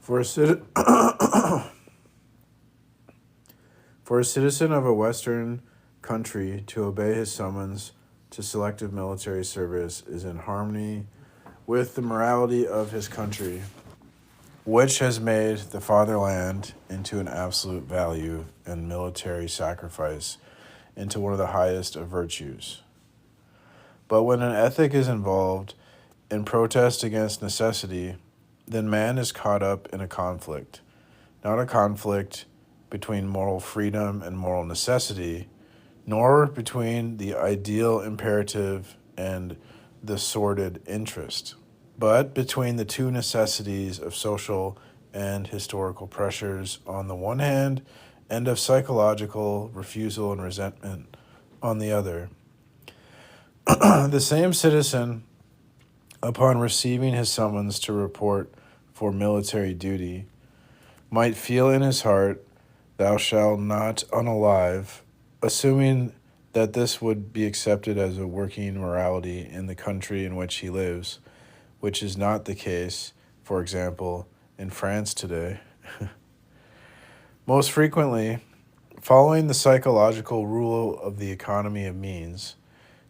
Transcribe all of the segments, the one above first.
For a citizen of a Western country to obey his summons to selective military service is in harmony with the morality of his country, which has made the fatherland into an absolute value and military sacrifice into one of the highest of virtues. But when an ethic is involved in protest against necessity, then man is caught up in a conflict, not a conflict between moral freedom and moral necessity, nor between the ideal imperative and the sordid interest, but between the two necessities of social and historical pressures on the one hand, and of psychological refusal and resentment on the other. The same citizen, upon receiving his summons to report for military duty, might feel in his heart, "Thou shalt not unalive," assuming that this would be accepted as a working morality in the country in which he lives, which is not the case, for example, in France today. Most frequently, following the psychological rule of the economy of means,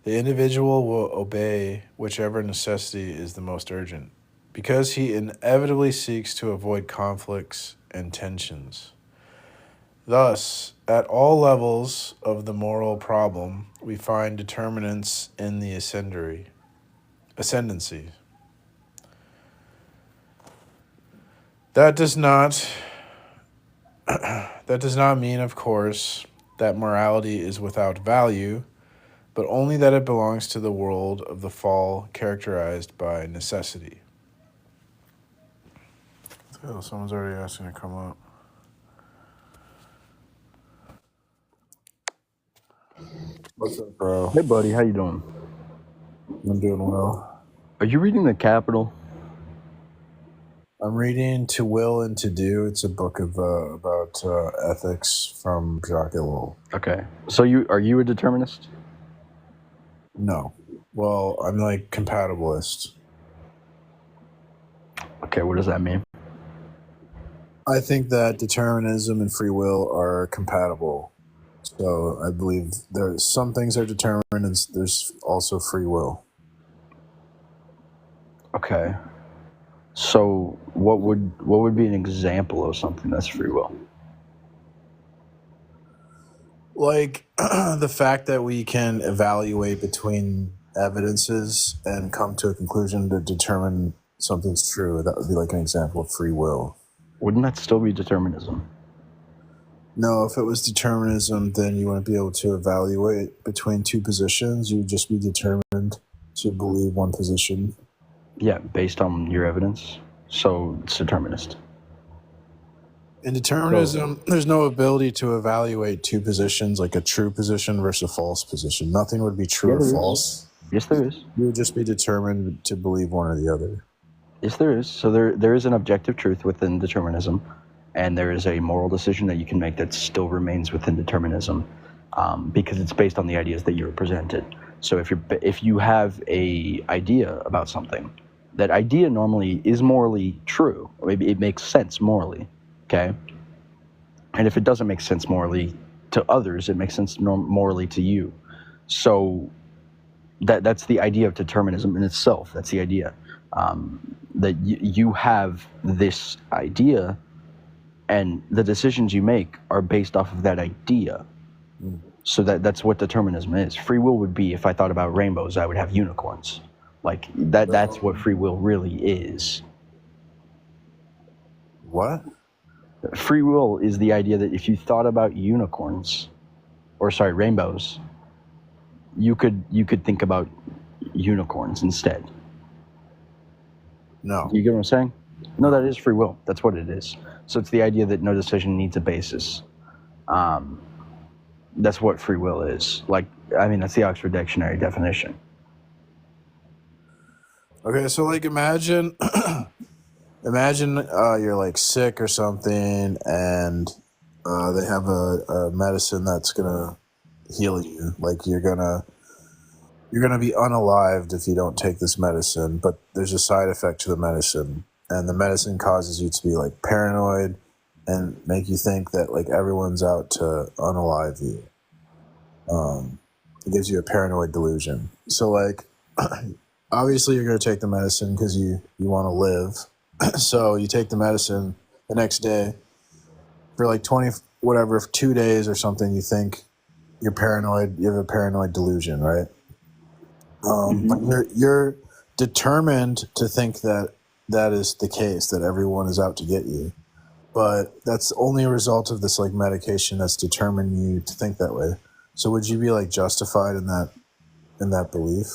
the individual will obey whichever necessity is the most urgent, because he inevitably seeks to avoid conflicts and tensions. Thus, at all levels of the moral problem, we find determinants in the ascendancy. That does not mean, of course, that morality is without value, but only that it belongs to the world of the fall characterized by necessity. Oh, someone's already asking to come up. What's up, bro? Hey, buddy, how you doing? I'm doing well. Are you reading The Capital? I'm reading To Will and To Do. It's a book of about ethics from Jacques Ellul. Okay, so are you a determinist? No. Well, I'm like compatibilist. Okay, what does that mean? I think that determinism and free will are compatible. So I believe there's some things are determined and there's also free will. Okay, so what would be an example of something that's free will? Like the fact that we can evaluate between evidences and come to a conclusion to determine something's true. That would be like an example of free will. Wouldn't that still be determinism? No, if it was determinism, then you wouldn't be able to evaluate between two positions. You would just be determined to believe one position. Yeah, based on your evidence. So it's determinist. In determinism, there's no ability to evaluate two positions, like a true position versus a false position. Nothing would be true or false. Yes, there is. You would just be determined to believe one or the other. Yes, there is. So there is an objective truth within determinism, and there is a moral decision that you can make that still remains within determinism, because it's based on the ideas that you're presented. So if you have a idea about something, that idea normally is morally true, or maybe it makes sense morally, okay? And if it doesn't make sense morally to others, it makes sense morally to you. So that's the idea of determinism in itself. That's the idea. That you have this idea, and the decisions you make are based off of that idea. So that's what determinism is. Free will would be, if I thought about rainbows, I would have unicorns. Like that's what free will really is. What? Free will is the idea that if you thought about rainbows, you could think about unicorns instead. No. You get what I'm saying? No, that is free will. That's what it is. So it's the idea that no decision needs a basis. That's what free will is. That's the Oxford Dictionary definition. Okay, so like imagine you're like sick or something, and they have a medicine that's gonna heal you. Like you're gonna you're going to be unalived if you don't take this medicine, but there's a side effect to the medicine, and the medicine causes you to be like paranoid and make you think that like everyone's out to unalive you. It gives you a paranoid delusion. So like, obviously you're going to take the medicine because you want to live. So you take the medicine the next day for like 2 days or something. You think you're paranoid. You have a paranoid delusion, right? But you're determined to think that that is the case, that everyone is out to get you. But that's only a result of this like medication that's determined you to think that way. So would you be like justified in that belief?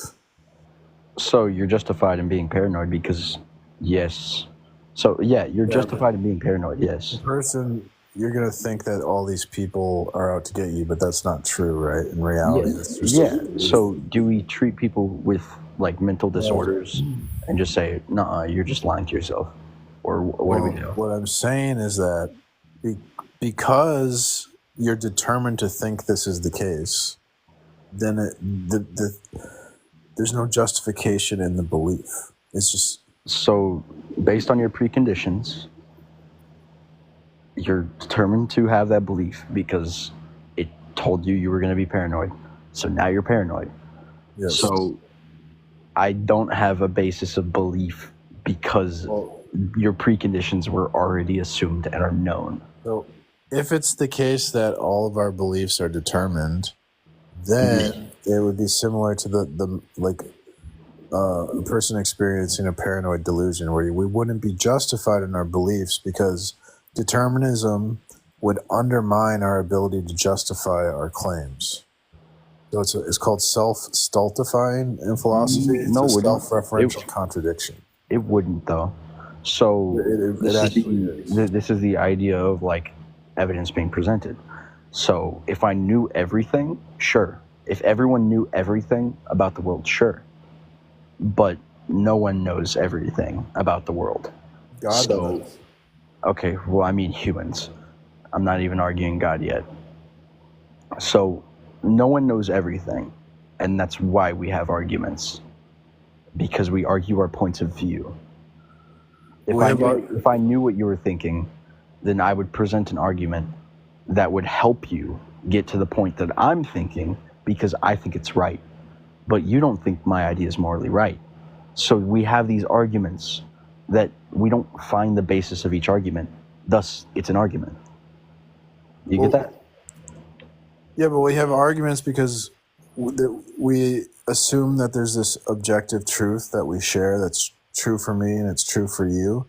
So you're justified in being paranoid because, yes. So yeah, you're justified in being paranoid, yes. Person, you're gonna think that all these people are out to get you, but that's not true, right? In reality, that's just So do we treat people with like mental disorders and just say, "Nah, you're just lying to yourself," or what do we do? What I'm saying is that because you're determined to think this is the case, then there's no justification in the belief. It's just So based on your preconditions, you're determined to have that belief because it told you were going to be paranoid. So now you're paranoid. yes. So I don't have a basis of belief because your preconditions were already assumed and are known. So if it's the case that all of our beliefs are determined, then it would be similar to the like a person experiencing a paranoid delusion where we wouldn't be justified in our beliefs because determinism would undermine our ability to justify our claims. So it's called self-stultifying in philosophy. It's a self-referential contradiction. It wouldn't, though. So this is the idea of like evidence being presented. So if I knew everything, sure. If everyone knew everything about the world, sure. But no one knows everything about the world. God knows. Okay, well, I mean humans. I'm not even arguing God yet. So no one knows everything, and that's why we have arguments, because we argue our points of view. If I knew what you were thinking, then I would present an argument that would help you get to the point that I'm thinking because I think it's right. But you don't think my idea is morally right. So we have these arguments that we don't find the basis of each argument. Thus, it's an argument. You get that? Yeah, but we have arguments because we assume that there's this objective truth that we share that's true for me and it's true for you,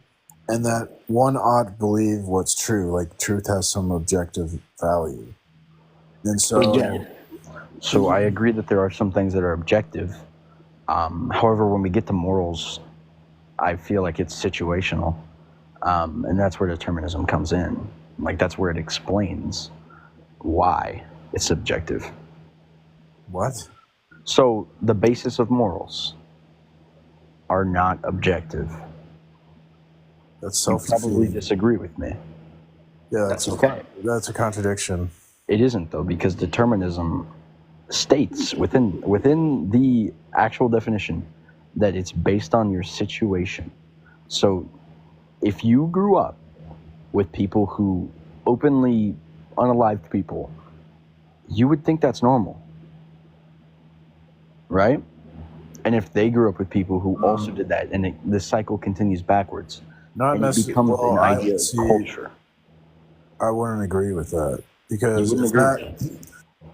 and that one ought to believe what's true. Like truth has some objective value, and so So I agree that there are some things that are objective. However, when we get to morals, I feel like it's situational, and that's where determinism comes in. Like that's where it explains why it's subjective. What? So the basis of morals are not objective. That's You probably disagree with me. Yeah, That's okay. That's a contradiction. It isn't, though, because determinism states within the actual definition that it's based on your situation. So if you grew up with people who openly unalived people, you would think that's normal, right? And if they grew up with people who also did that, and the cycle continues backwards, Not necessarily. becomes an idea of culture. I wouldn't agree with that because You wouldn't agree with that?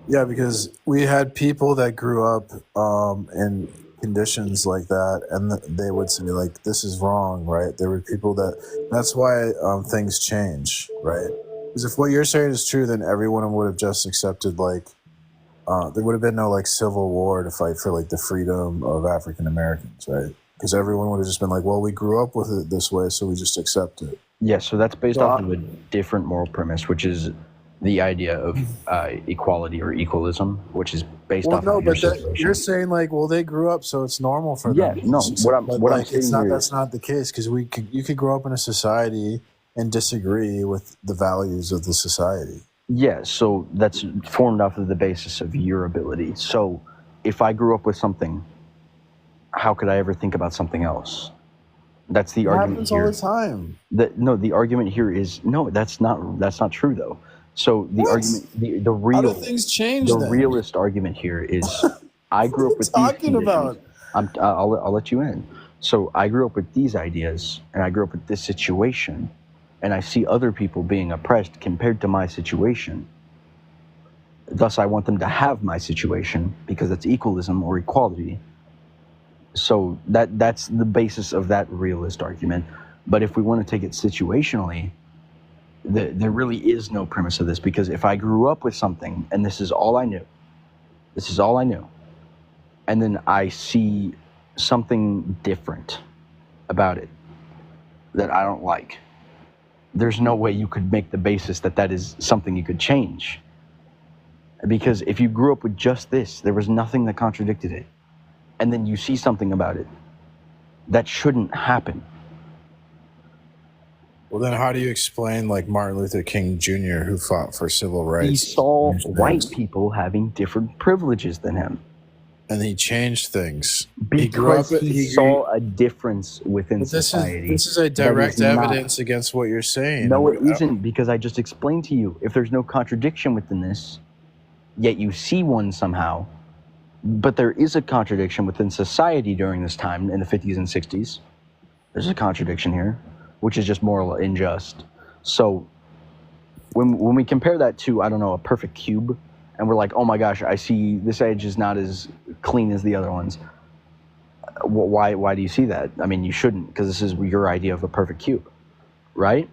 Yeah, because we had people that grew up in conditions like that, and they would say like, "This is wrong," right? There were people that's why things change, right? Because if what you're saying is true, then everyone would have just accepted like there would have been no like civil war to fight for like the freedom of African Americans, right? Because everyone would have just been like, "Well, we grew up with it this way, so we just accept it." Yeah, so that's based off of a different moral premise, which is the idea of equality or equalism, which is based off of your situation. You're saying like, well, they grew up, so it's normal for them. Yeah, no. What I'm saying that's not the case because you could grow up in a society and disagree with the values of the society. Yeah, so that's formed off of the basis of your ability. So if I grew up with something, how could I ever think about something else? That's the It argument happens here. all the time. The argument here is no. That's not true though. So the What? argument, How do things change the then? realist argument here is, I grew up with What are you these talking conditions. about? I'll let you in. So I grew up with these ideas, and I grew up with this situation, and I see other people being oppressed compared to my situation. Thus, I want them to have my situation because it's equalism or equality. So that's the basis of that realist argument. But if we want to take it situationally, there really is no premise of this, because if I grew up with something and this is all I knew, and then I see something different about it that I don't like, there's no way you could make the basis that is something you could change. Because if you grew up with just this, there was nothing that contradicted it, and then you see something about it, that shouldn't happen. Well, then how do you explain like Martin Luther King Jr., who fought for civil rights? He saw white people having different privileges than him. And he changed things. Because he saw a difference within society. This is a direct evidence against what you're saying. No, it isn't, because I just explained to you. If there's no contradiction within this, yet you see one somehow, but there is a contradiction within society during this time in the 50s and 60s. There's a contradiction here, which is just moral unjust. So when we compare that to, I don't know, a perfect cube, and we're like, oh my gosh, I see this edge is not as clean as the other ones. Why do you see that? I mean, you shouldn't, because this is your idea of a perfect cube, right?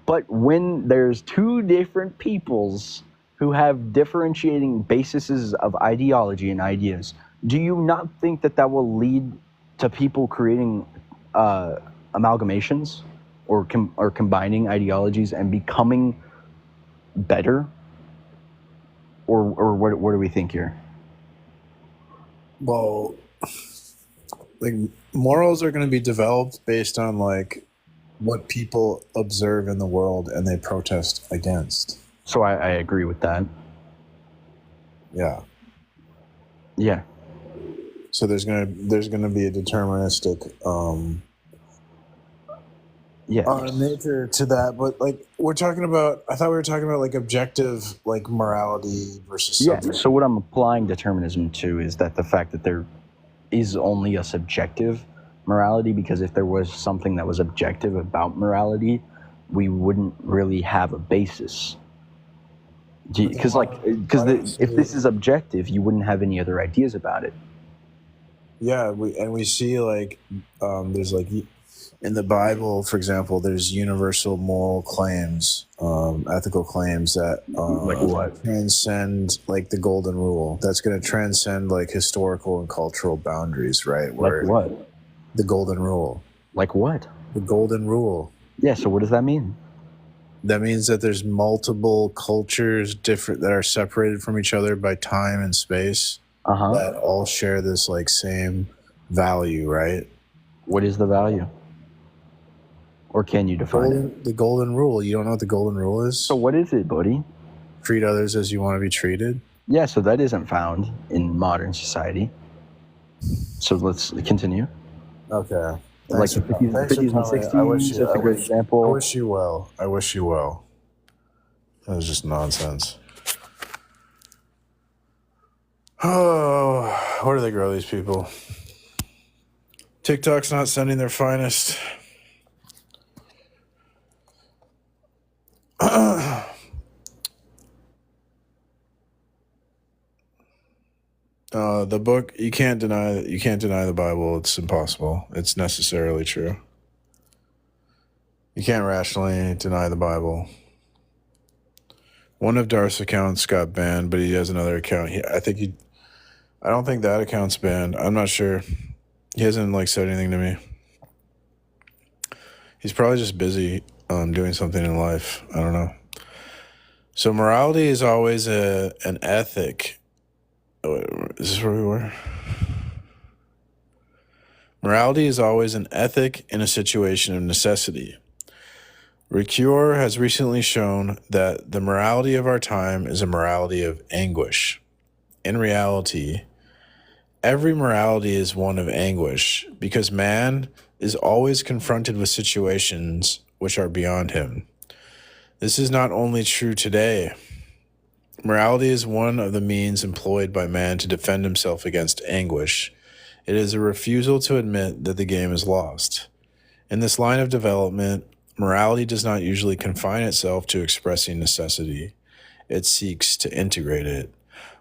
But when there's two different peoples who have differentiating bases of ideology and ideas, do you not think that will lead to people creating amalgamations or combining ideologies and becoming better? Or what do we think here? Well, like morals are going to be developed based on like what people observe in the world and they protest against. So I agree with that. Yeah. Yeah. So there's gonna be a deterministic nature to that, but like I thought we were talking about like objective like morality versus something. Yeah. So what I'm applying determinism to is that the fact that there is only a subjective morality, because if there was something that was objective about morality, we wouldn't really have a basis. Because if this is objective, you wouldn't have any other ideas about it. Yeah, we see like there's like in the Bible, for example, there's universal moral claims, ethical claims that like what? Transcend like the golden rule. That's going to transcend like historical and cultural boundaries, right? Like what? The golden rule. Like what? The golden rule. Yeah. So what does that mean? That means that there's multiple cultures different that are separated from each other by time and space that all share this like same value, right? What is the value? Or can you define it? The golden rule. You don't know what the golden rule is? So what is it, buddy? Treat others as you want to be treated. Yeah, so that isn't found in modern society. So let's continue. Okay. Like the 50s and 60s, that's a great example. I wish you well. That was just nonsense. Oh, where do they grow these people? TikTok's not sending their finest. The book, you can't deny the Bible. It's impossible. It's necessarily true. You can't rationally deny the Bible. One of Darth's accounts got banned, but he has another account. I don't think that account's banned. I'm not sure. He hasn't like said anything to me. He's probably just busy doing something in life. I don't know. So morality is always an ethic. Is this where we were? Morality is always an ethic in a situation of necessity. Ricoeur has recently shown that the morality of our time is a morality of anguish. In reality, Every morality is one of anguish, because man is always confronted with situations which are beyond him. This is not only true today. Morality is one of the means employed by man to defend himself against anguish. It is a refusal to admit that the game is lost. In this line of development, morality does not usually confine itself to expressing necessity. It seeks to integrate it.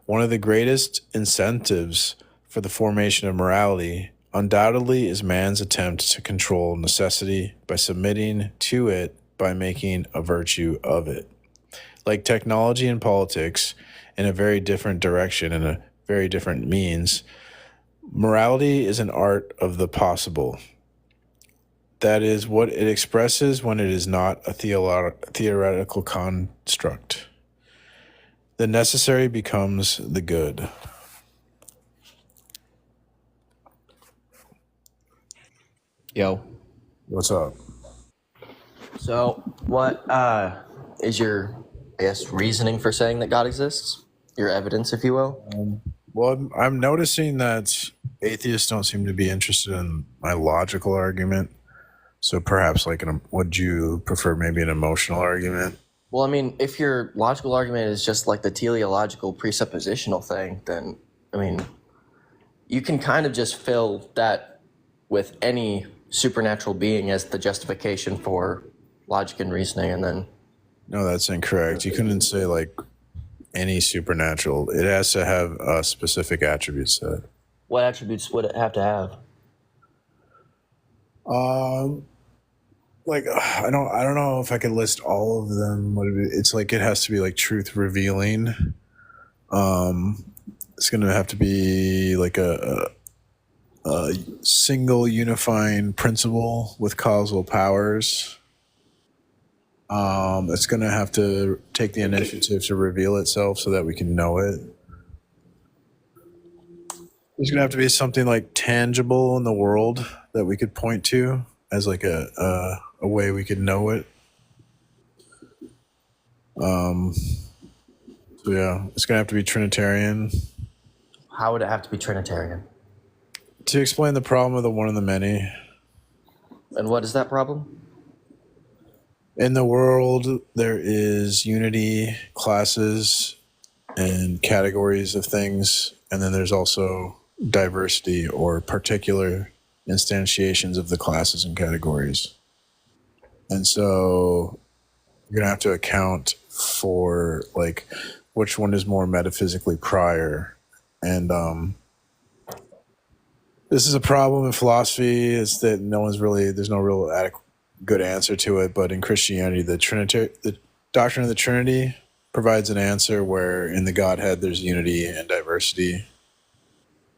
One of the greatest incentives for the formation of morality undoubtedly is man's attempt to control necessity by submitting to it by making a virtue of it. Like technology and politics, in a very different direction and a very different means, morality is an art of the possible. That is what it expresses when it is not a theoretical construct. The necessary becomes the good. Yo. What's up? So, what is your, I guess, reasoning for saying that God exists? Your evidence, if you will? Well, I'm noticing that atheists don't seem to be interested in my logical argument. So perhaps, would you prefer maybe an emotional argument? Well, I mean, if your logical argument is just like the teleological presuppositional thing, then, I mean, you can kind of just fill that with any supernatural being as the justification for logic and reasoning, and then... No, that's incorrect. You couldn't say, any supernatural. It has to have a specific attribute set. What attributes would it have to have? I don't know if I could list all of them. It's it has to be truth revealing. It's going to have to be a single unifying principle with causal powers. It's going to have to take the initiative to reveal itself so that we can know it. There's going to have to be something tangible in the world that we could point to as a way we could know it. So yeah, it's going to have to be Trinitarian. How would it have to be Trinitarian? To explain the problem of the one and the many. And what is that problem? In the world, there is unity, classes, and categories of things, and then there's also diversity or particular instantiations of the classes and categories. And so you're going to have to account for which one is more metaphysically prior. And this is a problem in philosophy, is that there's no real adequate good answer to it. But in Christianity, the doctrine of the Trinity provides an answer where in the Godhead there's unity and diversity.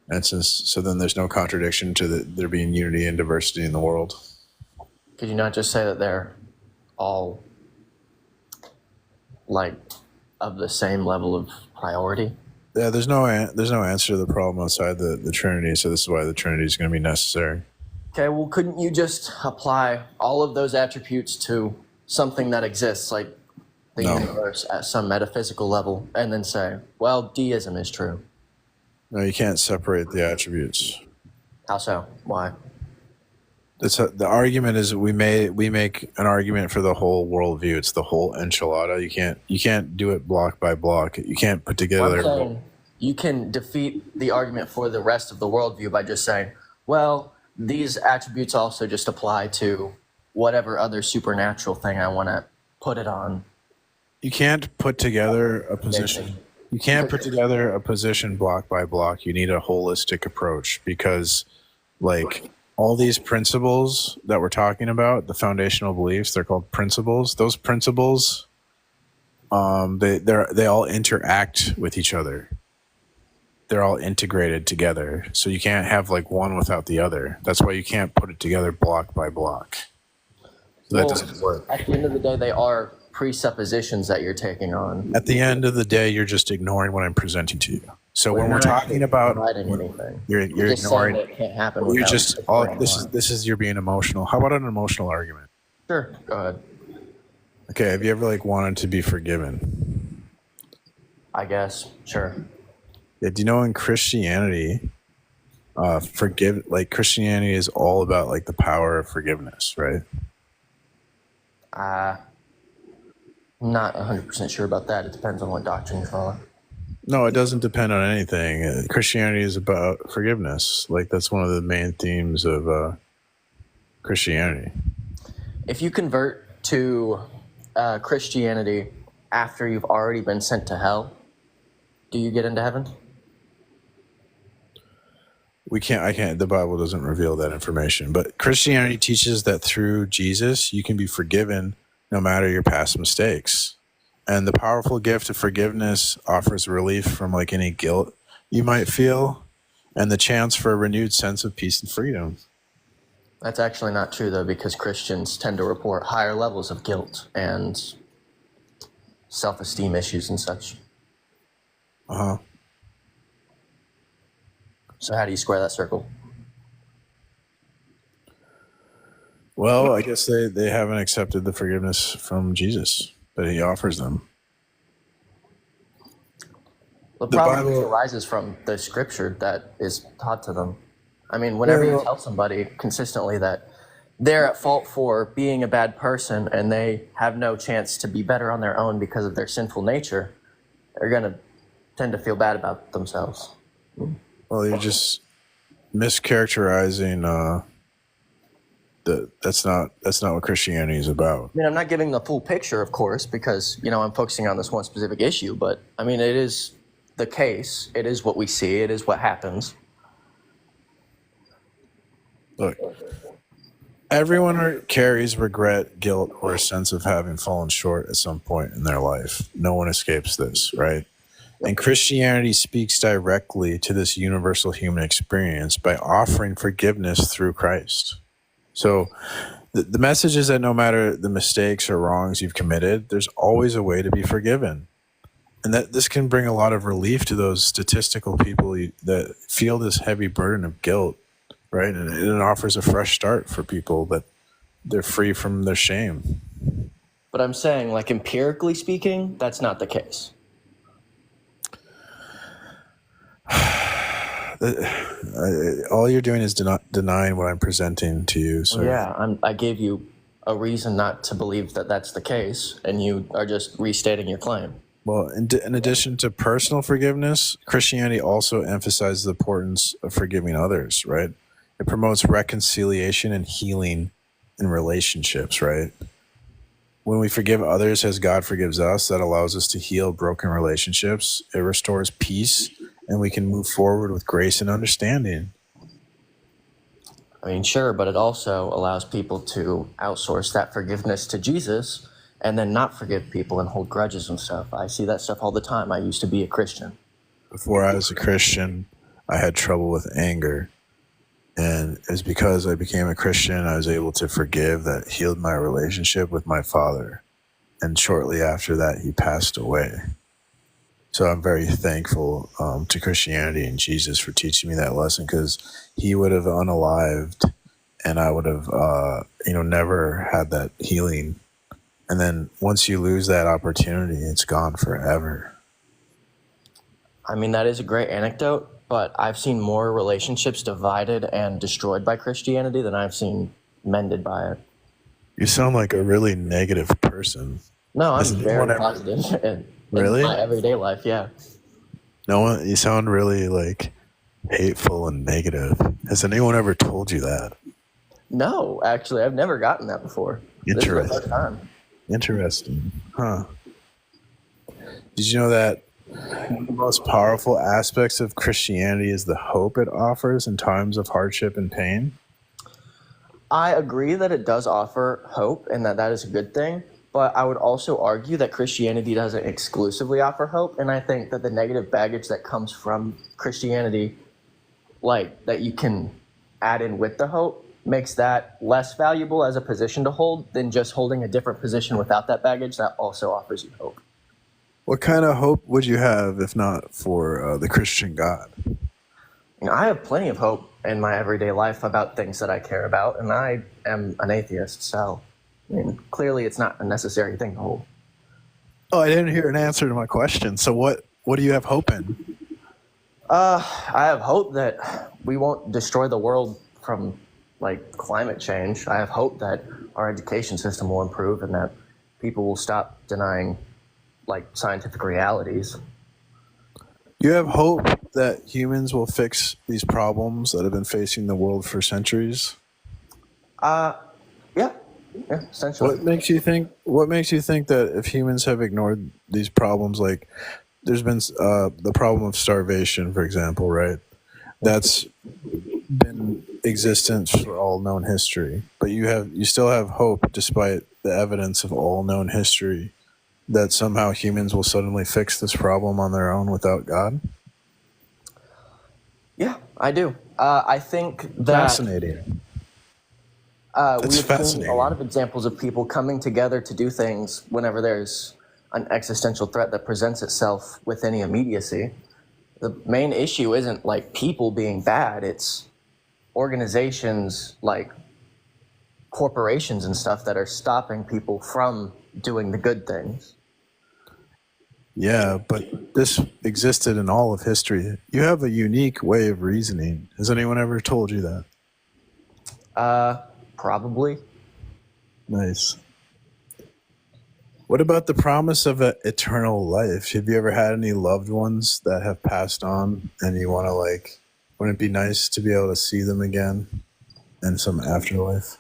And so then there's no contradiction to there being unity and diversity in the world. Could you not just say that they're all of the same level of priority? Yeah, there's no answer to the problem outside the Trinity, so this is why the Trinity is going to be necessary. Okay, well, couldn't you just apply all of those attributes to something that exists, like the universe at some metaphysical level, and then say, well, deism is true? No, you can't separate the attributes. How so? Why? The argument is we make an argument for the whole worldview. It's the whole enchilada. You can't do it block by block. You can't put together. I'm saying you can defeat the argument for the rest of the worldview by just saying, well, these attributes also just apply to whatever other supernatural thing I want to put it on. You can't put together a position. You can't put together a position block by block. You need a holistic approach because, all these principles that we're talking about, the foundational beliefs, they're called principles. Those principles, they all interact with each other. They're all integrated together. So you can't have one without the other. That's why you can't put it together block by block. So that doesn't work. At the end of the day, they are presuppositions that you're taking on. At the end of the day, you're just ignoring what I'm presenting to you. So when we're talking about, you're ignoring. It can't happen. You're just this is you're being emotional. How about an emotional argument? Sure, go ahead. Okay, have you ever wanted to be forgiven? I guess, sure. Yeah, do you know in Christianity, Christianity is all about like the power of forgiveness, right? I'm not 100% sure about that. It depends on what doctrine you follow. No, it doesn't depend on anything. Christianity is about forgiveness. Like that's one of the main themes of Christianity. If you convert to Christianity after you've already been sent to hell, do you get into heaven? I can't, the Bible doesn't reveal that information, but Christianity teaches that through Jesus, you can be forgiven no matter your past mistakes. And the powerful gift of forgiveness offers relief from like any guilt you might feel and the chance for a renewed sense of peace and freedom. That's actually not true, though, because Christians tend to report higher levels of guilt and self-esteem issues and such. Uh-huh. So how do you square that circle? Well, I guess they haven't accepted the forgiveness from Jesus that he offers them. The problem arises from the scripture that is taught to them. I mean, whenever you tell somebody consistently that they're at fault for being a bad person and they have no chance to be better on their own because of their sinful nature, they're going to tend to feel bad about themselves. Well, you're just mischaracterizing that's not what Christianity is about. I mean, I'm not giving the full picture, of course, because, I'm focusing on this one specific issue, but I mean, it is the case. It is what we see. It is what happens. Look, everyone carries regret, guilt, or a sense of having fallen short at some point in their life. No one escapes this, right? And Christianity speaks directly to this universal human experience by offering forgiveness through Christ. So the message is that no matter the mistakes or wrongs you've committed, there's always a way to be forgiven. And that this can bring a lot of relief to those statistical people that feel this heavy burden of guilt, right? And it offers a fresh start for people that they're free from their shame. But I'm saying, like, empirically speaking, that's not the case. All you're doing is denying what I'm presenting to you. So yeah, I gave you a reason not to believe that that's the case, and you are just restating your claim. Well, in addition to personal forgiveness, Christianity also emphasizes the importance of forgiving others, right? It promotes reconciliation and healing in relationships, right? When we forgive others as God forgives us, that allows us to heal broken relationships. It restores peace, and we can move forward with grace and understanding. I mean, sure, but it also allows people to outsource that forgiveness to Jesus and then not forgive people and hold grudges and stuff. I see that stuff all the time. I used to be a Christian. Before I was a Christian, I had trouble with anger. And it's because I became a Christian, I was able to forgive. That healed my relationship with my father. And shortly after that, he passed away. So I'm very thankful to Christianity and Jesus for teaching me that lesson, because he would have unalived and I would have, never had that healing. And then once you lose that opportunity, it's gone forever. I mean, that is a great anecdote, but I've seen more relationships divided and destroyed by Christianity than I've seen mended by it. You sound like a really negative person. No, I'm very positive in my everyday life, yeah. No, you sound really like hateful and negative. Has anyone ever told you that? No, actually, I've never gotten that before. Interesting. This is the first time. Interesting. Huh. Did you know that one of the most powerful aspects of Christianity is the hope it offers in times of hardship and pain? I agree that it does offer hope and that is a good thing, but I would also argue that Christianity doesn't exclusively offer hope, and I think that the negative baggage that comes from Christianity, like that you can add in with the hope, makes that less valuable as a position to hold than just holding a different position without that baggage that also offers you hope. What kind of hope would you have if not for the Christian God? I have plenty of hope in my everyday life about things that I care about, and I am an atheist, so clearly it's not a necessary thing to hold. Oh, I didn't hear an answer to my question. So what do you have hope in? I have hope that we won't destroy the world from like climate change. I have hope that our education system will improve and that people will stop denying like scientific realities. You have hope that humans will fix these problems that have been facing the world for centuries? Yeah, essentially. What makes you think that if humans have ignored these problems, like there's been the problem of starvation, for example, right? That's been existence for all known history, but you still have hope despite the evidence of all known history that somehow humans will suddenly fix this problem on their own without God? Yeah, I do. I think that Fascinating. That's we've seen fascinating. a lot of examples of people coming together to do things whenever there's an existential threat that presents itself with any immediacy. The main issue isn't like people being bad, it's organizations like corporations and stuff that are stopping people from doing the good things. Yeah, but this existed in all of history. You have a unique way of reasoning. Has anyone ever told you that? Probably. Nice. What about the promise of eternal life? Have you ever had any loved ones that have passed on and you want to wouldn't it be nice to be able to see them again in some afterlife?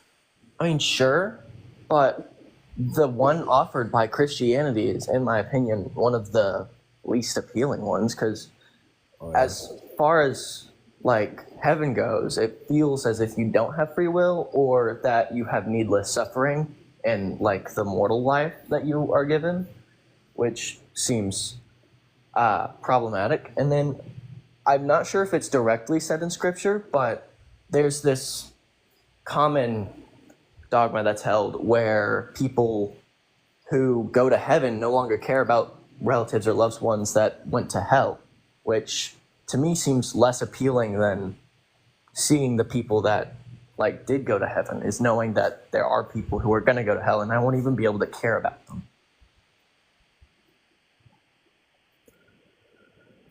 I mean, sure, but the one offered by Christianity is, in my opinion, one of the least appealing ones because as far as like heaven goes, it feels as if you don't have free will or that you have needless suffering and like the mortal life that you are given, which seems problematic. And then I'm not sure if it's directly said in scripture, but there's this common dogma that's held where people who go to heaven no longer care about relatives or loved ones that went to hell, which to me seems less appealing than seeing the people that like did go to heaven, is knowing that there are people who are going to go to hell and I won't even be able to care about them.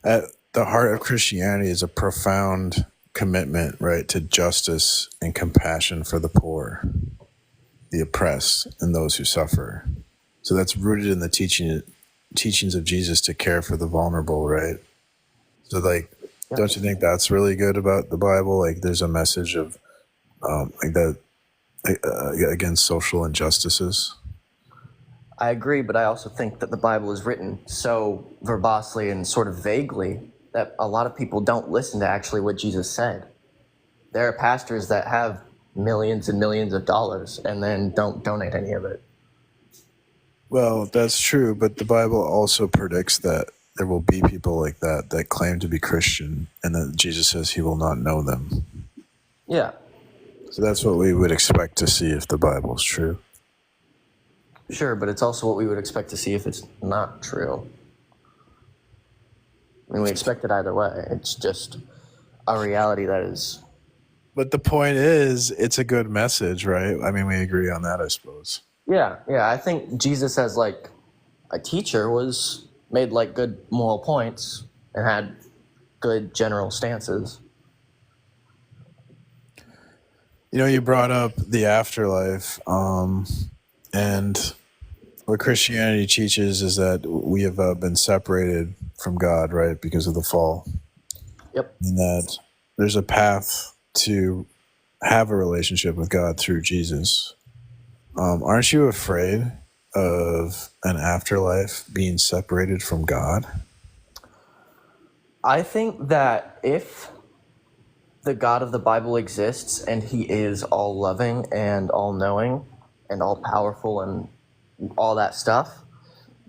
At the heart of Christianity is a profound commitment, right, to justice and compassion for the poor, the oppressed, and those who suffer. So that's rooted in the teachings of Jesus to care for the vulnerable, right? So, don't you think that's really good about the Bible? Like, there's a message of against social injustices. I agree, but I also think that the Bible is written so verbosely and sort of vaguely that a lot of people don't listen to actually what Jesus said. There are pastors that have millions and millions of dollars and then don't donate any of it. Well, that's true, but the Bible also predicts that there will be people like that claim to be Christian, and that Jesus says he will not know them. Yeah. So that's what we would expect to see if the Bible is true. Sure, but it's also what we would expect to see if it's not true. I mean, we expect it either way. It's just a reality that is... But the point is, it's a good message, right? I mean, we agree on that, I suppose. Yeah. I think Jesus as like a teacher made like good moral points and had good general stances. You know, you brought up the afterlife, and what Christianity teaches is that we have been separated from God, right, because of the fall. Yep. And that there's a path to have a relationship with God through Jesus. Aren't you afraid of an afterlife being separated from God? I think that if the God of the Bible exists and he is all loving and all knowing and all powerful and all that stuff,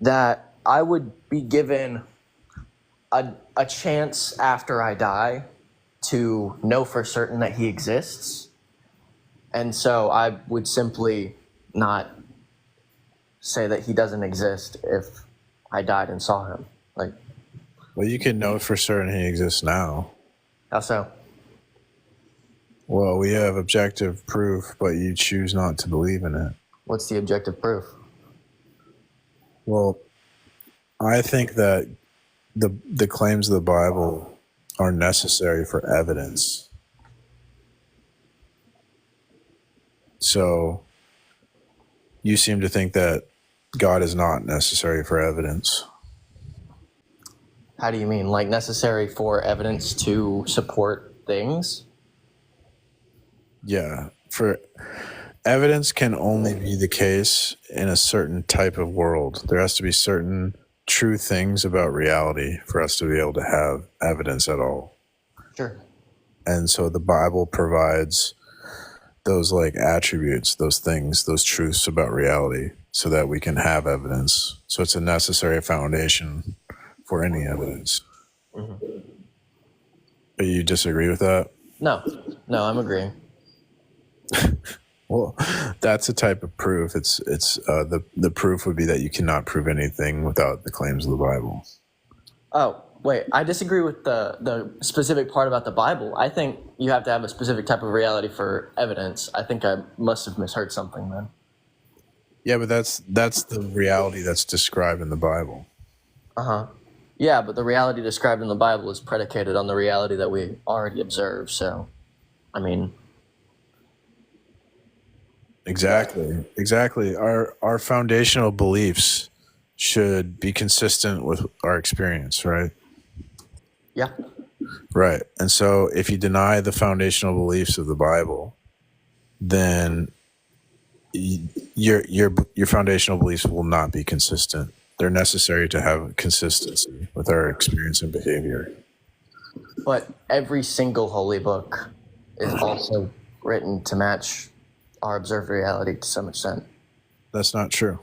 that I would be given a chance after I die to know for certain that he exists. And so I would simply not say that he doesn't exist if I died and saw him. Like, Well, you can know for certain he exists now. how so? Well, we have objective proof, but you choose not to believe in it. What's the objective proof? Well, I think that the claims of the Bible are necessary for evidence. So you seem to think that God is not necessary for evidence. How do you mean? Like necessary for evidence to support things? Yeah. For evidence can only be the case in a certain type of world. There has to be certain true things about reality for us to be able to have evidence at all. Sure. And so the Bible provides those like attributes, those things, those truths about reality so that we can have evidence. So it's a necessary foundation for any evidence. Mm-hmm. But you disagree with that? No, I'm agreeing. Well, that's a type of proof. It's the proof would be that you cannot prove anything without the claims of the Bible. Oh, wait, I disagree with the specific part about the Bible. I think you have to have a specific type of reality for evidence. I think I must have misheard something then. Yeah, but that's the reality that's described in the Bible. Uh-huh. Yeah, but the reality described in the Bible is predicated on the reality that we already observe, so, I mean... Exactly. Our foundational beliefs should be consistent with our experience, right? Yeah. Right. And so if you deny the foundational beliefs of the Bible, then your foundational beliefs will not be consistent. They're necessary to have consistency with our experience and behavior. But every single holy book is also written to match our observed reality to some extent. That's not true.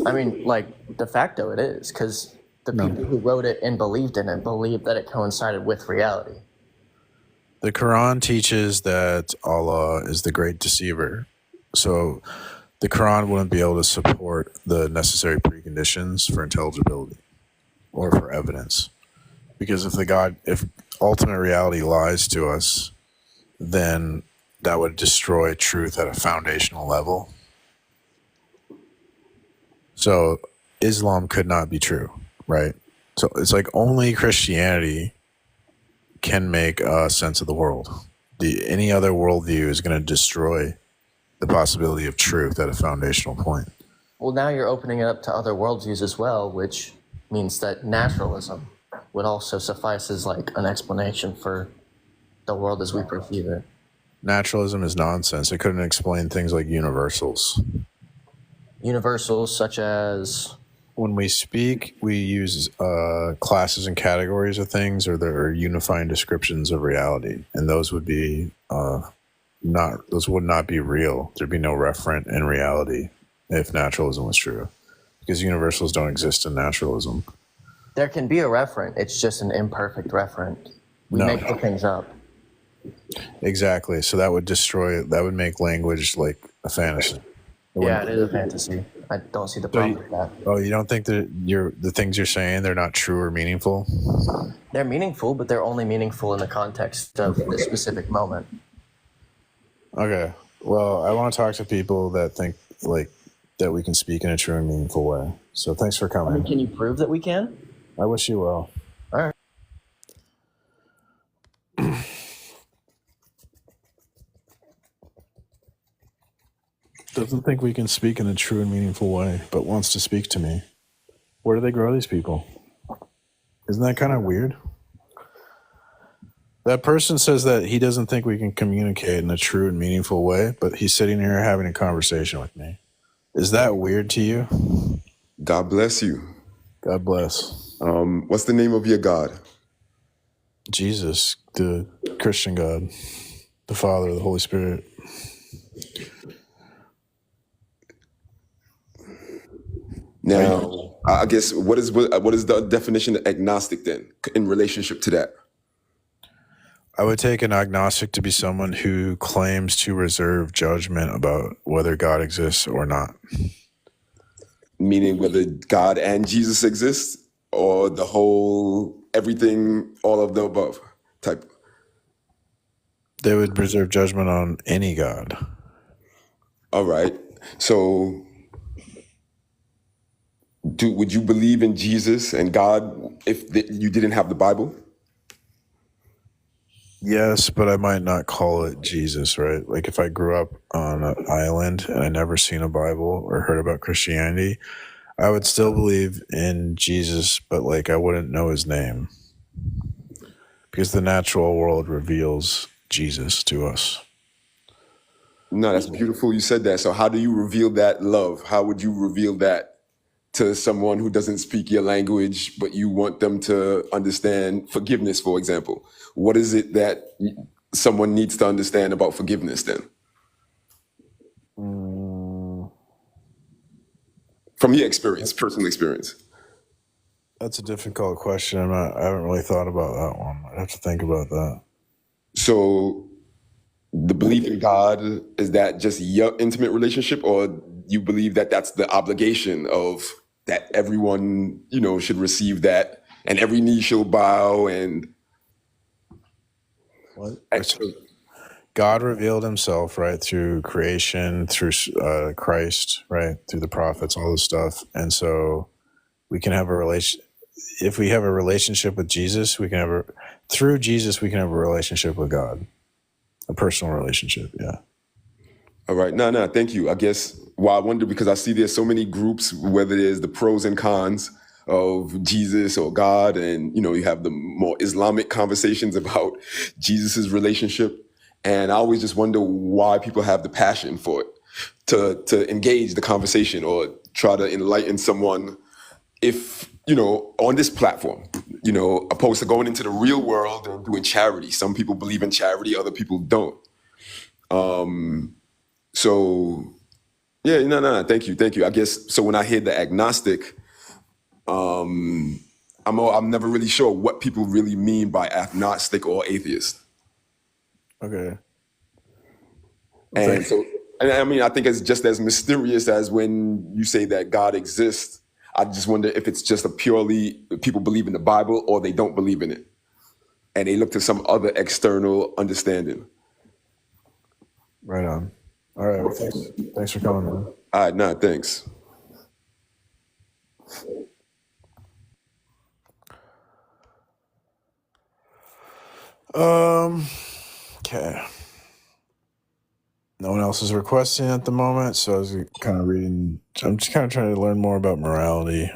I mean, like, de facto it is, because the people who wrote it and believed in it believed that it coincided with reality. The Quran teaches that Allah is the great deceiver. So the Quran wouldn't be able to support the necessary preconditions for intelligibility or for evidence. Because if ultimate reality lies to us, then that would destroy truth at a foundational level. So Islam could not be true, right? So it's like only Christianity can make sense of the world. Any other worldview is going to destroy the possibility of truth at a foundational point. Well, now you're opening it up to other worldviews as well, which means that naturalism would also suffice as like an explanation for the world as we perceive it. Naturalism is nonsense. It couldn't explain things like universals. Universals such as... When we speak, we use classes and categories of things, or there are unifying descriptions of reality, and those would be those would not be real. There'd be no referent in reality if naturalism was true, because universals don't exist in naturalism. There can be a referent. It's just an imperfect referent. We make the things up. Exactly. So that would make language like a fantasy. Yeah, it is a fantasy. I don't see the problem with that. Oh, you don't think that the things you're saying, they're not true or meaningful? They're meaningful, but they're only meaningful in the context of the specific moment. Okay. Well, I want to talk to people that think like that we can speak in a true and meaningful way. So thanks for coming. Can you prove that we can? I wish you well. All right. Doesn't think we can speak in a true and meaningful way, but wants to speak to me. Where do they grow these people? Isn't that kind of weird? That person says that he doesn't think we can communicate in a true and meaningful way, but he's sitting here having a conversation with me. Is that weird to you? God bless you. God bless. What's the name of your God? Jesus, the Christian God, the Father, the Holy Spirit. Now, I guess what is the definition of agnostic then in relationship to that? I would take an agnostic to be someone who claims to reserve judgment about whether God exists or not. Meaning whether God and Jesus exist, or the whole, everything, all of the above type. They would reserve judgment on any God. All right. So would you believe in Jesus and God if you didn't have the Bible? Yes, but I might not call it Jesus, right? Like if I grew up on an island and I never seen a Bible or heard about Christianity, I would still believe in Jesus, but like I wouldn't know his name because the natural world reveals Jesus to us. No, that's beautiful. You said that. So how do you reveal that love? How would you reveal that to someone who doesn't speak your language, but you want them to understand forgiveness, for example? What is it that someone needs to understand about forgiveness then? From your experience, personal experience. That's a difficult question. I haven't really thought about that one. I'd have to think about that. So the belief in God, is that just your intimate relationship, or you believe that that's the obligation of that everyone, should receive that and every knee shall bow and What? So God revealed himself, right, through creation, through Christ, right, through the prophets, all this stuff. And so we can have a relation. If we have a relationship with Jesus, through Jesus, we can have a relationship with God, a personal relationship. Yeah. All right. No, thank you. I guess why I wonder, because I see there's so many groups, whether there's the pros and cons of Jesus or God, and you have the more Islamic conversations about Jesus's relationship. And I always just wonder why people have the passion for it, to engage the conversation or try to enlighten someone, if on this platform, opposed to going into the real world and doing charity. Some people believe in charity, other people don't. So yeah, no, thank you. I guess so. When I hear the agnostic, I'm never really sure what people really mean by agnostic or atheist. Okay. And so, and I mean, I think it's just as mysterious as when you say that God exists. I just wonder if it's just a purely people believe in the Bible or they don't believe in it, and they look to some other external understanding. Right on. All right. Well, thanks for coming, man. All right, nah, thanks. Okay. No one else is requesting at the moment, so I was kind of reading. I'm just kind of trying to learn more about morality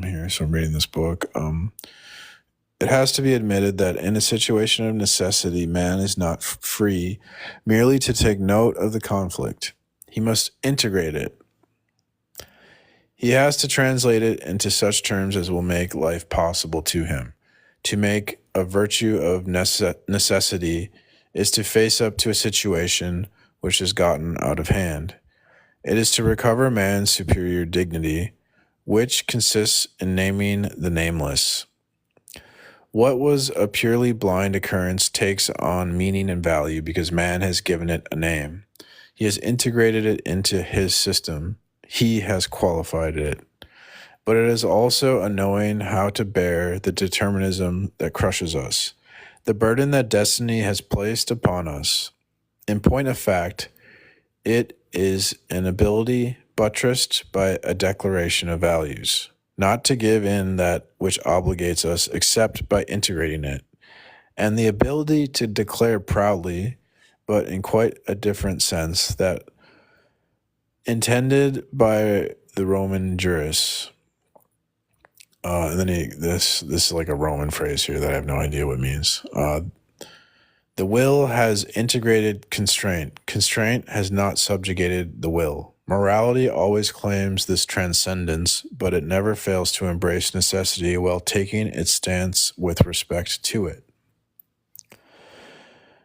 here. So I'm reading this book. It has to be admitted that in a situation of necessity, man is not free merely to take note of the conflict. He must integrate it. He has to translate it into such terms as will make life possible to him. To make a virtue of necessity is to face up to a situation which has gotten out of hand. It is to recover man's superior dignity, which consists in naming the nameless. What was a purely blind occurrence takes on meaning and value because man has given it a name. He has integrated it into his system. He has qualified it. But it is also a knowing how to bear the determinism that crushes us, the burden that destiny has placed upon us. In point of fact, it is an ability buttressed by a declaration of values, not to give in that which obligates us except by integrating it, and the ability to declare proudly, but in quite a different sense, that intended by the Roman jurists. And then this is like a Roman phrase here that I have no idea what it means. The will has integrated constraint. Constraint has not subjugated the will. Morality always claims this transcendence, but it never fails to embrace necessity while taking its stance with respect to it.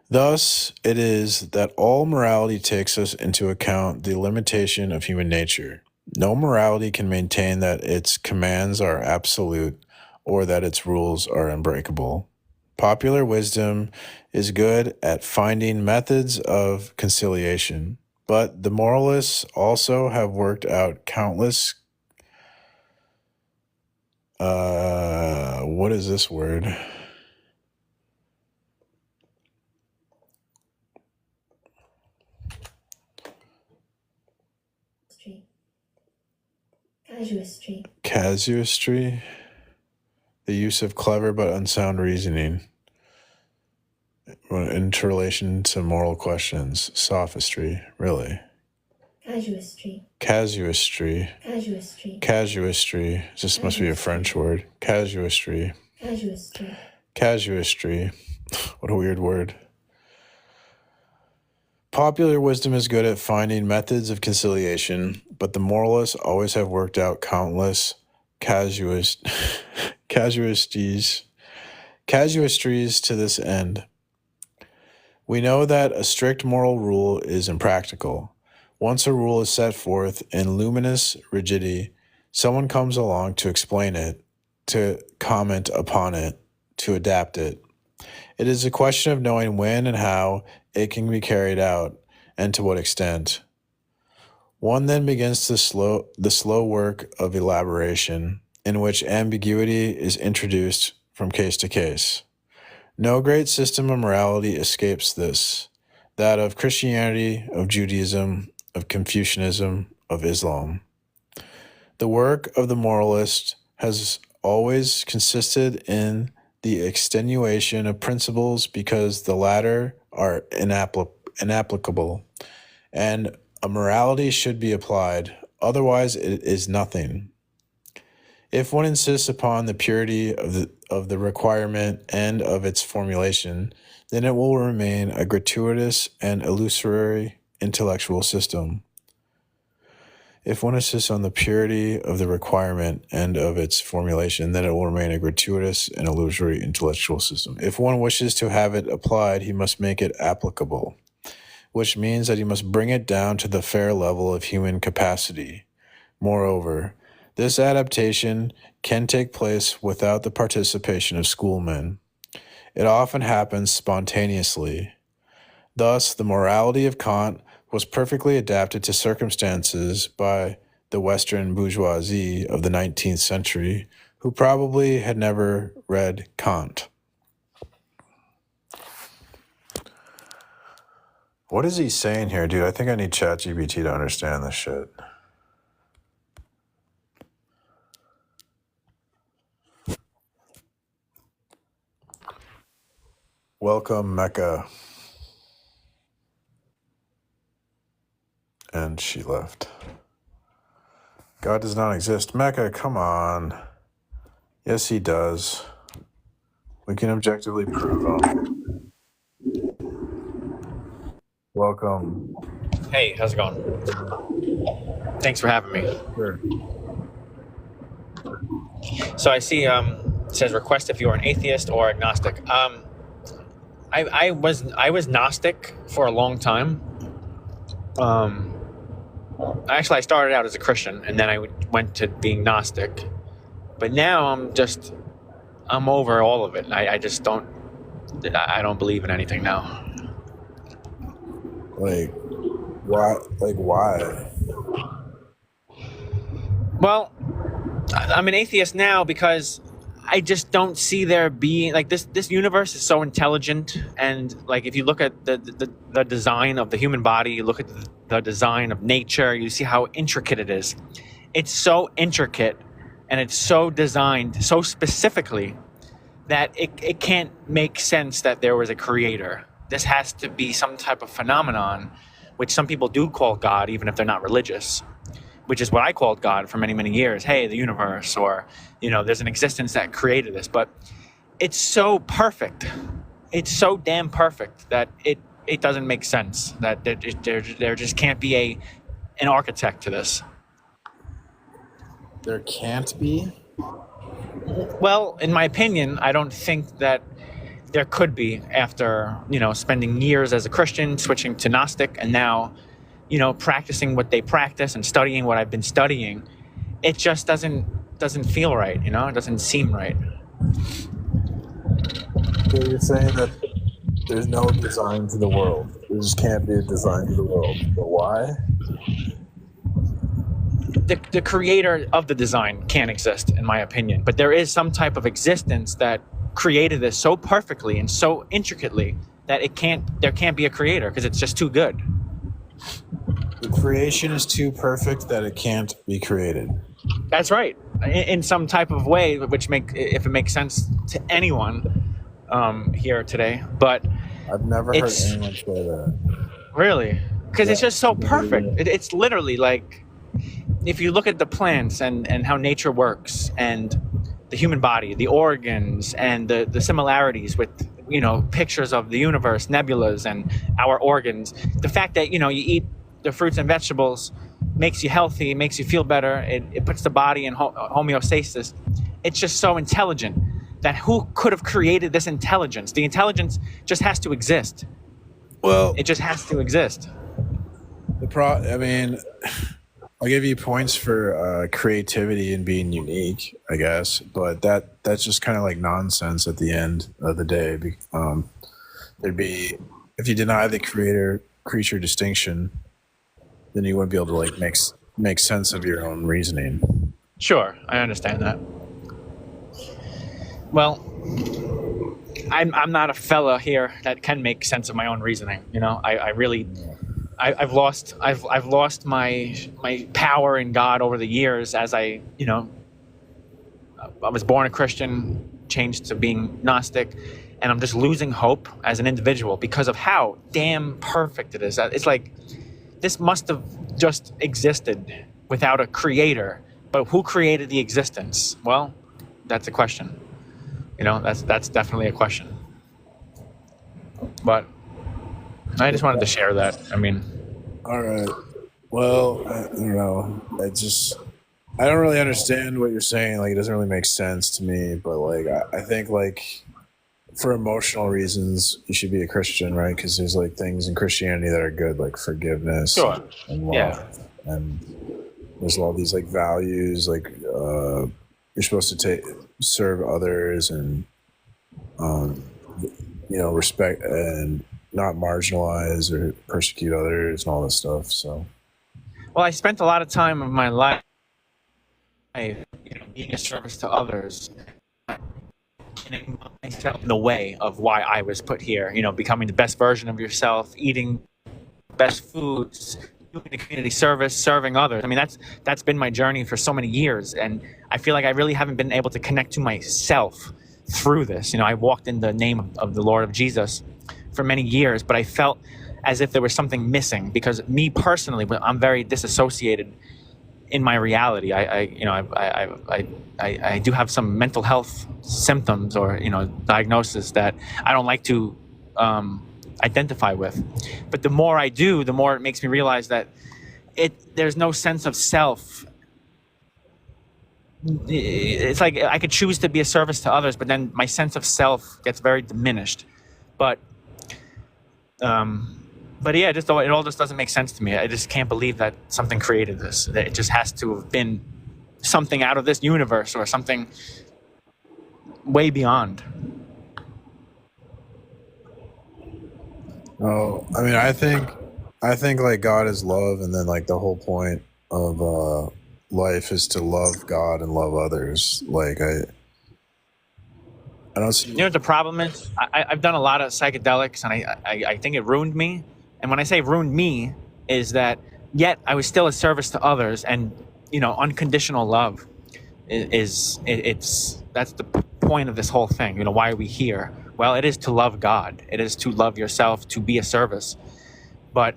Thus, it is that all morality takes us into account the limitation of human nature. No morality can maintain that its commands are absolute or that its rules are unbreakable. Popular wisdom is good at finding methods of conciliation, but the moralists also have worked out countless what is this word? Casuistry. The use of clever but unsound reasoning. interrelation to moral questions. Sophistry, really. Casuistry. Casuistry. Casuistry. Casuistry. This must be a French word. Casuistry. Casuistry. Casuistry. What a weird word. Popular wisdom is good at finding methods of conciliation, but the moralists always have worked out countless casuistries to this end. We know that a strict moral rule is impractical. Once a rule is set forth in luminous rigidity, someone comes along to explain it, to comment upon it, to adapt it. It is a question of knowing when and how it can be carried out, and to what extent. One then begins the slow work of elaboration, in which ambiguity is introduced from case to case. No great system of morality escapes this, that of Christianity, of Judaism, of Confucianism, of Islam. The work of the moralist has always consisted in the extenuation of principles because the latter are inapplicable, and a morality should be applied, otherwise it is nothing. If one insists upon the purity of the requirement and of its formulation, then it will remain a gratuitous and illusory intellectual system. If one insists on the purity of the requirement and of its formulation, then it will remain a gratuitous and illusory intellectual system. If one wishes to have it applied, he must make it applicable, which means that he must bring it down to the fair level of human capacity. Moreover, this adaptation can take place without the participation of schoolmen. It often happens spontaneously. Thus, the morality of Kant was perfectly adapted to circumstances by the Western bourgeoisie of the 19th century, who probably had never read Kant. What is he saying here, dude? I think I need ChatGPT to understand this shit. Welcome, Mecca. And she left. God does not exist. Mecca, come on. Yes, he does. We can objectively prove him. Welcome. Hey, how's it going? Thanks for having me. Sure. So I see it says request if you're an atheist or agnostic. I was Gnostic for a long time. Actually, I started out as a Christian, and then I went to being Gnostic. But now I'm over all of it. I just don't believe in anything now. Like, why? Like, why? Well, I'm an atheist now because I just don't see there being like this universe is so intelligent, and like if you look at the design of the human body, you look at the design of nature, you see how intricate it is. It's so intricate and it's so designed so specifically that it can't make sense that there was a creator. This has to be some type of phenomenon, which some people do call God, even if they're not religious, which is what I called God for many, many years. Hey, the universe, or, there's an existence that created this. But it's so perfect. It's so damn perfect that it doesn't make sense, that there just can't be an architect to this. There can't be? Well, in my opinion, I don't think that there could be after, spending years as a Christian, switching to Gnostic, and now, practicing what they practice and studying what I've been studying. It just doesn't feel right, it doesn't seem right. So you're saying that there's no design to the world. There just can't be a design to the world. But why? The creator of the design can't exist, in my opinion. But there is some type of existence that created this so perfectly and so intricately that there can't be a creator because it's just too good. The creation is too perfect that it can't be created. That's right. In some type of way, if it makes sense to anyone here today. But I've never heard It's anyone say that. really because it's Yeah. just so perfect. It's literally like if you look at the plants and how nature works and the human body, the organs and the similarities with pictures of the universe, nebulas, and our organs. The fact that you eat the fruits and vegetables makes you healthy, makes you feel better. It puts the body in homeostasis. It's just so intelligent that who could have created this intelligence? The intelligence just has to exist. Well, It just has to exist. I mean, I'll give you points for creativity and being unique, I guess, but that's just kind of like nonsense at the end of the day. There'd be if you deny the creature distinction, then you wouldn't be able to like make sense of your own reasoning. Sure, I understand that. Well, I'm not a fella here that can make sense of my own reasoning. I really, I've lost my power in God over the years as I was born a Christian, changed to being Gnostic, and I'm just losing hope as an individual because of how damn perfect it is. It's like this must have just existed without a creator, but who created the existence? Well, that's a question. That's definitely a question. But I just wanted to share that. I mean, All right. Well, I don't know. I don't really understand what you're saying. Like, it doesn't really make sense to me. But like, I think like for emotional reasons, you should be a Christian, right? Because there's like things in Christianity that are good, like forgiveness Sure. and love, Yeah. and there's all these like values, like you're supposed to serve others and respect and not marginalize or persecute others and all this stuff. So, well, I spent a lot of time of my life, being a service to others, getting myself in the way of why I was put here. Becoming the best version of yourself, eating best foods, doing the community service, serving others. I mean, that's been my journey for so many years, and I feel like I really haven't been able to connect to myself through this. I walked in the name of the Lord of Jesus for many years, but I felt as if there was something missing because me personally, I'm very disassociated in my reality. I do have some mental health symptoms or diagnosis that I don't like to identify with. But the more I do, the more it makes me realize that there's no sense of self. It's like I could choose to be a service to others, but then my sense of self gets very diminished. But yeah, it all just doesn't make sense to me. I just can't believe that something created this. That it just has to have been something out of this universe or something way beyond. oh, I mean, I think like God is love, and then like the whole point of life is to love God and love others. Like I don't see. You know what the problem is? I've done a lot of psychedelics, and I think it ruined me. And when I say ruined me, is that yet I was still a service to others, and unconditional love that's the point of this whole thing. Why are we here? Well, it is to love God. It is to love yourself, to be a service. But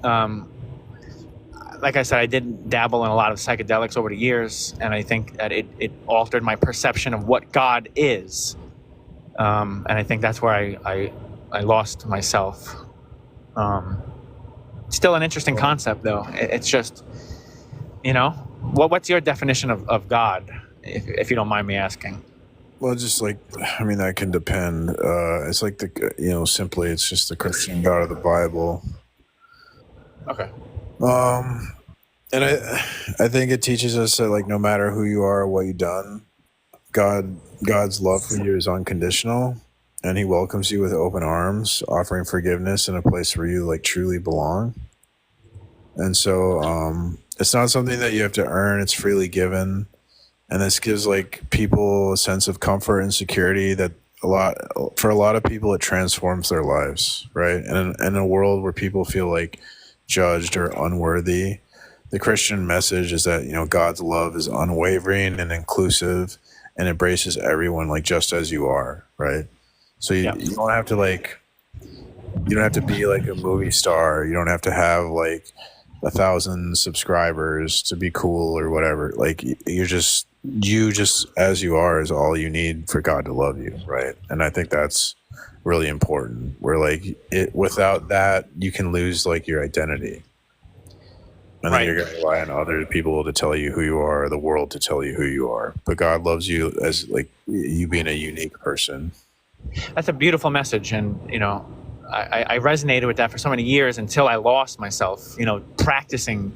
like I said, I did dabble in a lot of psychedelics over the years, and I think that it altered my perception of what God is. And I think that's where I lost myself. Still an interesting concept, though. It's just, what's your definition of God, if you don't mind me asking? Well, just like, I mean, that can depend. It's like simply, it's just the Christian God of the Bible. Okay. And I think it teaches us that like no matter who you are or what you've done, God's love for you is unconditional, and He welcomes you with open arms, offering forgiveness in a place where you like truly belong. And so it's not something that you have to earn; it's freely given, and this gives like people a sense of comfort and security that for a lot of people it transforms their lives, right? And in a world where people feel like judged or unworthy, the Christian message is that God's love is unwavering and inclusive and embraces everyone like just as you are, right? So you don't have to like You don't have to be like a movie star. You don't have to have like 1,000 subscribers to be cool or whatever. Like you just as you are is all you need for God to love you, right? And I think that's really important. Where like it without that, you can lose like your identity. And then Right. you're going to rely on other people to tell you who you are, or the world to tell you who you are. But God loves you as like you being a unique person. That's a beautiful message, and I resonated with that for so many years until I lost myself, practicing,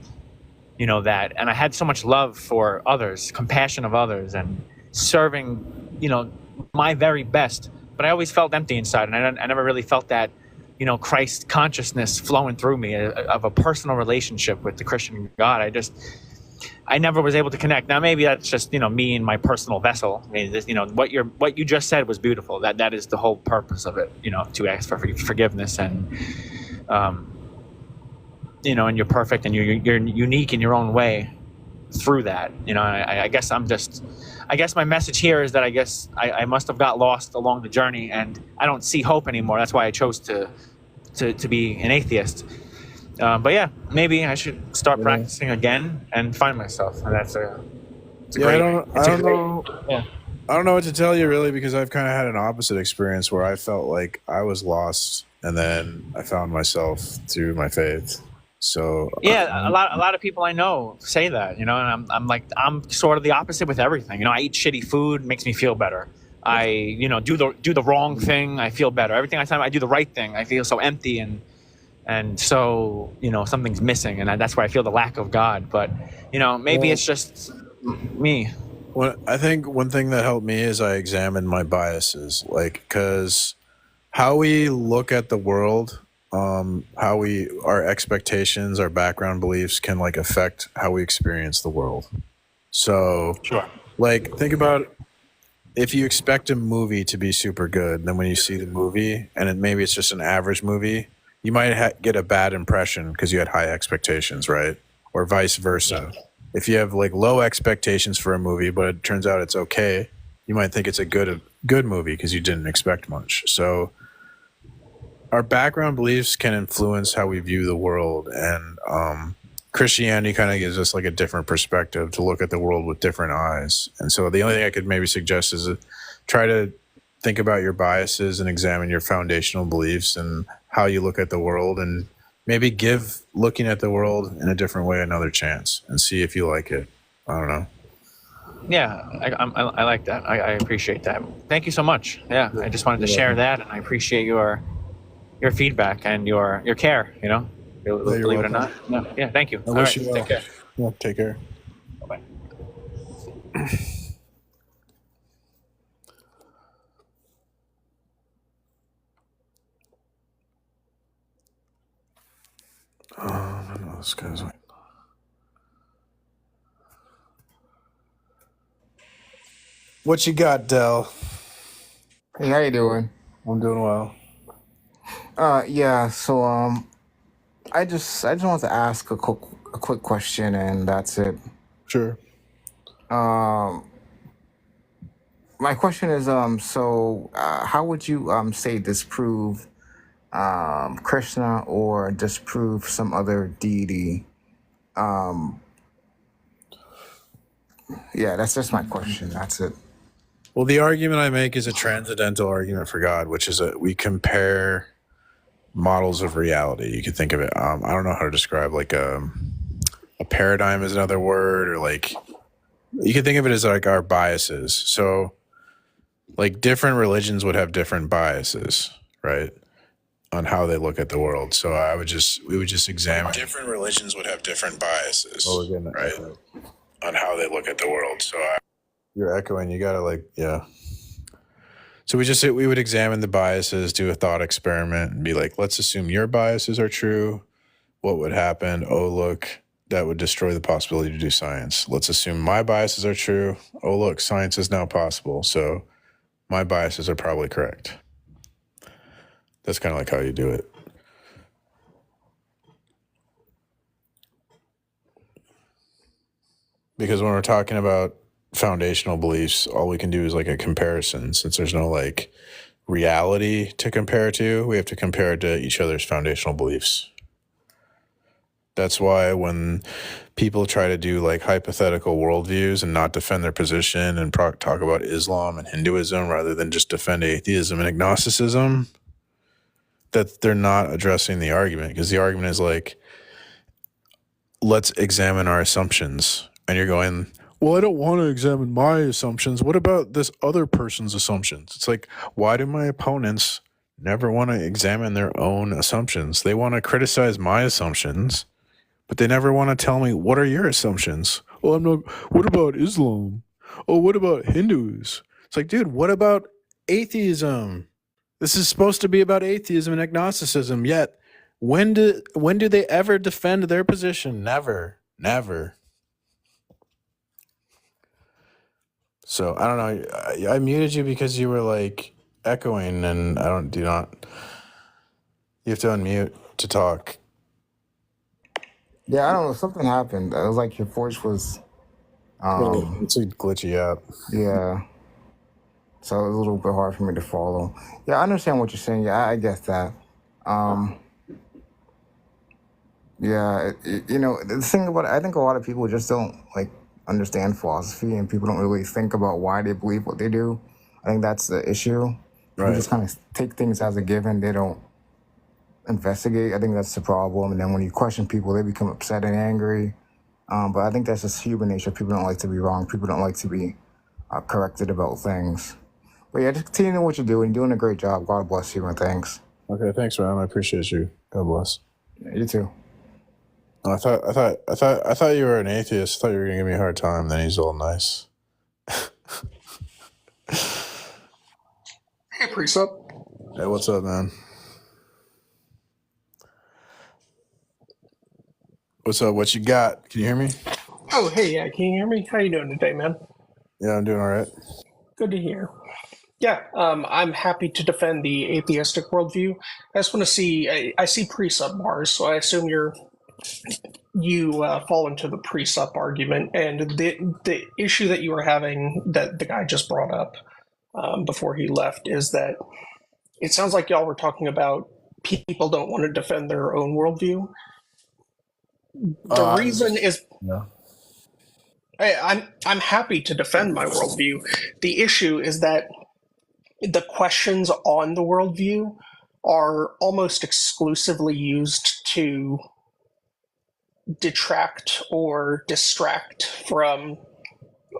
that, and I had so much love for others, compassion of others, and serving, my very best. But I always felt empty inside, and I never really felt that, Christ consciousness flowing through me of a personal relationship with the Christian God. I never was able to connect. Now maybe that's just me and my personal vessel. I mean, what you just said was beautiful. That is the whole purpose of it. To ask for forgiveness and and you're perfect and you're unique in your own way through that. I guess I guess my message here is that I must have got lost along the journey and I don't see hope anymore. That's why I chose to be an atheist. But yeah, maybe I should start practicing again and find myself. And that's it's a Yeah, great. I don't know. Yeah. I don't know what to tell you really because I've kind of had an opposite experience where I felt like I was lost and then I found myself through my faith. So Yeah, a lot of people I know say that, and I'm sort of the opposite with everything. I eat shitty food, makes me feel better. I do the wrong thing, I feel better. Every time I do the right thing, I feel so empty and so something's missing, and that's where I feel the lack of God. But maybe it's just me. I think one thing that helped me is I examined my biases, like because how we look at the world, our expectations, our background beliefs can like affect how we experience the world. So, Sure. like, think about if you expect a movie to be super good, then when you see the movie and maybe it's just an average movie, you might get a bad impression because you had high expectations, right? Or vice versa. Yeah. If you have like low expectations for a movie, but it turns out it's okay, you might think it's a good movie because you didn't expect much. So our background beliefs can influence how we view the world, and Christianity kind of gives us like a different perspective to look at the world with different eyes. And so the only thing I could maybe suggest is try to think about your biases and examine your foundational beliefs and how you look at the world, and maybe give looking at the world in a different way another chance and see if you like it. I don't know. Yeah, I like that. I appreciate that. Thank you so much. Yeah, I just wanted to share that, and I appreciate your feedback and your care. Believe it or not. No, yeah, thank you. I wish you well. Take care. Yeah, take care. Bye. I know this guy's like. What you got, Del? Hey, how you doing? I'm doing well. Yeah. So, I just want to ask a quick question, and that's it. Sure. My question is, so, how would you say disprove Krishna or disprove some other deity? Yeah, that's just my question. That's it. Well, the argument I make is a transcendental argument for God, which is we compare models of reality. You could think of it. I don't know how to describe like a paradigm is another word, or like you could think of it as like our biases. So, like different religions would have different biases, right, on how they look at the world. So we would just examine. Different religions would have different biases, right, on how they look at the world. So you're echoing. You gotta yeah. So we would examine the biases, do a thought experiment, and be like, let's assume your biases are true. What would happen? Oh, look, that would destroy the possibility to do science. Let's assume my biases are true. Oh, look, science is now possible. So my biases are probably correct. That's kind of like how you do it. Because when we're talking about foundational beliefs, all we can do is like a comparison, since there's no like reality to compare it to. We have to compare it to each other's foundational beliefs. That's why when people try to do like hypothetical worldviews and not defend their position and talk about Islam and Hinduism rather than just defend atheism and agnosticism, that they're not addressing the argument, because the argument is like, let's examine our assumptions. And you're going, well, I don't want to examine my assumptions. What about this other person's assumptions? It's like, why do my opponents never want to examine their own assumptions? They want to criticize my assumptions, but they never want to tell me, what are your assumptions? Oh, I'm not. What about Islam? Oh, what about Hindus? It's like, dude, what about atheism? This is supposed to be about atheism and agnosticism. Yet, when do they ever defend their position? Never. So I don't know. I muted you because you were like echoing, and do not. You have to unmute to talk. Yeah, I don't know. Something happened. It was like your voice was, It's a glitchy app. yeah. So it was a little bit hard for me to follow. Yeah, I understand what you're saying. Yeah, I get that. Yeah, the thing about it, I think a lot of people just don't like understand philosophy, and people don't really think about why they believe what they do. I think that's the issue. People Right. just kind of take things as a given. They don't investigate. I think that's the problem. And then when you question people, they become upset and angry. But I think that's just human nature. People don't like to be wrong. People don't like to be corrected about things. But yeah, just continue what you're doing. You're doing a great job. God bless you, and thanks. Okay, thanks, man. I appreciate you. God bless. Yeah, you too. I thought you were an atheist. I thought you were gonna give me a hard time. Then he's all nice. Hey, Precept. Hey, what's up, man? What's up? What you got? Can you hear me? Oh, hey, yeah, can you hear me? How you doing today, man? Yeah, I'm doing all right. Good to hear. Yeah, I'm happy to defend the atheistic worldview. I just want to see. I see pre-sub bars, so I assume you fall into the pre-sub argument. And the issue that you were having, that the guy just brought up before he left, is that it sounds like y'all were talking about people don't want to defend their own worldview. The reason is, Yeah. I'm happy to defend my worldview. The issue is that the questions on the worldview are almost exclusively used to detract or distract from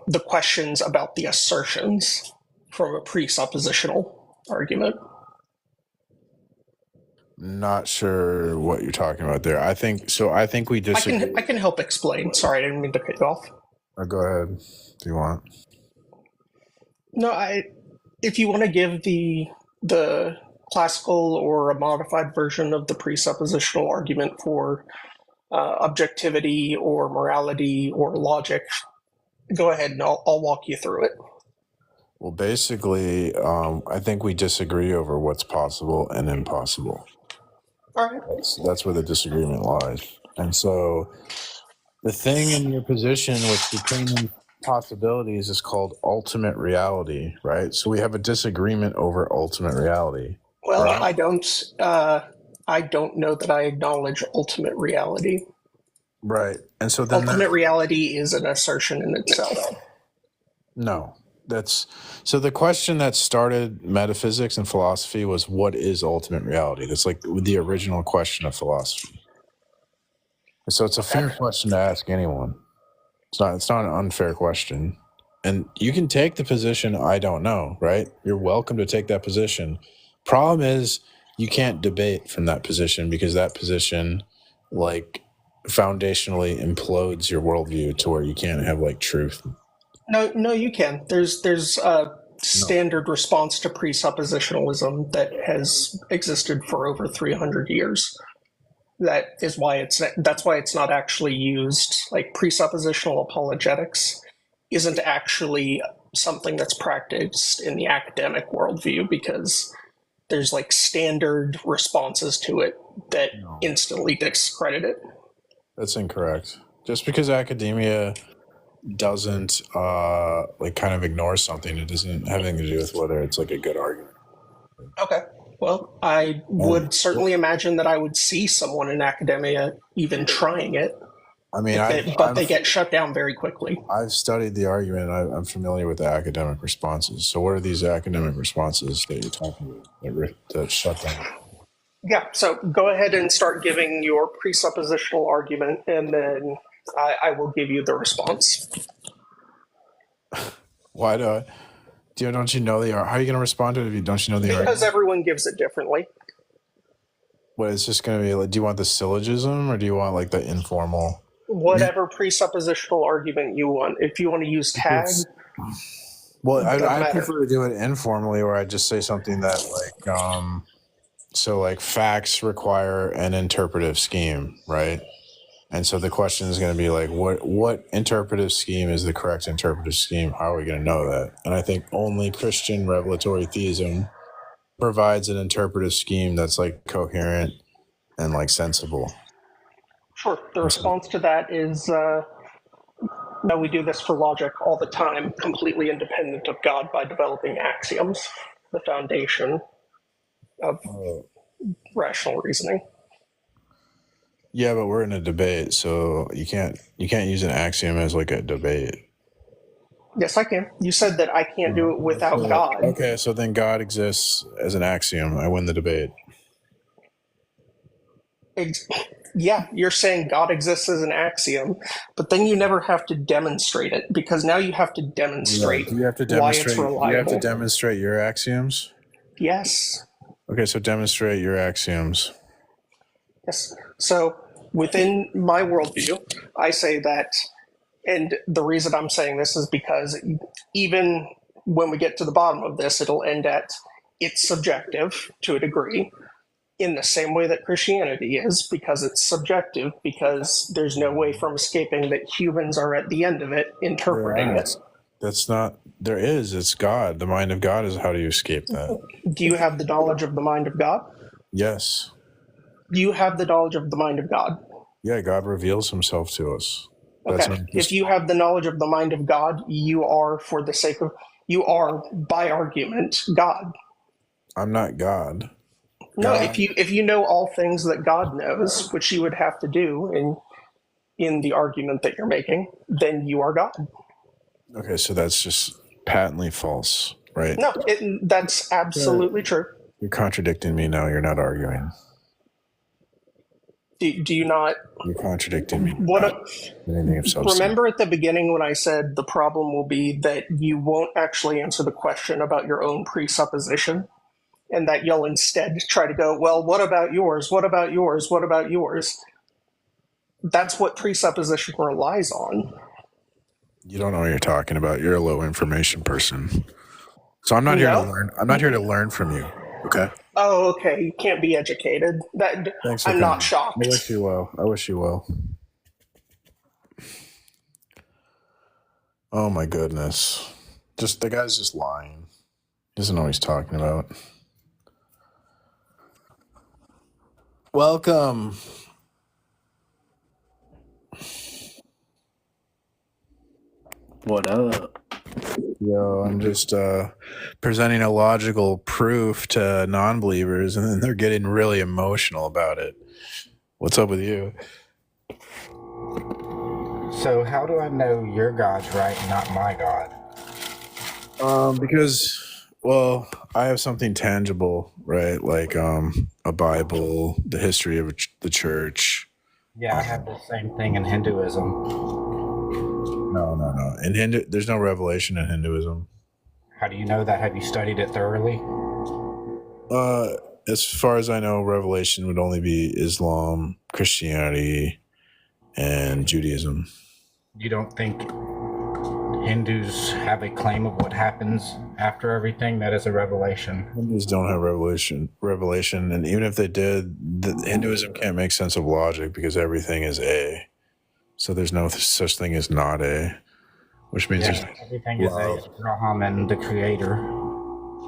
the questions about the assertions from a presuppositional argument. Not sure what you're talking about there. I think we disagree. I can help explain. Sorry, I didn't mean to cut you off. Go ahead if you want. No, if you want to give the classical or a modified version of the presuppositional argument for objectivity or morality or logic, go ahead and I'll walk you through it. Well, basically, I think we disagree over what's possible and impossible. All right. That's where the disagreement lies. And so the thing in your position with between possibilities is called ultimate reality, right? So we have a disagreement over ultimate reality. Well, right? I don't know that I acknowledge ultimate reality. Right. And so then ultimate reality is an assertion in itself. No. So the question that started metaphysics and philosophy was, what is ultimate reality? That's like the original question of philosophy. So it's a fair question to ask anyone. It's not an unfair question. And you can take the position, I don't know, right? You're welcome to take that position. Problem is, you can't debate from that position, because that position, like, foundationally implodes your worldview to where you can't have, like, truth. No, you can. There's a standard response to presuppositionalism that has existed for over 300 years. That's why it's not actually used. Like, presuppositional apologetics isn't actually something that's practiced in the academic worldview, because there's like standard responses to it that instantly discredit it. That's incorrect. Just because academia doesn't like kind of ignore something, it doesn't have anything to do with whether it's like a good argument. Okay. Well, I would certainly imagine that I would see someone in academia even trying it, I mean, but they get shut down very quickly. I've studied the argument. I'm familiar with the academic responses. So, what are these academic responses that you're talking about that shut down? Yeah, so go ahead and start giving your presuppositional argument, and then I will give you the response. Why don't you know the how are you going to respond to it if you don't know the Because argument? everyone gives it differently. What it's just going to be like? Do you want the syllogism or do you want like the informal? Whatever presuppositional argument you want. If you want to use tag, Well, doesn't I matter. prefer to do it informally, where I just say something that so like facts require an interpretive scheme, right? And so the question is going to be like, what interpretive scheme is the correct interpretive scheme? How are we going to know that? And I think only Christian revelatory theism provides an interpretive scheme that's like coherent and like sensible. Sure. The response to that is no, we do this for logic all the time, completely independent of God, by developing axioms, the foundation of rational reasoning. Yeah, but we're in a debate, so you can't use an axiom as like a debate. Yes, I can. You said that I can't do it without God. Okay, so then God exists as an axiom. I win the debate. Yeah, you're saying God exists as an axiom, but then you never have to demonstrate it, because now you have to demonstrate Do you have to why it's demonstrate? reliable. You have to demonstrate your axioms. Yes. Okay, so demonstrate your axioms. Yes. So within my worldview, I say that, and the reason I'm saying this is because even when we get to the bottom of this, it'll end at it's subjective to a degree, in the same way that Christianity is, because it's subjective, because there's no way from escaping that humans are at the end of it interpreting it. That's not. There is. It's God. The mind of God is. How do you escape that? Do you have the knowledge of the mind of God? Yes. You have the knowledge of the mind of God. Yeah, God reveals Himself to us. That's Okay. If you have the knowledge of the mind of God, you are, for the sake of, you are by argument God. I'm not God. No, God. if you know all things that God knows, which you would have to do in the argument that you're making, then you are God. Okay, so that's just patently false, right? No, that's absolutely true. You're contradicting me now. You're not arguing. Do you not? You're contradicting me. Anything of substance. Remember at the beginning when I said the problem will be that you won't actually answer the question about your own presupposition, and that you'll instead try to go, well, what about yours? What about yours? What about yours? That's what presupposition relies on. You don't know what you're talking about. You're a low information person. So I'm not here to learn. I'm not here to learn from you. Okay. Oh, okay. You can't be educated. I'm not shocked. I wish you well. I wish you well. Oh my goodness. The guy's just lying. He doesn't know what he's talking about. Welcome. What up? Yo, I'm just presenting a logical proof to non-believers, and then they're getting really emotional about it. What's up with you? So how do I know your God's right and not my God? Because, well, I have something tangible, right? Like a Bible, the history of the church. Yeah, I have the same thing in Hinduism. No. In there's no revelation in Hinduism. How do you know that? Have you studied it thoroughly? As far as I know, revelation would only be Islam, Christianity, and Judaism. You don't think Hindus have a claim of what happens after everything that is a revelation? Hindus don't have revelation, and even if they did, Hinduism can't make sense of logic because everything is A. So there's no such thing as not A, which means everything is A. Brahman, the creator.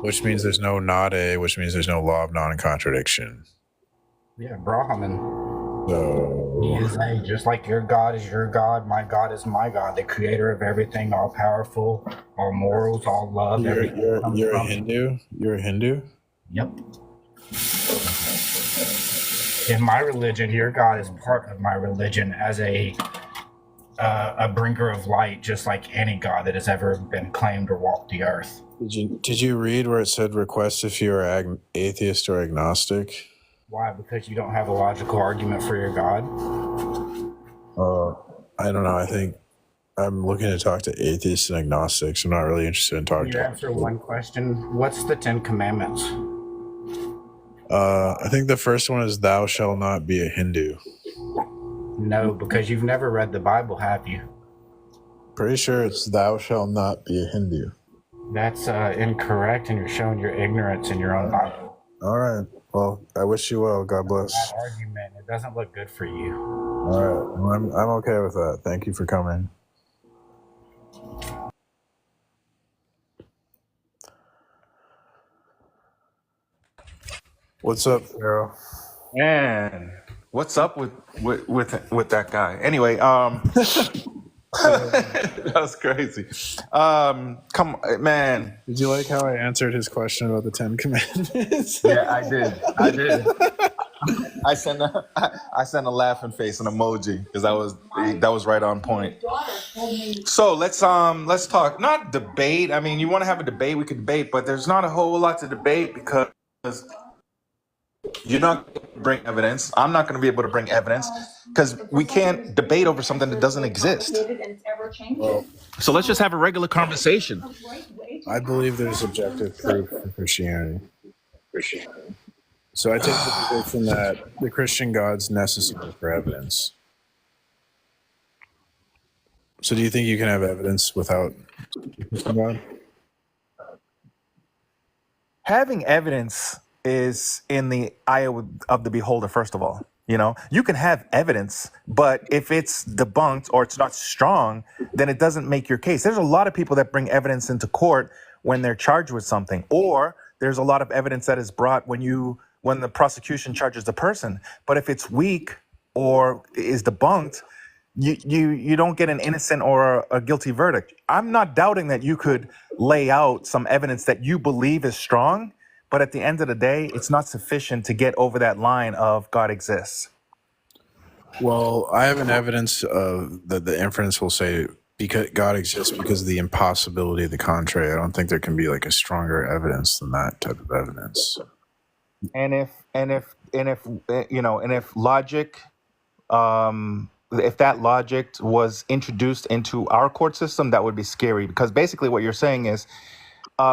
Which means there's no not A, which means there's no law of non-contradiction. Yeah, Brahman. So he is A, just like your God is your God, my God is my God, the creator of everything, all powerful, all morals, all love. You're a Hindu? You're a Hindu? Yep. In my religion, your God is part of my religion as a bringer of light, just like any God that has ever been claimed or walked the earth. Did you read where it said request if you are atheist or agnostic? Why? Because you don't have a logical argument for your God? I don't know. I think I'm looking to talk to atheists and agnostics. I'm not really interested in talking Can you to answer one question? What's the 10 Commandments? I think the first one is thou shalt not be a Hindu. No, because you've never read the Bible, have you? Pretty sure it's thou shalt not be a Hindu. That's incorrect, and you're showing your ignorance in your own Bible. All right. Well, I wish you well. God bless. That argument, it doesn't look good for you. All right. Well, I'm okay with that. Thank you for coming. What's up, Pharaoh? Man, what's up with that guy? Anyway, that was crazy. Come, man. Did you like how I answered his question about the 10 Commandments? Yeah, I did. I sent a laughing face, an emoji, because that was right on point. So let's talk. Not debate. I mean, you want to have a debate, we could debate, but there's not a whole lot to debate because you're not going to bring evidence. I'm not going to be able to bring evidence because we can't debate over something that doesn't exist. So let's just have a regular conversation. I believe there's objective proof for Christianity. So I take the position that the Christian God's necessary for evidence. So do you think you can have evidence without the Christian God? Having evidence is in the eye of the beholder, first of all. You know, you can have evidence, but if it's debunked or it's not strong, then it doesn't make your case. There's a lot of people that bring evidence into court when they're charged with something, or there's a lot of evidence that is brought when the prosecution charges the person. But if it's weak or is debunked, you don't get an innocent or a guilty verdict. I'm not doubting that you could lay out some evidence that you believe is strong, but at the end of the day, it's not sufficient to get over that line of God exists. Well, I have an evidence that the inference will say because God exists because of the impossibility of the contrary. I don't think there can be like a stronger evidence than that type of evidence. And if logic, if that logic was introduced into our court system, that would be scary, because basically what you're saying is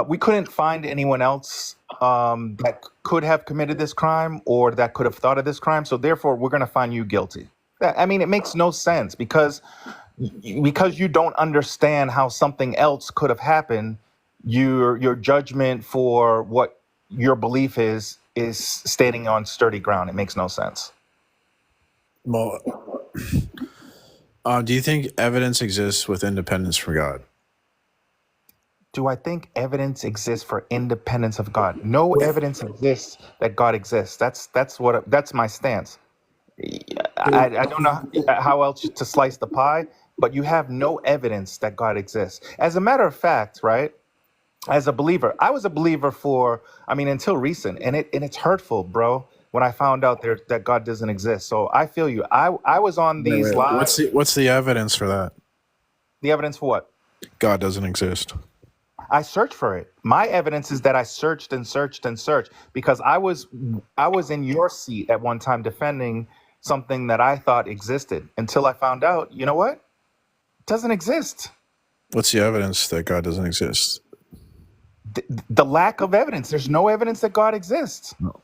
we couldn't find anyone else that could have committed this crime or that could have thought of this crime, so therefore we're going to find you guilty. I mean, it makes no sense because you don't understand how something else could have happened. Your judgment for what your belief is standing on sturdy ground. It makes no sense. Well, do you think evidence exists with independence from God? Do I think evidence exists for independence of God? No evidence exists that God exists. That's my stance. I don't know how else to slice the pie, but you have no evidence that God exists. As a matter of fact, right? As a believer, I was a believer until recent, and it's hurtful, bro, when I found out that God doesn't exist. So I feel you. I was on these lives. What's the evidence for that? The evidence for what? God doesn't exist. I searched for it. My evidence is that I searched and searched and searched because I was in your seat at one time defending something that I thought existed until I found out, you know what? It doesn't exist. What's the evidence that God doesn't exist? The lack of evidence. There's no evidence that God exists. No.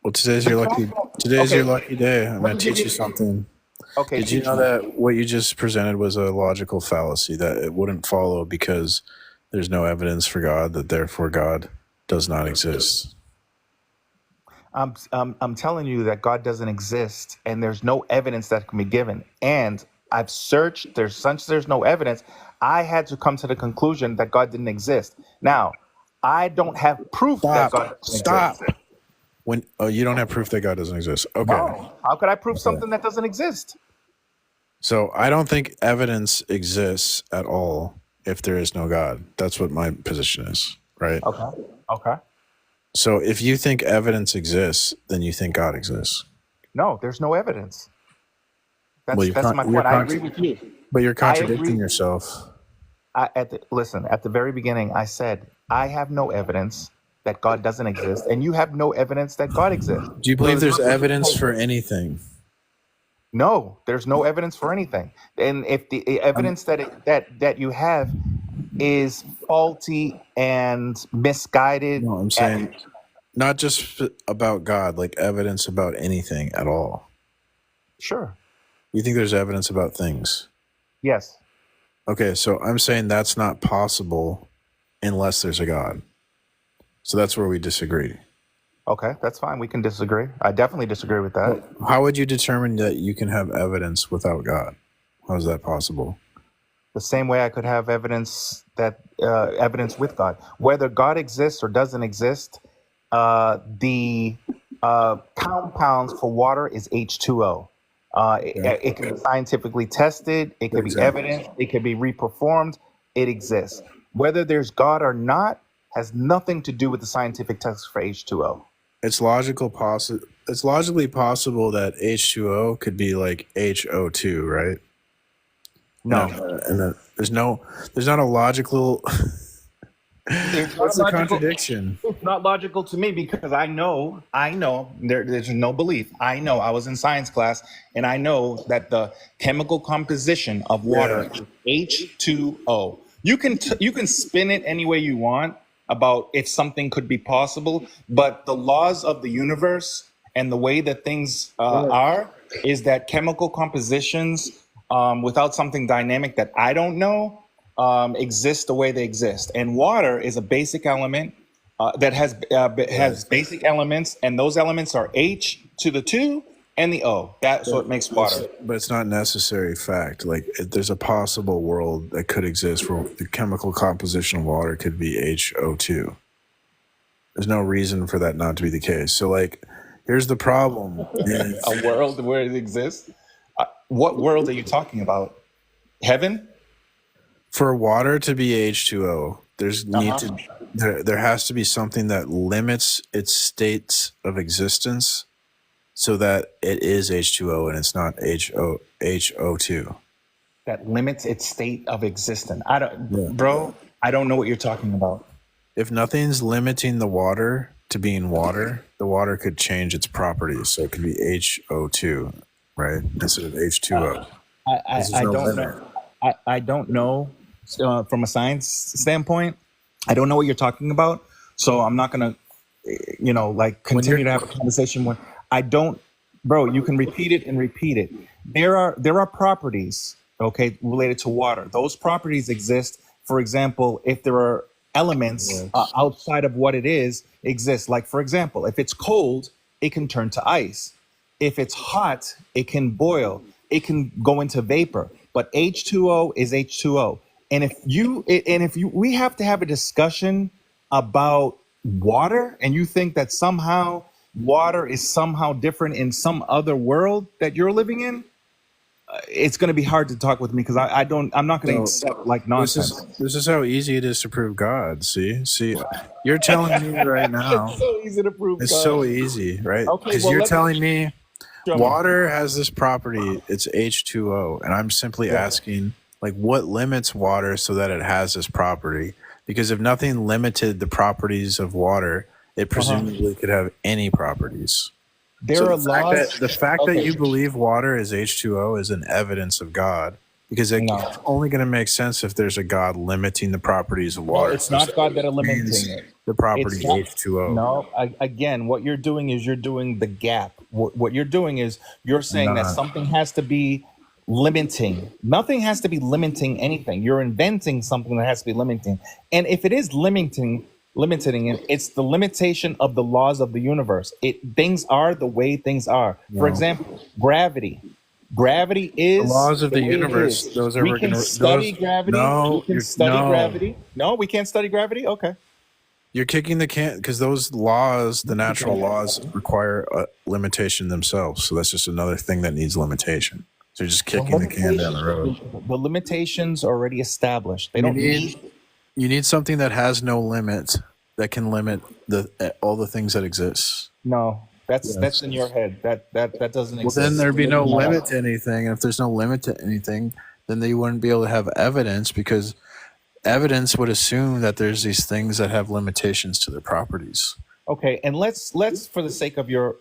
Well, today's your lucky day. I'm going to teach you something. Okay. Did you know that what you just presented was a logical fallacy, that it wouldn't follow because there's no evidence for God, that therefore God does not exist? I'm telling you that God doesn't exist, and there's no evidence that can be given. And I've searched. Since there's no evidence, I had to come to the conclusion that God didn't exist. Now, I don't have proof that God doesn't exist. You don't have proof that God doesn't exist. Okay. No. How could I prove something that doesn't exist? So I don't think evidence exists at all if there is no God. That's what my position is, right? Okay. So if you think evidence exists, then you think God exists. No, there's no evidence. Well, That's my point. I agree with you. but you're I contradicting agree. yourself. Listen, at the very beginning, I said I have no evidence that God doesn't exist, and you have no evidence that God exists. Do you So believe there's nothing to evidence take for it. anything? No, there's no evidence for anything. And if the evidence that you have is faulty and misguided, No, I'm saying not just about God, like evidence about anything at all. sure, You think there's evidence about things? yes, Okay, so I'm saying that's not possible unless there's a God. So that's where we disagree. okay, that's fine. We can disagree. I definitely disagree with that. How would you determine that you can have evidence without God? How is that possible? The same way I could have evidence with God, whether God exists or doesn't exist. The compounds for water is H2O. It can be scientifically tested. It can be Exactly. evident. It can be reperformed. It exists. Whether there's God or not has nothing to do with the scientific test for H2O. It's logically possible that H2O could be like HO2, right? No, And there's not a logical. it's What's not the logical. contradiction? It's not logical to me because I know there's no belief. I know I was in science class and I know that the chemical composition of water is H2O. You can spin it any way you want about if something could be possible, but the laws of the universe and the way that things are is that chemical compositions without something dynamic that I don't know exist the way they exist. And water is a basic element that has basic elements, and those elements are H to the 2 and the O. That's what makes water. But it's not necessary fact. Like there's a possible world that could exist where the chemical composition of water could be HO2. There's no reason for that not to be the case. So like, here's the problem. A world where it exists? What world are you talking about? Heaven? For water to be H2O, there has to be something that limits its states of existence so that it is H2O and it's not HO2. That limits its state of existence. Bro, I don't know what you're talking about. If nothing's limiting the water to being water, the water could change its properties. So it could be HO2, right? Instead of H2O. I don't know. I don't know from a science standpoint. I don't know what you're talking about. So I'm not going to, continue to have a conversation when I don't, bro, you can repeat it and repeat it. There are properties, okay, related to water. Those properties exist. For example, if there are elements outside of what it is, exist. Like, for example, if it's cold, it can turn to ice. If it's hot, it can boil. It can go into vapor. But H2O is H2O. And we have to have a discussion about water, and you think that somehow water is somehow different in some other world that you're living in, it's going to be hard to talk with me because I'm not going to accept like nonsense. This is how easy it is to prove God. See, you're telling me right now. It's so easy to prove It's God. so easy, right? Okay, Because well, you're telling me water has this property, it's H2O, and I'm simply asking, like, what limits water so that it has this property? Because if nothing limited the properties of water, it presumably could have any properties. There are laws. The fact that you believe water is H2O is an evidence of God, because it's only going to make sense if there's a God limiting the properties of water. No, it's not God that are limiting it. The property H2O. No, again, what you're doing is you're doing the gap. What you're doing is you're saying that something has to be limiting. Nothing has to be limiting anything. You're inventing something that has to be limiting. And if it is limiting it, it's the limitation of the laws of the universe. Things are the way things are. For example, gravity. Gravity is the laws of the way it universe. is. Those are We can study gravity. No, we can study gravity. No, we can't study gravity. Okay. You're kicking the can because those laws, the natural laws, require a limitation themselves. So that's just another thing that needs limitation. So you're just kicking the can down the road. The limitations are already established. They don't need. You need something that has no limit that can limit all the things that exist. No, that's Yes. in your head. That doesn't Well, exist. then there'd be no No. limit to anything. And if there's no limit to anything, then they wouldn't be able to have evidence, because evidence would assume that there's these things that have limitations to their properties. Okay, and let's for the sake of your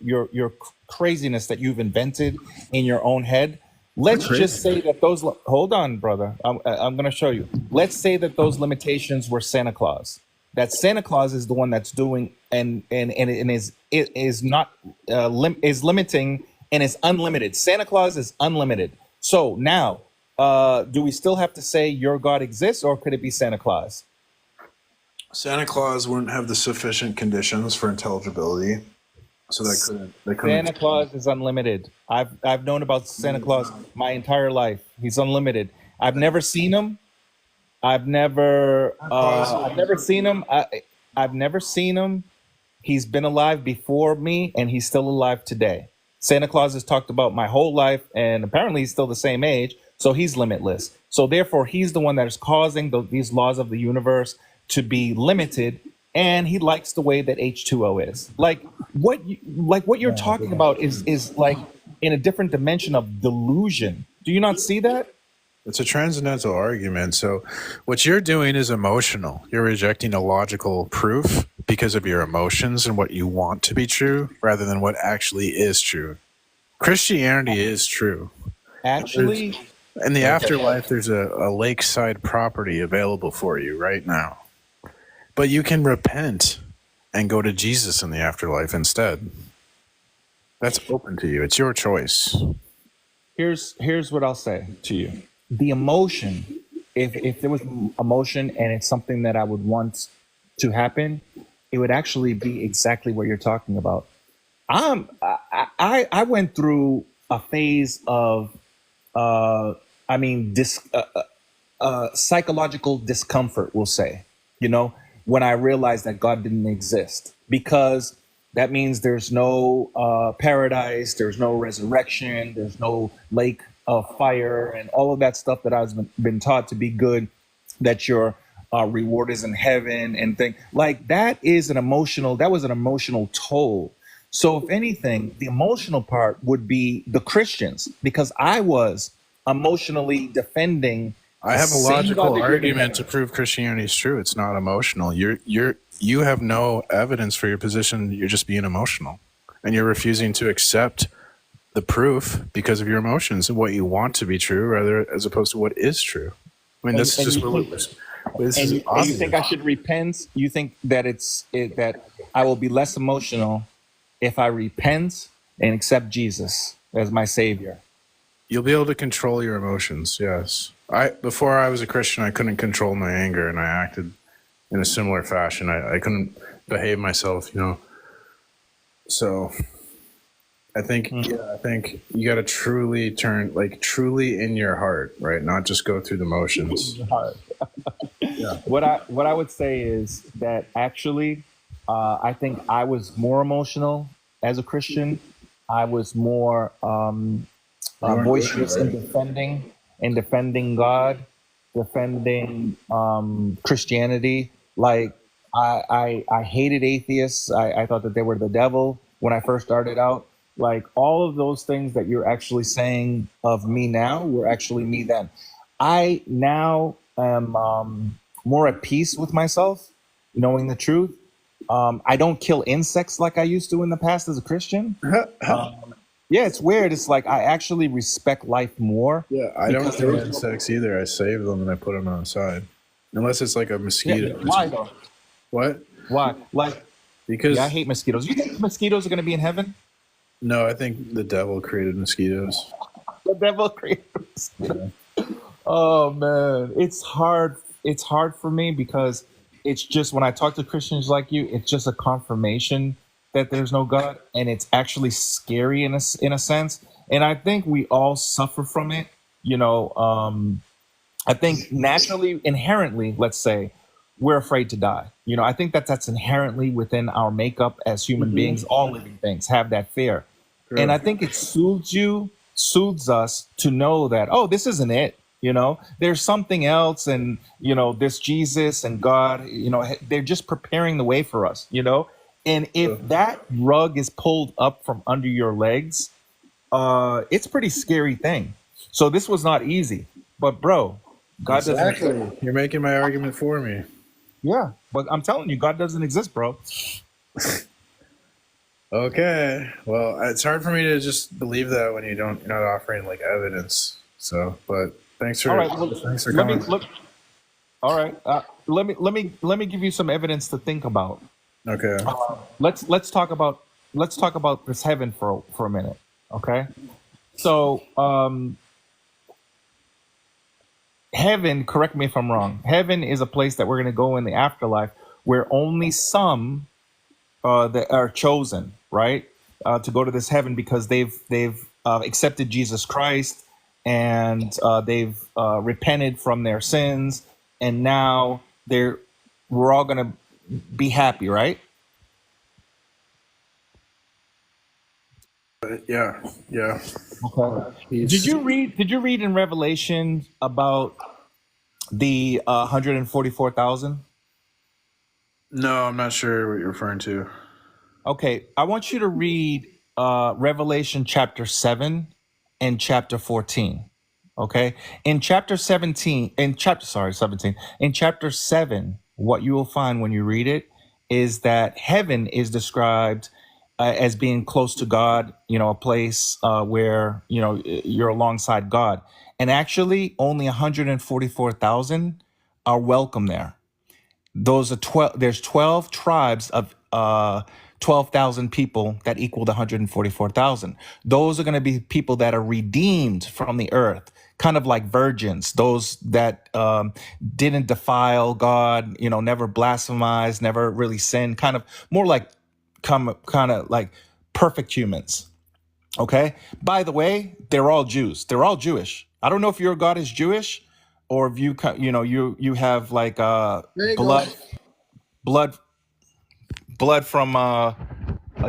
craziness that you've invented in your own head, let's just say that those hold on, brother. I'm going to show you. Let's say that those limitations were Santa Claus. That Santa Claus is the one that's doing and is not is limiting and is unlimited. Santa Claus is unlimited. So now, do we still have to say your God exists, or could it be Santa Claus? Santa Claus wouldn't have the sufficient conditions for intelligibility, so they couldn't. Santa Claus is unlimited. I've known about Santa Claus my entire life. He's unlimited. I've never seen him. I've never seen him. I've never seen him. He's been alive before me, and he's still alive today. Santa Claus has talked about my whole life, and apparently he's still the same age, so he's limitless. So therefore, he's the one that is causing these laws of the universe to be limited, and he likes the way that H2O is. Like what you're talking about is like in a different dimension of delusion. Do you not see that? It's a transcendental argument. So what you're doing is emotional. You're rejecting a logical proof because of your emotions and what you want to be true rather than what actually is true. Christianity is true. Actually, In the afterlife, there's a lakeside property available for you right now. But you can repent and go to Jesus in the afterlife instead. That's open to you. It's your choice. here's what I'll say to you. The emotion, if there was emotion and it's something that I would want to happen, it would actually be exactly what you're talking about. I went through a phase of psychological discomfort, we'll say, when I realized that God didn't exist, because that means there's no paradise, there's no resurrection, there's no lake of fire, and all of that stuff that I've been taught to be good, that your reward is in heaven and thing like that. That was an emotional toll. So if anything, the emotional part would be the Christians, because I was emotionally defending. I have a logical argument to prove Christianity is true. It's not emotional. You have no evidence for your position. You're just being emotional, and you're refusing to accept the proof because of your emotions and what you want to be true, rather as opposed to what is true. I mean, this is just obvious. You think I should repent? You think that that I will be less emotional if I repent and accept Jesus as my savior? You'll be able to control your emotions. Yes. Before I was a Christian, I couldn't control my anger, and I acted in a similar fashion. I couldn't behave myself, So I think you got to truly truly in your heart, right? Not just go through the motions. Yeah. What I would say is that actually, I think I was more emotional as a Christian. I was more boisterous in defending God, defending Christianity. Like I hated atheists. I thought that they were the devil when I first started out. Like all of those things that you're actually saying of me now were actually me then. I now am more at peace with myself, knowing the truth. I don't kill insects like I used to in the past as a Christian. Yeah, it's weird. It's like I actually respect life more. Yeah, I don't kill insects either. I save them and I put them outside. Unless it's like a mosquito. Yeah, why though? What? Why? Because I hate mosquitoes. You think mosquitoes are going to be in heaven? No, I think the devil created mosquitoes. The devil created mosquitoes. Yeah. Oh man, it's hard. It's hard for me because it's just when I talk to Christians like you, it's just a confirmation that there's no God, and it's actually scary in a sense. And I think we all suffer from it. I think naturally, inherently, let's say, we're afraid to die. I think that's inherently within our makeup as human beings. All living things have that fear. True. And I think it soothes us to know that, oh, this isn't it. You know, there's something else, and this Jesus and God, they're just preparing the way for us. And if that rug is pulled up from under your legs, it's a pretty scary thing. So this was not easy, but bro, God doesn't exist. Exactly. You're making my argument for me. Yeah, but I'm telling you, God doesn't exist, bro. Okay. Well, it's hard for me to just believe that when you're not offering like evidence. So, but thanks for All right, well, thanks for let me coming. look. All right, let me give you some evidence to think about. Okay. Let's talk about this heaven for a minute, okay? So, heaven, correct me if I'm wrong. Heaven is a place that we're going to go in the afterlife where only some that are chosen, right, to go to this heaven because they've accepted Jesus Christ, and they've repented from their sins, and now we're all going to be happy, right? Yeah. Yeah. Okay. Peace. Did you read in Revelation about the 144,000? No, I'm not sure what you're referring to. Okay, I want you to read Revelation chapter 7 and chapter 14. Okay? In chapter 17, in chapter 7, what you will find when you read it is that heaven is described as being close to God, a place where, you're alongside God. And actually, only 144,000 are welcome there. Those are 12. There's 12 tribes of 12,000 people that equal the 144,000. Those are going to be people that are redeemed from the earth, kind of like virgins. Those that didn't defile God, never blasphemized, never really sinned. Kind of more like kind of like perfect humans. Okay. By the way, they're all Jews. They're all Jewish. I don't know if your God is Jewish, or if you have like blood blood blood from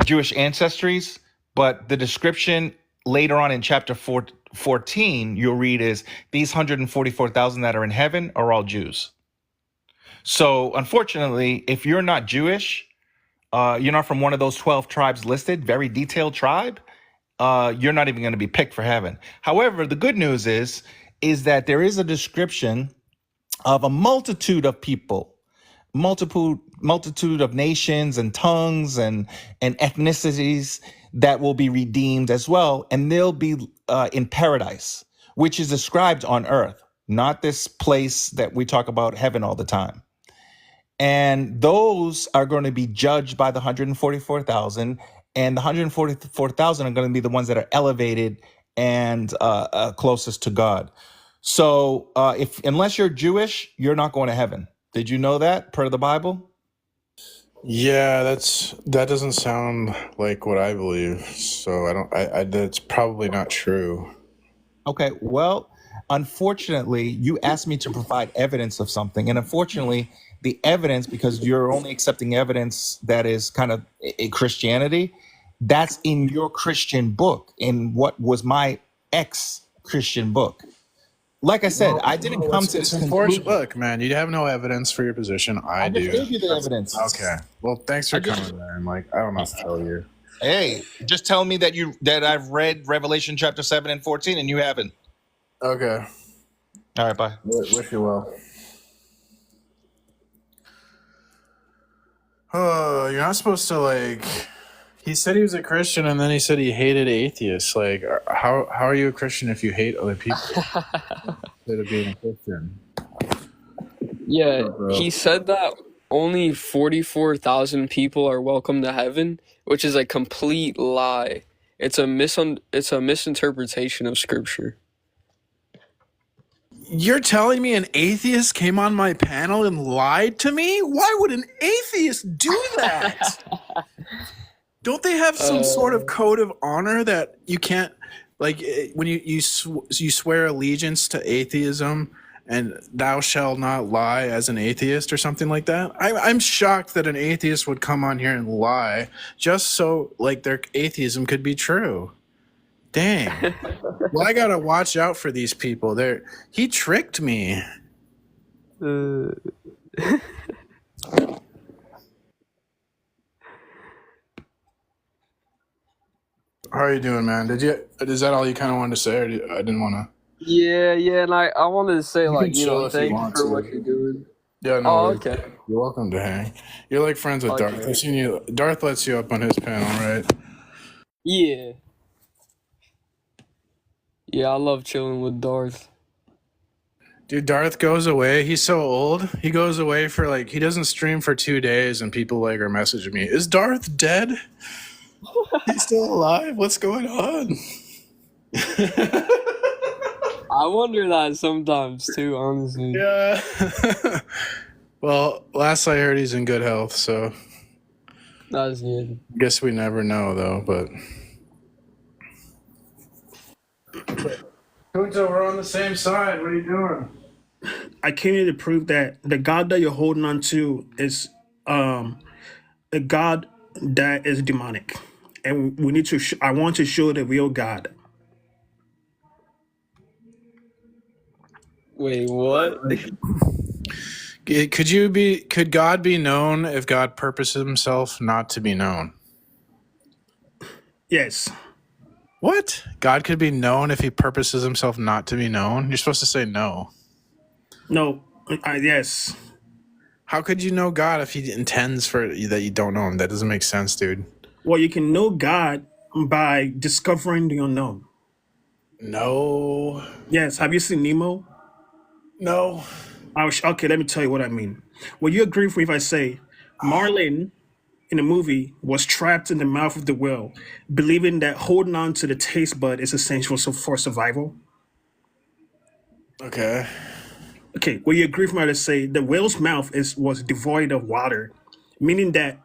Jewish ancestries, but the description later on in chapter 14 you'll read is these 144,000 that are in heaven are all Jews. So unfortunately, if you're not Jewish, you're not from one of those 12 tribes listed, very detailed tribe, you're not even going to be picked for heaven. However, the good news is that there is a description of a multitude of people, multitude of nations and tongues and ethnicities that will be redeemed as well, and they'll be in paradise, which is described on earth, not this place that we talk about, heaven, all the time. And those are going to be judged by the 144,000, and the 144,000 are going to be the ones that are elevated and closest to God. So unless you're Jewish, you're not going to heaven. Did you know that per the Bible? Yeah, that doesn't sound like what I believe. So that's probably not true. Okay, well, unfortunately, you asked me to provide evidence of something. And unfortunately, the evidence, because you're only accepting evidence that is kind of a Christianity, that's in your Christian book, in what was my ex-Christian book. Like I said, I didn't come to this unfortunate. conclusion. Look, man, you have no evidence for your position. I I just do. gave you the evidence. Okay. Well, thanks for coming, man. Like, I don't know what to tell you. Hey, just tell me that I've read Revelation chapter 7 and 14 and you haven't. Okay. All right, bye. Wish you well. Oh, you're not supposed to like. He said he was a Christian, and then he said he hated atheists. Like, how are you a Christian if you hate other people instead of being a Christian? Yeah, bro. he said that only 44,000 people are welcome to heaven, which is a complete lie. It's a misinterpretation of scripture. You're telling me an atheist came on my panel and lied to me? Why would an atheist do that? Don't they have some sort of code of honor that you can't, like, when you swear allegiance to atheism and thou shalt not lie as an atheist or something like that? I'm shocked that an atheist would come on here and lie just so like their atheism could be true. Dang. Well, I gotta watch out for these people. He tricked me. Uh, How are you doing, man? Is that all you kind of wanted to say, or I didn't want to? yeah, and I wanted to say, You can like, chill if you thank you want for what to. you're doing. Yeah, no Oh, worries. okay. You're welcome to hang. You're like friends with Darth. Okay. I've seen you. Darth lets you up on his panel, right? Yeah. Yeah, I love chilling with Darth. Dude, Darth goes away. He's so old. He goes away for he doesn't stream for 2 days, and people are messaging me. Is Darth dead? He's still alive? What's going on? I wonder that sometimes too, honestly. Yeah. Well, last I heard, he's in good health, so That's good. guess we never know, though. But Kunta, we're on the same side. What are you doing? I came here to prove that the God that you're holding on to is a God that is demonic, and we need to. I want to show the real God. Wait, what? Could God be known if God purposes himself not to be known? Yes. What? God could be known if he purposes himself not to be known? You're supposed to say no. No. Yes. How could you know God if he intends for that you don't know him? That doesn't make sense, dude. Well, you can know God by discovering the unknown. No. Yes. Have you seen Nemo? No. Okay, let me tell you what I mean. Will you agree with me if I say Marlin in the movie was trapped in the mouth of the whale, believing that holding on to the taste bud is essential for survival? Okay. Okay, will you agree with me to say the whale's mouth was devoid of water, meaning that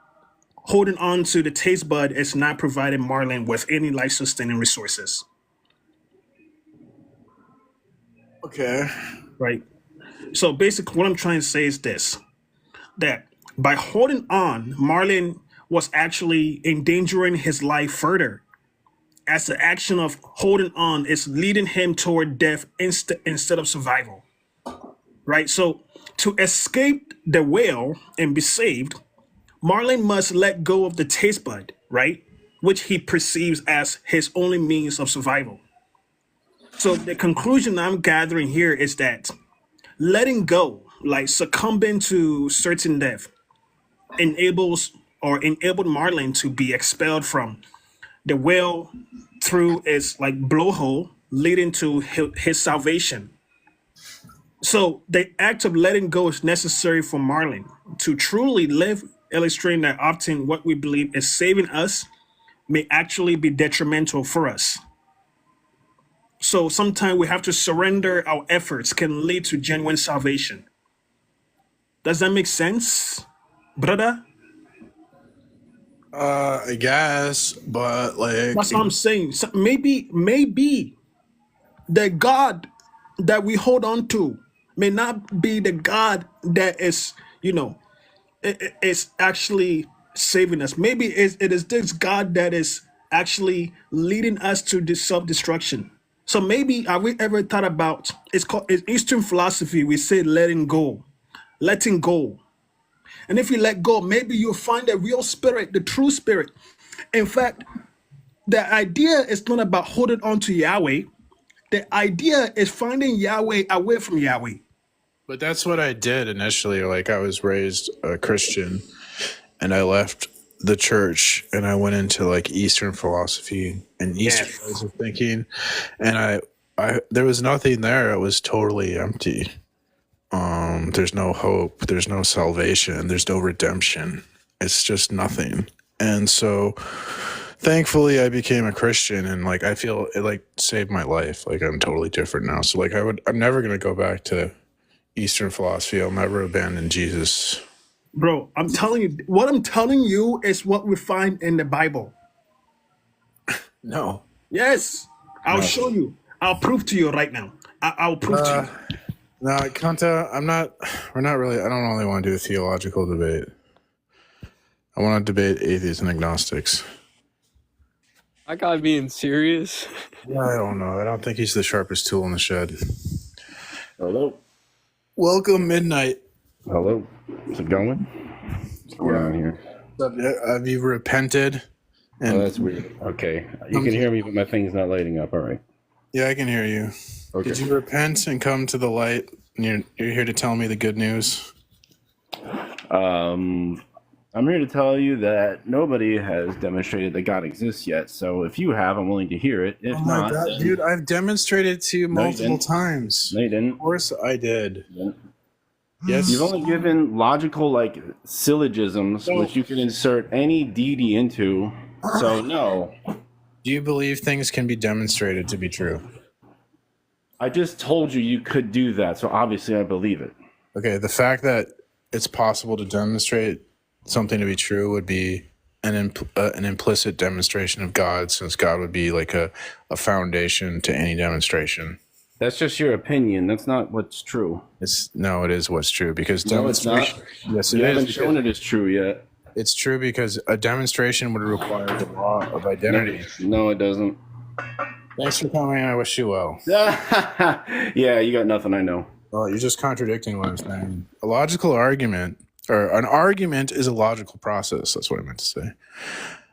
holding on to the taste bud is not providing Marlin with any life-sustaining resources, Okay. right? So basically, what I'm trying to say is this: that by holding on, Marlin was actually endangering his life further. As the action of holding on is leading him toward death instead of survival, right? So to escape the whale and be saved, Marlin must let go of the taste bud, right? Which he perceives as his only means of survival. So the conclusion I'm gathering here is that letting go, like succumbing to certain death, enabled Marlin to be expelled from the whale through its blowhole, leading to his salvation. So the act of letting go is necessary for Marlin to truly live, illustrating that often what we believe is saving us may actually be detrimental for us. So sometimes we have to surrender our efforts can lead to genuine salvation. Does that make sense, brother? I guess, but That's what I'm saying. So maybe the God that we hold on to may not be the God that is, is actually saving us. Maybe it is this God that is actually leading us to this self-destruction. So maybe have we ever thought about it's Eastern philosophy, we say letting go. And if you let go, maybe you'll find the real spirit, the true spirit. In fact, the idea is not about holding on to Yahweh. The idea is finding Yahweh away from Yahweh. But that's what I did initially. I was raised a Christian, and I left the church, and I went into Eastern philosophy and Eastern ways of thinking, and I there was nothing there. It was totally empty. There's no hope. There's no salvation. There's no redemption. It's just nothing. And so, thankfully, I became a Christian, and I feel it saved my life. I'm totally different now. So I'm never gonna go back to Eastern philosophy. I'll never abandon Jesus. Bro, I'm telling you, what I'm telling you is what we find in the Bible. No. Yes, I'll show you. I'll prove to you right now. I'll prove to you. No, Kanta, we're not really, I don't really want to do a theological debate. I want to debate atheists and agnostics. I gotta being serious. I don't know. I don't think he's the sharpest tool in the shed. Hello. Welcome, Midnight. Hello. Is it going? What's going on here? Have you repented? Oh, that's weird. Okay. You can hear me, but my thing's not lighting up. All right. Yeah, I can hear you. Okay. Did you repent and come to the light? And you're here to tell me the good news? I'm here to tell you that nobody has demonstrated that God exists yet. So if you have, I'm willing to hear it. If Oh my not, God, then... dude, I've demonstrated to you multiple times. No, you didn't. Of course I did. Yes. You've only given logical, like, syllogisms, which you can insert any deity into. So, no. Do you believe things can be demonstrated to be true? I just told you you could do that, so obviously I believe it. Okay, the fact that it's possible to demonstrate something to be true would be an implicit demonstration of God, since God would be like a foundation to any demonstration. That's just your opinion. That's not what's true. It is what's true, because No, it's not. Yes, You it haven't is. shown it is true yet. It's true because a demonstration would require the law of identity. No, it doesn't. Thanks for coming. I wish you well. Yeah, you got nothing, I know. Well, you're just contradicting what I'm saying. A logical argument, or an argument, is a logical process. That's what I meant to say.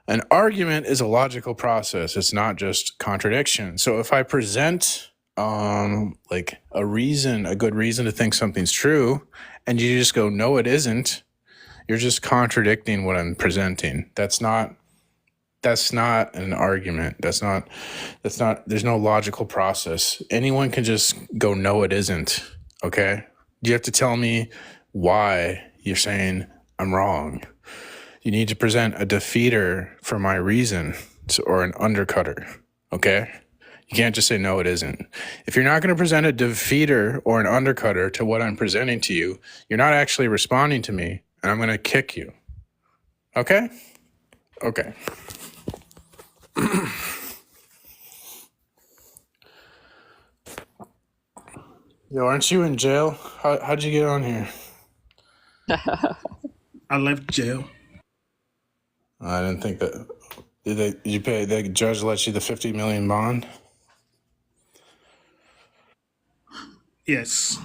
An argument is a logical process. It's not just contradiction. So if I present like a good reason to think something's true, and you just go, no, it isn't, you're just contradicting what I'm presenting. That's not an argument. That's not, there's no logical process. Anyone can just go, no, it isn't. Okay. You have to tell me why you're saying I'm wrong. You need to present a defeater for my reason, or an undercutter. Okay. You can't just say, no, it isn't. If you're not going to present a defeater or an undercutter to what I'm presenting to you, you're not actually responding to me, and I'm going to kick you. Okay? Okay. Yo, aren't you in jail? How'd you get on here? I left jail. I didn't think that. Did you pay? The judge let you the $50 million bond? Yes.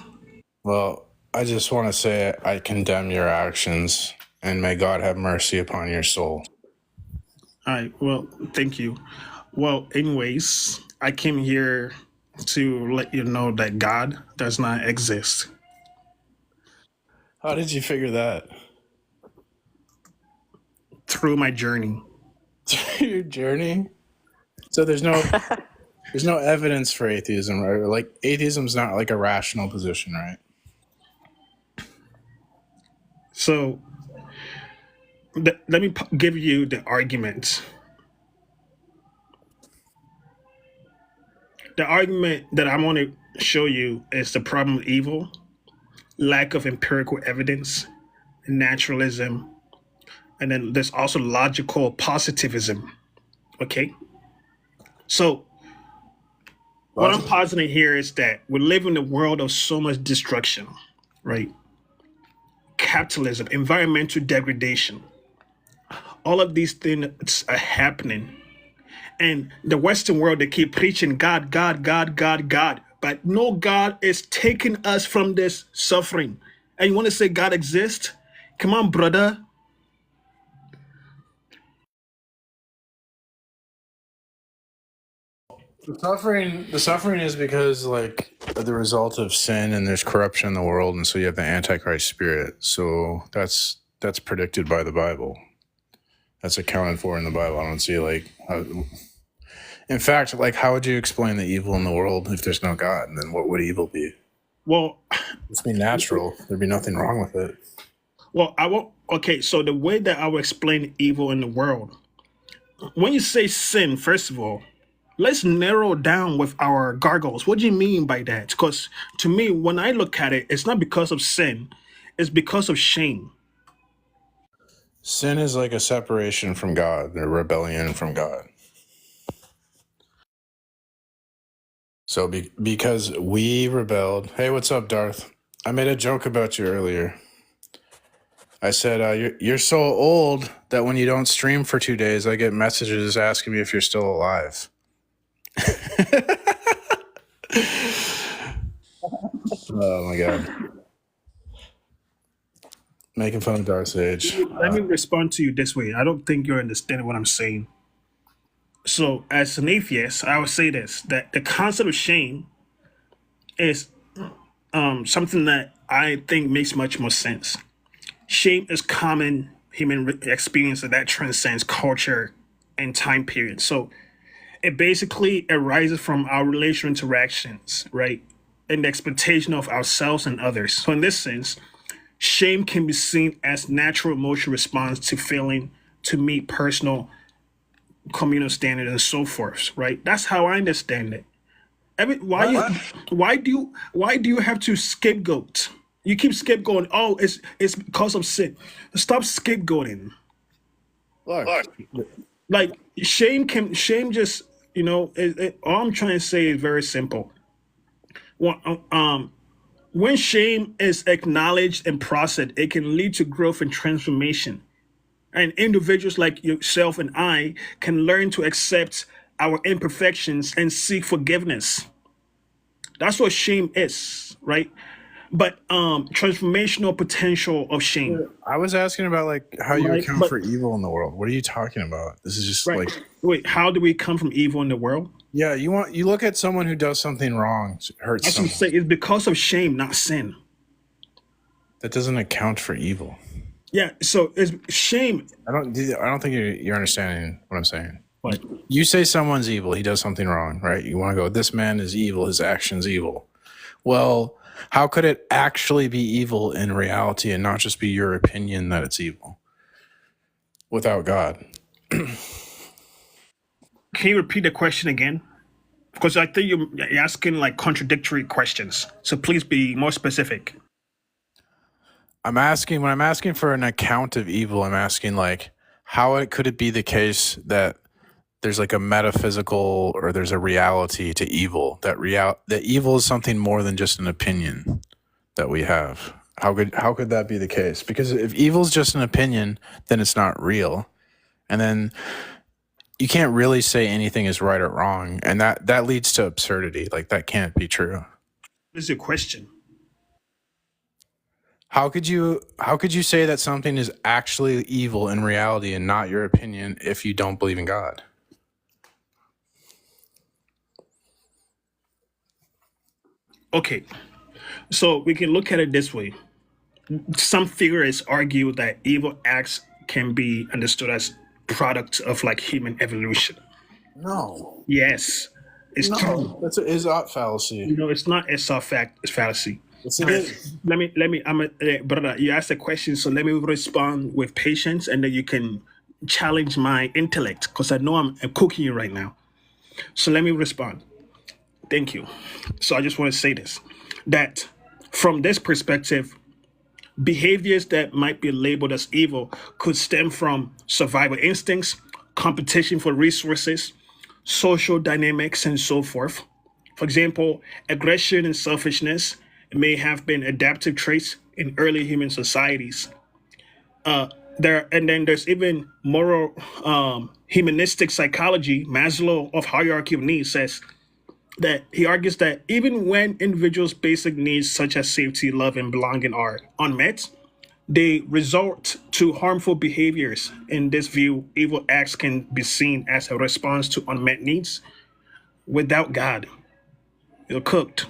Well, I just want to say I condemn your actions, and may God have mercy upon your soul. All right. Well, thank you. Well, anyways, I came here to let you know that God does not exist. How did you figure that? Through my journey. Your journey? So there's no evidence for atheism, right? Like, atheism's not like a rational position, right? So let me give you the argument. The argument that I want to show you is the problem of evil, lack of empirical evidence, naturalism, and then there's also logical positivism. Okay? So what I'm positing here is that we live in a world of so much destruction, right? Capitalism, environmental degradation. All of these things are happening. And the Western world, they keep preaching God, God, God, God, God. But no, God is taking us from this suffering. And you want to say God exists? Come on, brother. The suffering is because, like, the result of sin, and there's corruption in the world, and so you have the Antichrist spirit. So that's predicted by the Bible. That's accounted for in the Bible. I don't see, like, how, in fact, like, how would you explain the evil in the world if there's no God? And then what would evil be? Well, it's be natural. There'd be nothing wrong with it. Well, I won't. Okay, so the way that I will explain evil in the world, when you say sin, first of all, let's narrow down with our gargles. What do you mean by that? Because to me, when I look at it, it's not because of sin, it's because of shame. Sin is like a separation from God, a rebellion from God. So because we rebelled. Hey, what's up, Darth? I made a joke about you earlier. I said, you're so old that when you don't stream for 2 days, I get messages asking me if you're still alive. Oh my god. Making fun of Darth Sage. Let me respond to you this way. I don't think you're understanding what I'm saying. So, as an atheist, I would say this: that the concept of shame is something that I think makes much more sense. Shame is common human experience that transcends culture and time period. So, it basically arises from our relational interactions, right? And the expectation of ourselves and others. So, in this sense, shame can be seen as natural emotional response to failing to meet personal communal standards and so forth, right? That's how I understand it. Why do you have to scapegoat? You keep scapegoating. Oh, it's because of sin. Stop scapegoating. Look, Like shame just all I'm trying to say is very simple. When shame is acknowledged and processed, it can lead to growth and transformation. And individuals like yourself and I can learn to accept our imperfections and seek forgiveness. That's what shame is, right? But transformational potential of shame. I was asking about like how you Right, account but for evil in the world. What are you talking about? This is just right. like, Wait, how do we come from evil in the world? yeah, you look at someone who does something wrong, hurts That's what I'm someone. saying. It's because of shame, not sin. That doesn't account for evil. Yeah, so it's shame. I don't think you're understanding what I'm saying. What? You say someone's evil, he does something wrong, right? You want to go, this man is evil, his action's evil. Well, how could it actually be evil in reality and not just be your opinion that it's evil without God? Can you repeat the question again? Because I think you're asking like contradictory questions. So please be more specific. When I'm asking for an account of evil, I'm asking like, could it be the case that there's like a metaphysical or there's a reality to evil, that evil is something more than just an opinion that we have? How could that be the case? Because if evil is just an opinion, then it's not real. And then you can't really say anything is right or wrong. And that leads to absurdity. Like that can't be true. This is your question. How could you say that something is actually evil in reality and not your opinion if you don't believe in God? Okay, so we can look at it this way. Some theorists argue that evil acts can be understood as products of like human evolution. No. Yes, it's true. That's an is-ought fallacy. It's not a soft fact. It's fallacy. Yes, it is. Let me. Brother, you asked a question, so let me respond with patience, and then you can challenge my intellect because I know I'm cooking you right now. So let me respond. Thank you. So I just want to say this: that from this perspective, behaviors that might be labeled as evil could stem from survival instincts, competition for resources, social dynamics, and so forth. For example, aggression and selfishness may have been adaptive traits in early human societies. And then there's even moral humanistic psychology. Maslow of hierarchy of needs says that he argues that even when individuals' basic needs such as safety, love, and belonging are unmet, they resort to harmful behaviors. In this view, evil acts can be seen as a response to unmet needs. Without God, you're cooked.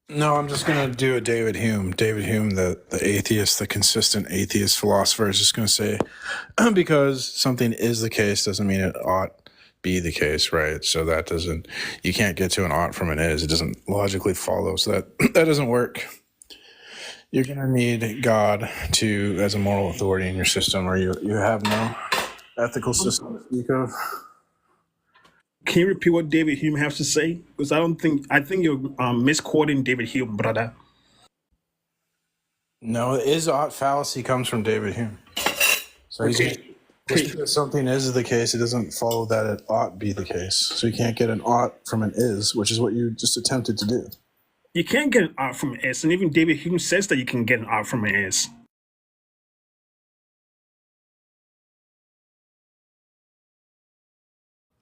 No, I'm just going to do a David Hume. David Hume, the atheist, the consistent atheist philosopher, is just going to say, because something is the case doesn't mean it ought be the case, right? So you can't get to an ought from an is. It doesn't logically follow. So that doesn't work. You're going to need God as a moral authority in your system, or you have no ethical system to speak of. Can you repeat what David Hume has to say? Because I think you're misquoting David Hume, brother. No, the is-ought fallacy comes from David Hume. So just because something is the case, it doesn't follow that it ought be the case. So you can't get an ought from an is, which is what you just attempted to do. You can't get an art from S, and even David Hume says that you can get an art from an S.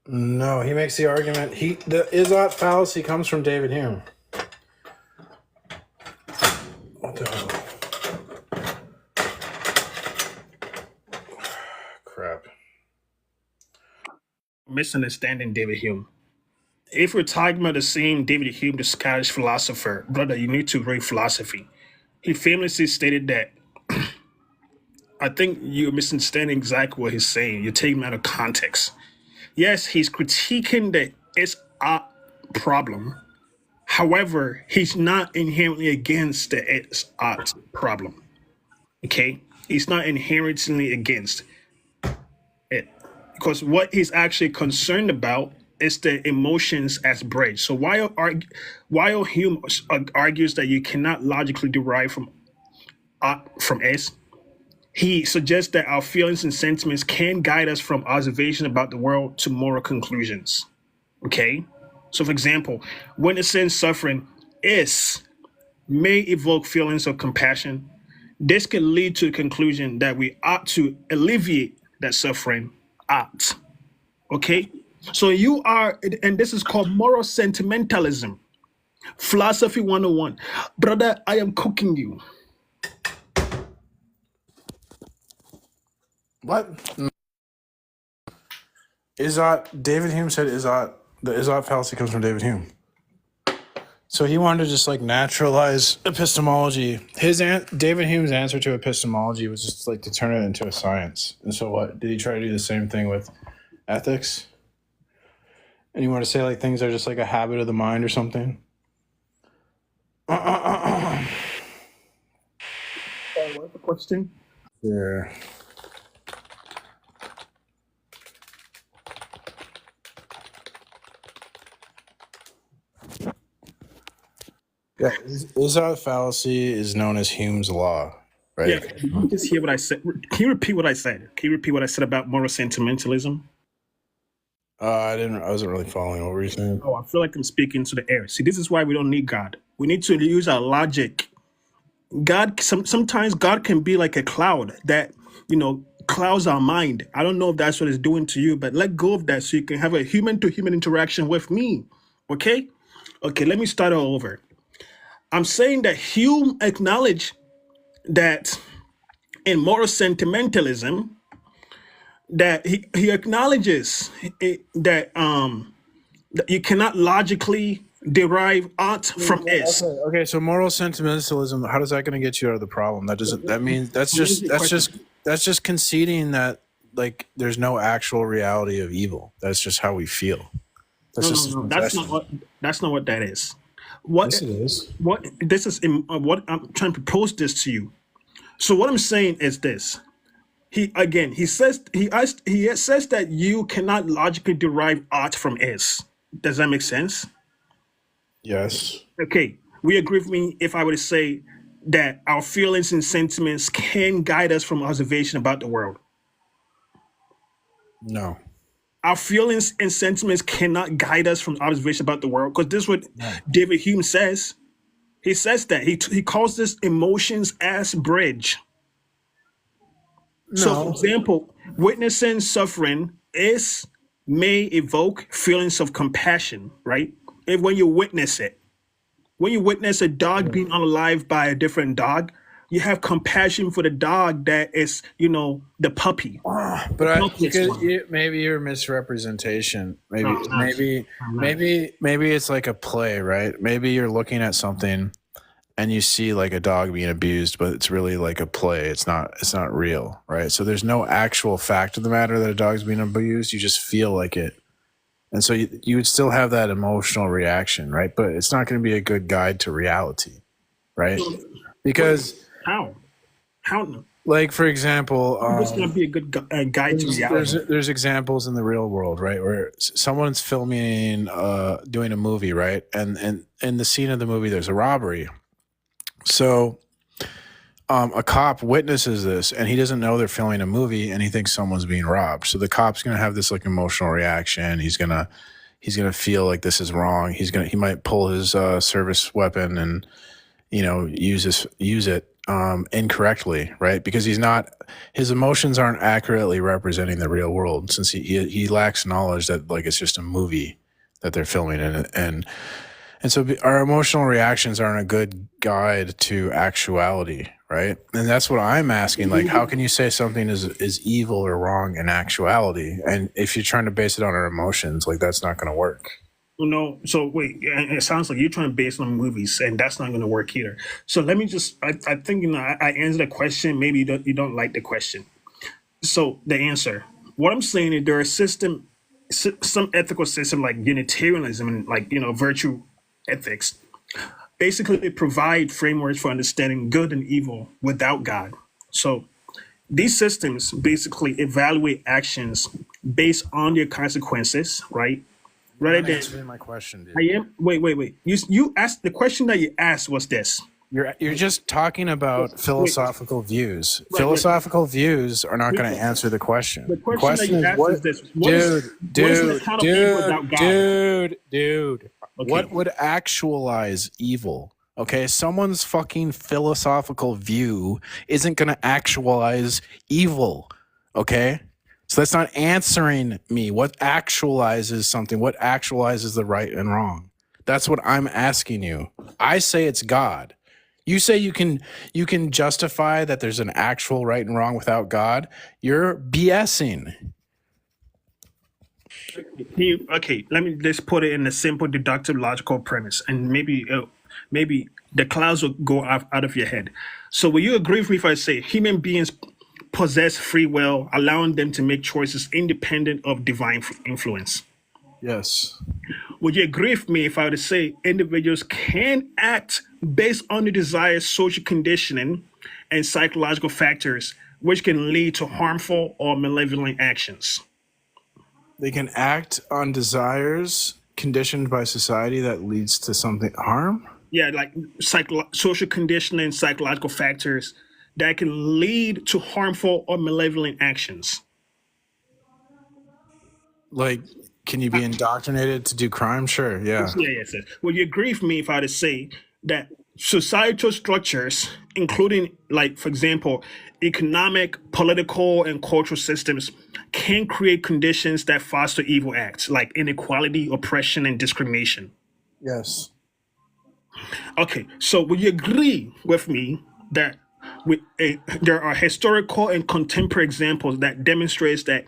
No, he makes the argument. The is-ought fallacy comes from David Hume. What the hell? Crap. Misunderstanding David Hume. If we're talking about the same David Hume, the Scottish philosopher, brother, you need to read philosophy. He famously stated that, I think you're misunderstanding exactly what he's saying. You're taking him out of context. Yes, he's critiquing the it's a problem. However, he's not inherently against the it's art problem. Okay? He's not inherently against it. Because what he's actually concerned about is the emotions as bridge. So while Hume argues that you cannot logically derive from S, he suggests that our feelings and sentiments can guide us from observation about the world to moral conclusions. Okay? So, for example, witnessing suffering may evoke feelings of compassion. This can lead to the conclusion that we ought to alleviate that suffering. Okay? So you are, and this is called moral sentimentalism. Philosophy 101. Brother, I am cooking you. What? David Hume said the is-ought fallacy comes from David Hume. So he wanted to just like naturalize epistemology. David Hume's answer to epistemology was just like to turn it into a science. And so what? Did he try to do the same thing with ethics? And you want to say like things are just like a habit of the mind or something? What's the question? Yeah. Yeah, is-ought fallacy is known as Hume's law, right? Yeah, did you just hear what I said? Can you repeat what I said? Can you repeat what I said about moral sentimentalism? I wasn't really following. What were you saying? Oh, I feel like I'm speaking to the air. See, this is why we don't need God. We need to use our logic. Sometimes God can be like a cloud that, clouds our mind. I don't know if that's what it's doing to you, but let go of that so you can have a human-to-human interaction with me. Okay? Okay, let me start all over. I'm saying that Hume acknowledged that in moral sentimentalism, that he acknowledges that you cannot logically derive art from S. Okay. So moral sentimentalism. How is that going to get you out of the problem? That's just conceding that like there's no actual reality of evil. That's just how we feel. No. That's not what that is. What Yes, it is. what this is what I'm trying to propose this to you. So what I'm saying is this. He says that you cannot logically derive art from S. Does that make sense? Yes. Okay, we agree with me if I were to say that our feelings and sentiments can guide us from observation about the world. No. Our feelings and sentiments cannot guide us from observation about the world, because this is what David Hume says. He says that he calls this emotions as bridge. So, for example, witnessing suffering may evoke feelings of compassion, right? When you witness it. When you witness a dog being unalived by a different dog, you have compassion for the dog that is, the puppy. But maybe your misrepresentation. Maybe it's like a play, right? Maybe you're looking at something and you see like a dog being abused, but it's really like a play. It's not real, right? So there's no actual fact of the matter that a dog's being abused. You just feel like it. And so you would still have that emotional reaction, right? But it's not going to be a good guide to reality, right? Because how? Like, for example, it's going to be a good guide to reality. There's examples in the real world, right, where someone's filming, doing a movie, right, and in the scene of the movie, there's a robbery. So, a cop witnesses this, and he doesn't know they're filming a movie, and he thinks someone's being robbed. So the cop's gonna have this like emotional reaction. He's gonna he's gonna feel like this is wrong. He might pull his service weapon and use it incorrectly, right? Because his emotions aren't accurately representing the real world, since he lacks knowledge that like it's just a movie that they're filming in it. And so our emotional reactions aren't a good guide to actuality, right? And that's what I'm asking. Like, how can you say something is evil or wrong in actuality? And if you're trying to base it on our emotions, like that's not going to work. No, so wait, it sounds like you're trying to base it on movies, and that's not going to work either. So let me I think I answered the question. Maybe you don't like the question. So the answer, what I'm saying is there are some ethical system like Unitarianism and like virtue ethics. Basically, they provide frameworks for understanding good and evil without God. So these systems basically evaluate actions based on their consequences, right? You're Rather not than answering my question, dude. I am. Wait. You asked the question that you asked was this. You're just talking about philosophical views. Right. Philosophical views are not going to answer the question. The question that you asked is this: what is the account of evil without God? Dude. Okay. What would actualize evil? Okay, someone's fucking philosophical view isn't going to actualize evil. Okay, so that's not answering me. What actualizes something? What actualizes the right and wrong? That's what I'm asking you. I say it's God. You say you can justify that there's an actual right and wrong without God. You're BSing. Okay, let me just put it in a simple deductive logical premise, and maybe the clouds will go out of your head. So will you agree with me if I say human beings possess free will, allowing them to make choices independent of divine influence? Yes. Would you agree with me if I were to say individuals can act based on the desired social conditioning and psychological factors, which can lead to harmful or malevolent actions? They can act on desires conditioned by society that leads to something harm? Yeah, like social conditioning, psychological factors that can lead to harmful or malevolent actions. Like, can you be indoctrinated to do crime? Sure, yeah. Yes. Would you agree with me if I were to say that societal structures, including, like, for example, economic, political, and cultural systems, can create conditions that foster evil acts, like inequality, oppression, and discrimination? Yes. Okay, so would you agree with me that there are historical and contemporary examples that demonstrates that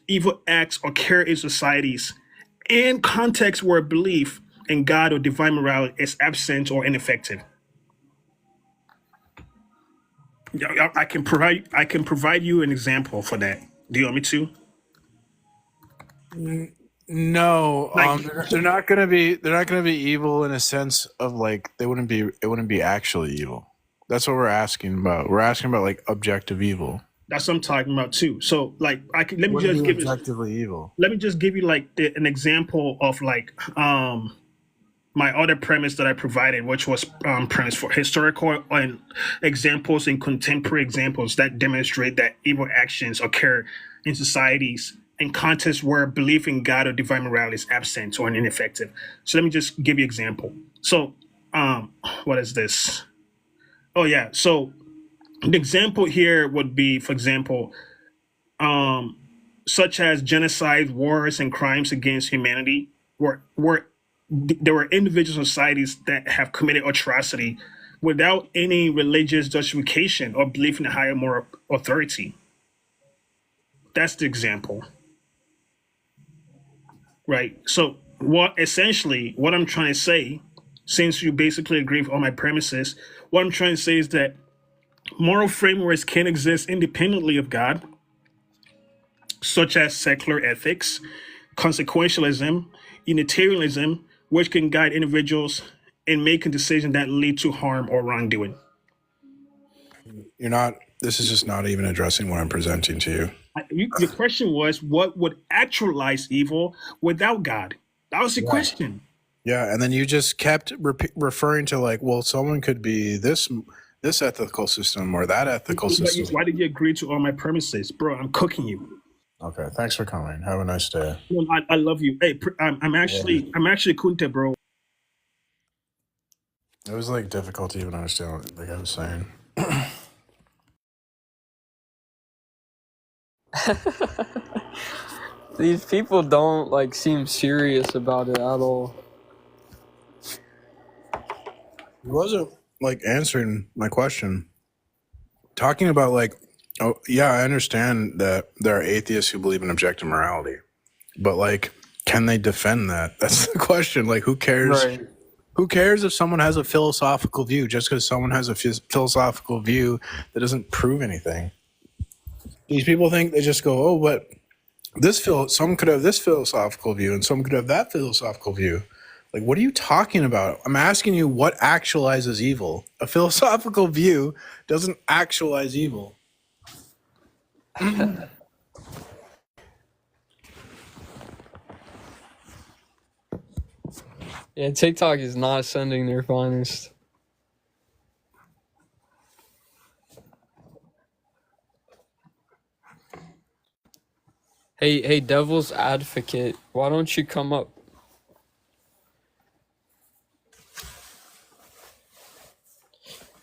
evil acts occur in societies in contexts where belief in God or divine morality is absent or ineffective? Yeah, I can provide you an example for that. Do you want me to? No, Like, they're not gonna be evil in a sense of like it wouldn't be actually evil. That's what we're asking about. We're asking about like objective evil. that's what I'm talking about too. So, like, let me Wouldn't just be give you objectively evil. let me just give you like an example of like my other premise that I provided, which was premise for historical and examples and contemporary examples that demonstrate that evil actions occur in societies in contexts where belief in God or divine morality is absent or ineffective. So let me just give you an example. So, what is this? Oh yeah. So the example here would be, for example, such as genocide, wars, and crimes against humanity, where there were individual societies that have committed atrocity without any religious justification or belief in a higher moral authority. That's the example, right? So, what I'm trying to say, since you basically agree with all my premises, what I'm trying to say is that moral frameworks can exist independently of God, such as secular ethics, consequentialism, Unitarianism, which can guide individuals in making decisions that lead to harm or wrongdoing. This is just not even addressing what I'm presenting to you. Your question was, what would actualize evil without God? That was the question. Yeah, and then you just kept referring to like, well, someone could be this ethical system or that ethical system. Why did you agree to all my premises? Bro, I'm cooking you. Okay, thanks for coming. Have a nice day. No, I love you. Hey, I'm actually Kunte, bro. It was like difficult to even understand what the guy was saying. These people don't like seem serious about it at all. He wasn't like answering my question. Talking about like, oh yeah, I understand that there are atheists who believe in objective morality, but like, can they defend that? That's the question. Like, who cares? Right. Who cares if someone has a philosophical view? Just because someone has a philosophical view, that doesn't prove anything. These people think they just go, oh, but some could have this philosophical view and some could have that philosophical view. Like, what are you talking about? I'm asking you what actualizes evil. A philosophical view doesn't actualize evil. Yeah, TikTok is not sending their finest. Hey, devil's advocate, why don't you come up?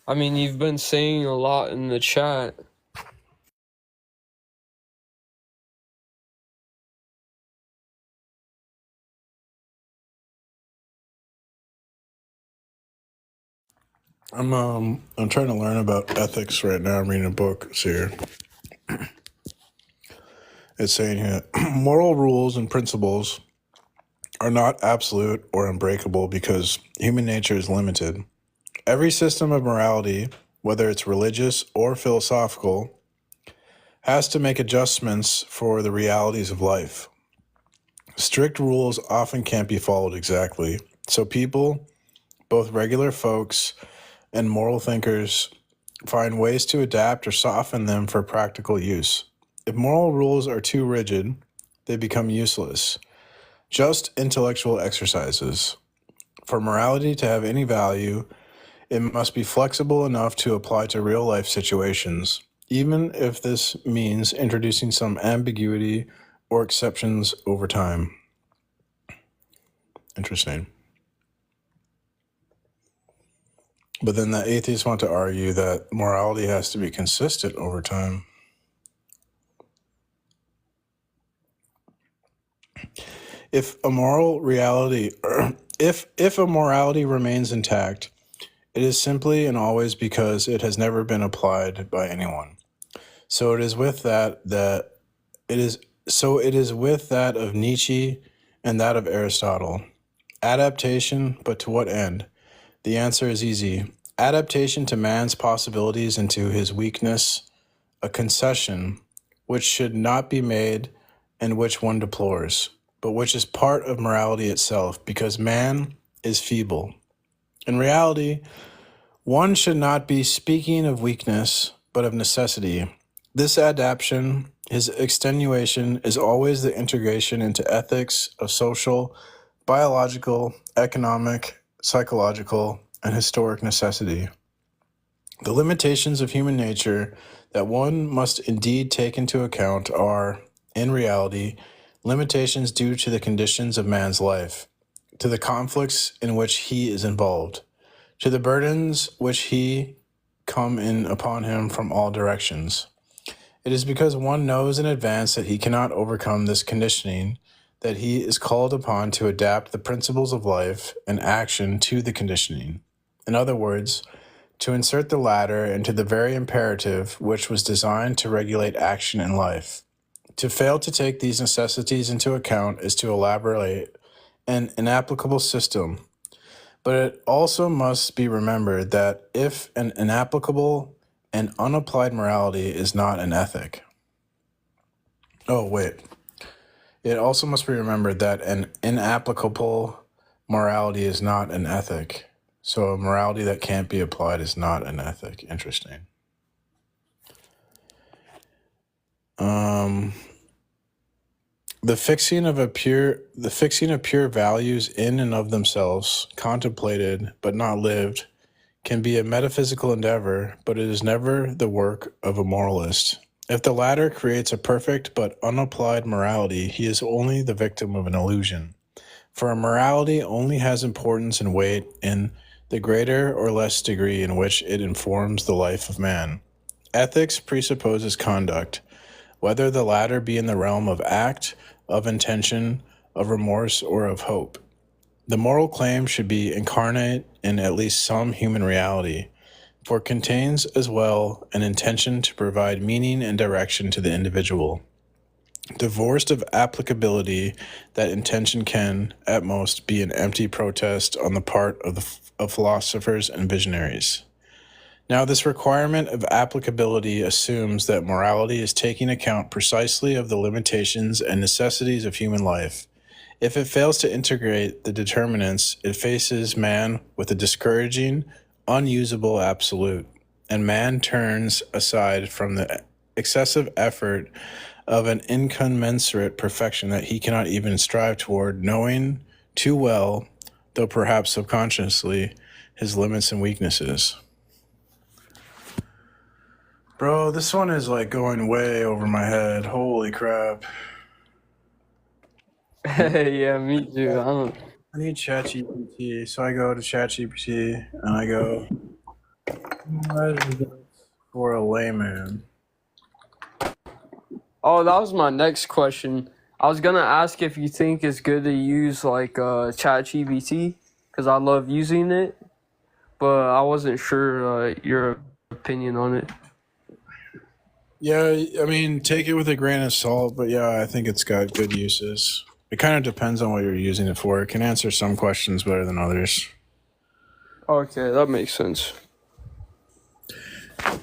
I mean, you've been saying a lot in the chat. I'm trying to learn about ethics right now. I'm reading a book. It's here. It's saying here, moral rules and principles are not absolute or unbreakable because human nature is limited. Every system of morality, whether it's religious or philosophical, has to make adjustments for the realities of life. Strict rules often can't be followed exactly, so people, both regular folks and moral thinkers, find ways to adapt or soften them for practical use. If moral rules are too rigid, they become useless. Just intellectual exercises. For morality to have any value, it must be flexible enough to apply to real life situations, even if this means introducing some ambiguity or exceptions over time. Interesting. But then the atheists want to argue that morality has to be consistent over time. If a moral reality, if a morality remains intact, it is simply and always because it has never been applied by anyone. So it is with that of Nietzsche and that of Aristotle. Adaptation, but to what end? The answer is easy. Adaptation to man's possibilities and to his weakness, a concession which should not be made and which one deplores, but which is part of morality itself because man is feeble. In reality, one should not be speaking of weakness, but of necessity. This adaptation, his extenuation, is always the integration into ethics of social, biological, economic, psychological, and historic necessity. The limitations of human nature that one must indeed take into account are, in reality, limitations due to the conditions of man's life, to the conflicts in which he is involved, to the burdens which he come in upon him from all directions. It is because one knows in advance that he cannot overcome this conditioning that he is called upon to adapt the principles of life and action to the conditioning. In other words, to insert the latter into the very imperative which was designed to regulate action in life. To fail to take these necessities into account is to elaborate an inapplicable system. But it also must be remembered that if an inapplicable and unapplied morality is not an ethic. It also must be remembered that an inapplicable morality is not an ethic. So a morality that can't be applied is not an ethic. Interesting. The fixing of pure values in and of themselves, contemplated but not lived, can be a metaphysical endeavor, but it is never the work of a moralist. If the latter creates a perfect but unapplied morality, he is only the victim of an illusion. For a morality only has importance and weight in the greater or less degree in which it informs the life of man. Ethics presupposes conduct, whether the latter be in the realm of act, of intention, of remorse, or of hope. The moral claim should be incarnate in at least some human reality, for it contains as well an intention to provide meaning and direction to the individual. Divorced of applicability, that intention can, at most, be an empty protest on the part of philosophers and visionaries. Now, this requirement of applicability assumes that morality is taking account precisely of the limitations and necessities of human life. If it fails to integrate the determinants, it faces man with a discouraging, unusable absolute, and man turns aside from the excessive effort of an incommensurate perfection that he cannot even strive toward, knowing too well, though perhaps subconsciously, his limits and weaknesses. Bro, this one is like going way over my head. Holy crap. Yeah, me too. I need ChatGPT, so I go to ChatGPT and I go, for a layman. Oh, that was my next question. I was gonna ask if you think it's good to use like ChatGPT, because I love using it, but I wasn't sure your opinion on it. Yeah, I mean, take it with a grain of salt, but yeah, I think it's got good uses. It kind of depends on what you're using it for. It can answer some questions better than others. Okay, that makes sense.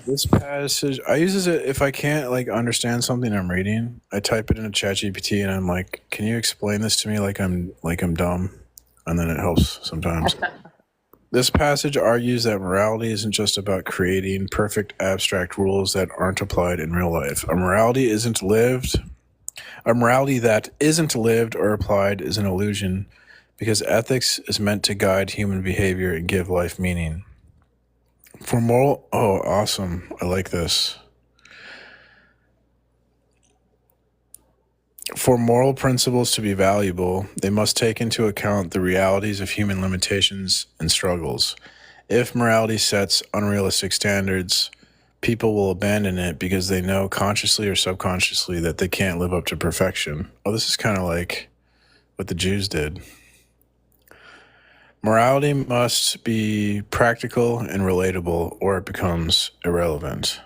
This passage, I use it if I can't like understand something I'm reading. I type it into ChatGPT and I'm like, "Can you explain this to me like I'm dumb?" And then it helps sometimes. This passage argues that morality isn't just about creating perfect abstract rules that aren't applied in real life. A morality that isn't lived or applied is an illusion, because ethics is meant to guide human behavior and give life meaning. Awesome. I like this. For moral principles to be valuable, they must take into account the realities of human limitations and struggles. If morality sets unrealistic standards, people will abandon it because they know consciously or subconsciously that they can't live up to perfection. Oh, this is kind of like what the Jews did. Morality must be practical and relatable, or it becomes irrelevant.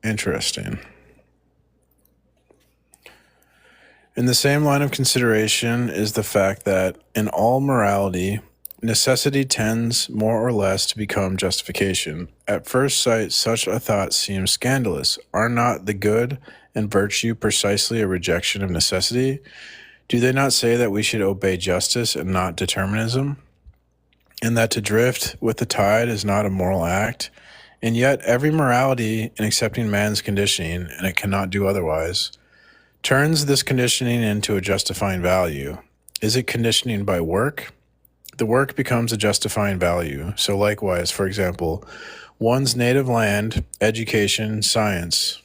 Interesting. In the same line of consideration is the fact that in all morality, necessity tends more or less to become justification. At first sight, such a thought seems scandalous. Are not the good and virtue precisely a rejection of necessity? Do they not say that we should obey justice and not determinism? And that to drift with the tide is not a moral act? And yet every morality, in accepting man's conditioning, and it cannot do otherwise, turns this conditioning into a justifying value. Is it conditioning by work? The work becomes a justifying value. So likewise, for example, one's native land, education, science.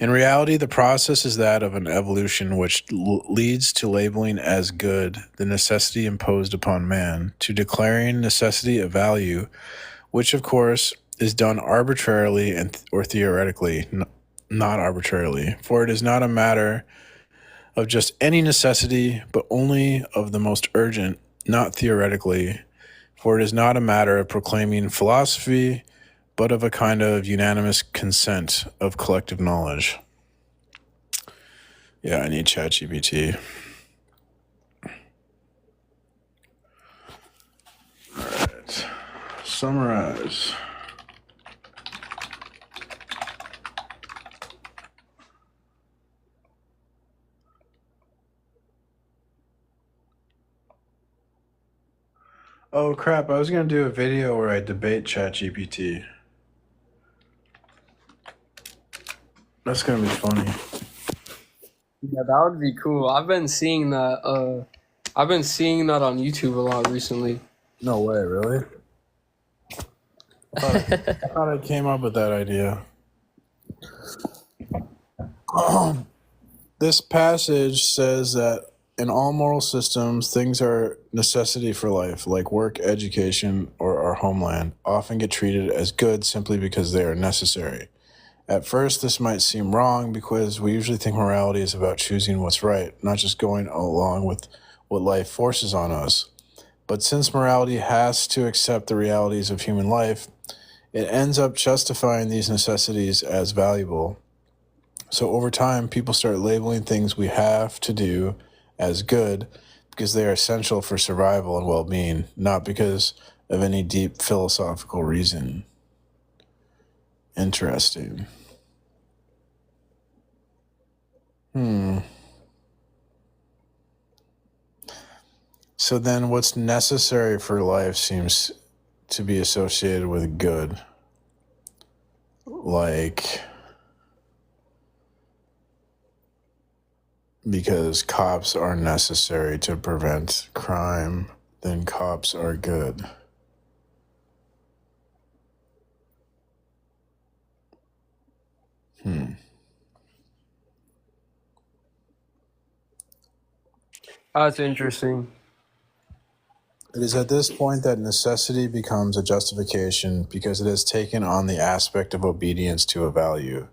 In reality, the process is that of an evolution which leads to labeling as good the necessity imposed upon man, to declaring necessity a value, which of course is done arbitrarily or theoretically, not arbitrarily, for it is not a matter of just any necessity, but only of the most urgent, not theoretically, for it is not a matter of proclaiming philosophy, but of a kind of unanimous consent of collective knowledge. Yeah, I need ChatGPT. All right. Summarize. Oh crap, I was gonna do a video where I debate ChatGPT. That's gonna be funny. Yeah, that would be cool. I've been seeing that. I've been seeing that on YouTube a lot recently. No way, really? I thought I came up with that idea. This passage says that in all moral systems, things are necessity for life, like work, education, or our homeland, often get treated as good simply because they are necessary. At first, this might seem wrong because we usually think morality is about choosing what's right, not just going along with what life forces on us. But since morality has to accept the realities of human life, it ends up justifying these necessities as valuable. So over time, people start labeling things we have to do as good because they are essential for survival and well-being, not because of any deep philosophical reason. Interesting. So then what's necessary for life seems to be associated with good. Like, because cops are necessary to prevent crime, then cops are good. That's interesting. It is at this point that necessity becomes a justification because it has taken on the aspect of obedience to a value.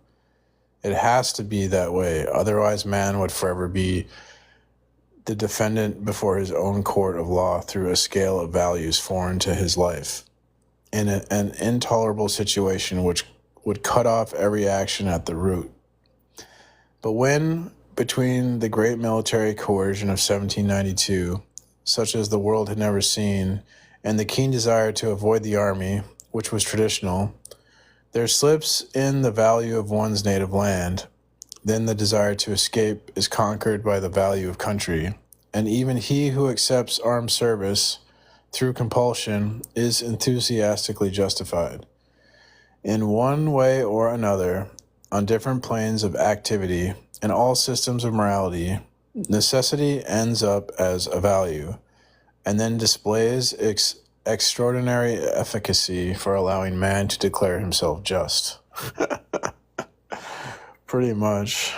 It has to be that way, otherwise man would forever be the defendant before his own court of law through a scale of values foreign to his life, in an intolerable situation which would cut off every action at the root. But when, between the great military coercion of 1792, such as the world had never seen, and the keen desire to avoid the army, which was traditional, there slips in the value of one's native land, then the desire to escape is conquered by the value of country, and even he who accepts armed service through compulsion is enthusiastically justified. In one way or another, on different planes of activity, in all systems of morality, necessity ends up as a value, and then displays extraordinary efficacy for allowing man to declare himself just. Pretty much.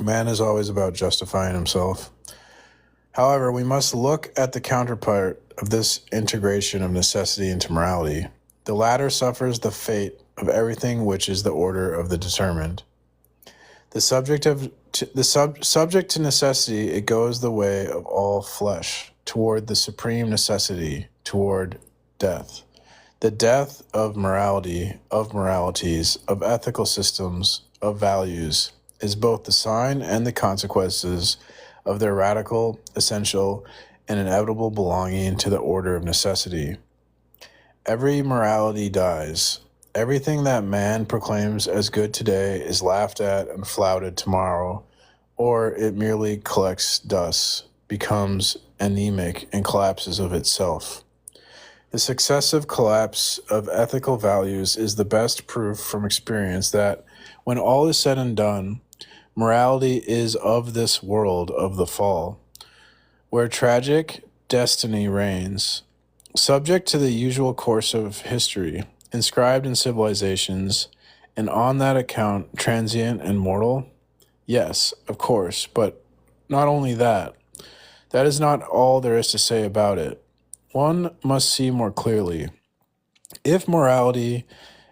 Man is always about justifying himself. However, we must look at the counterpart of this integration of necessity into morality. The latter suffers the fate of everything which is the order of the determined. Subject to necessity, it goes the way of all flesh, toward the supreme necessity, toward death. The death of morality, of moralities, of ethical systems, of values, is both the sign and the consequences of their radical, essential, and inevitable belonging to the order of necessity. Every morality dies. Everything that man proclaims as good today is laughed at and flouted tomorrow, or it merely collects dust, becomes anemic, and collapses of itself. The successive collapse of ethical values is the best proof from experience that, when all is said and done, morality is of this world of the fall, where tragic destiny reigns, subject to the usual course of history, inscribed in civilizations, and on that account transient and mortal? Yes, of course, but not only that. That is not all there is to say about it. One must see more clearly. If morality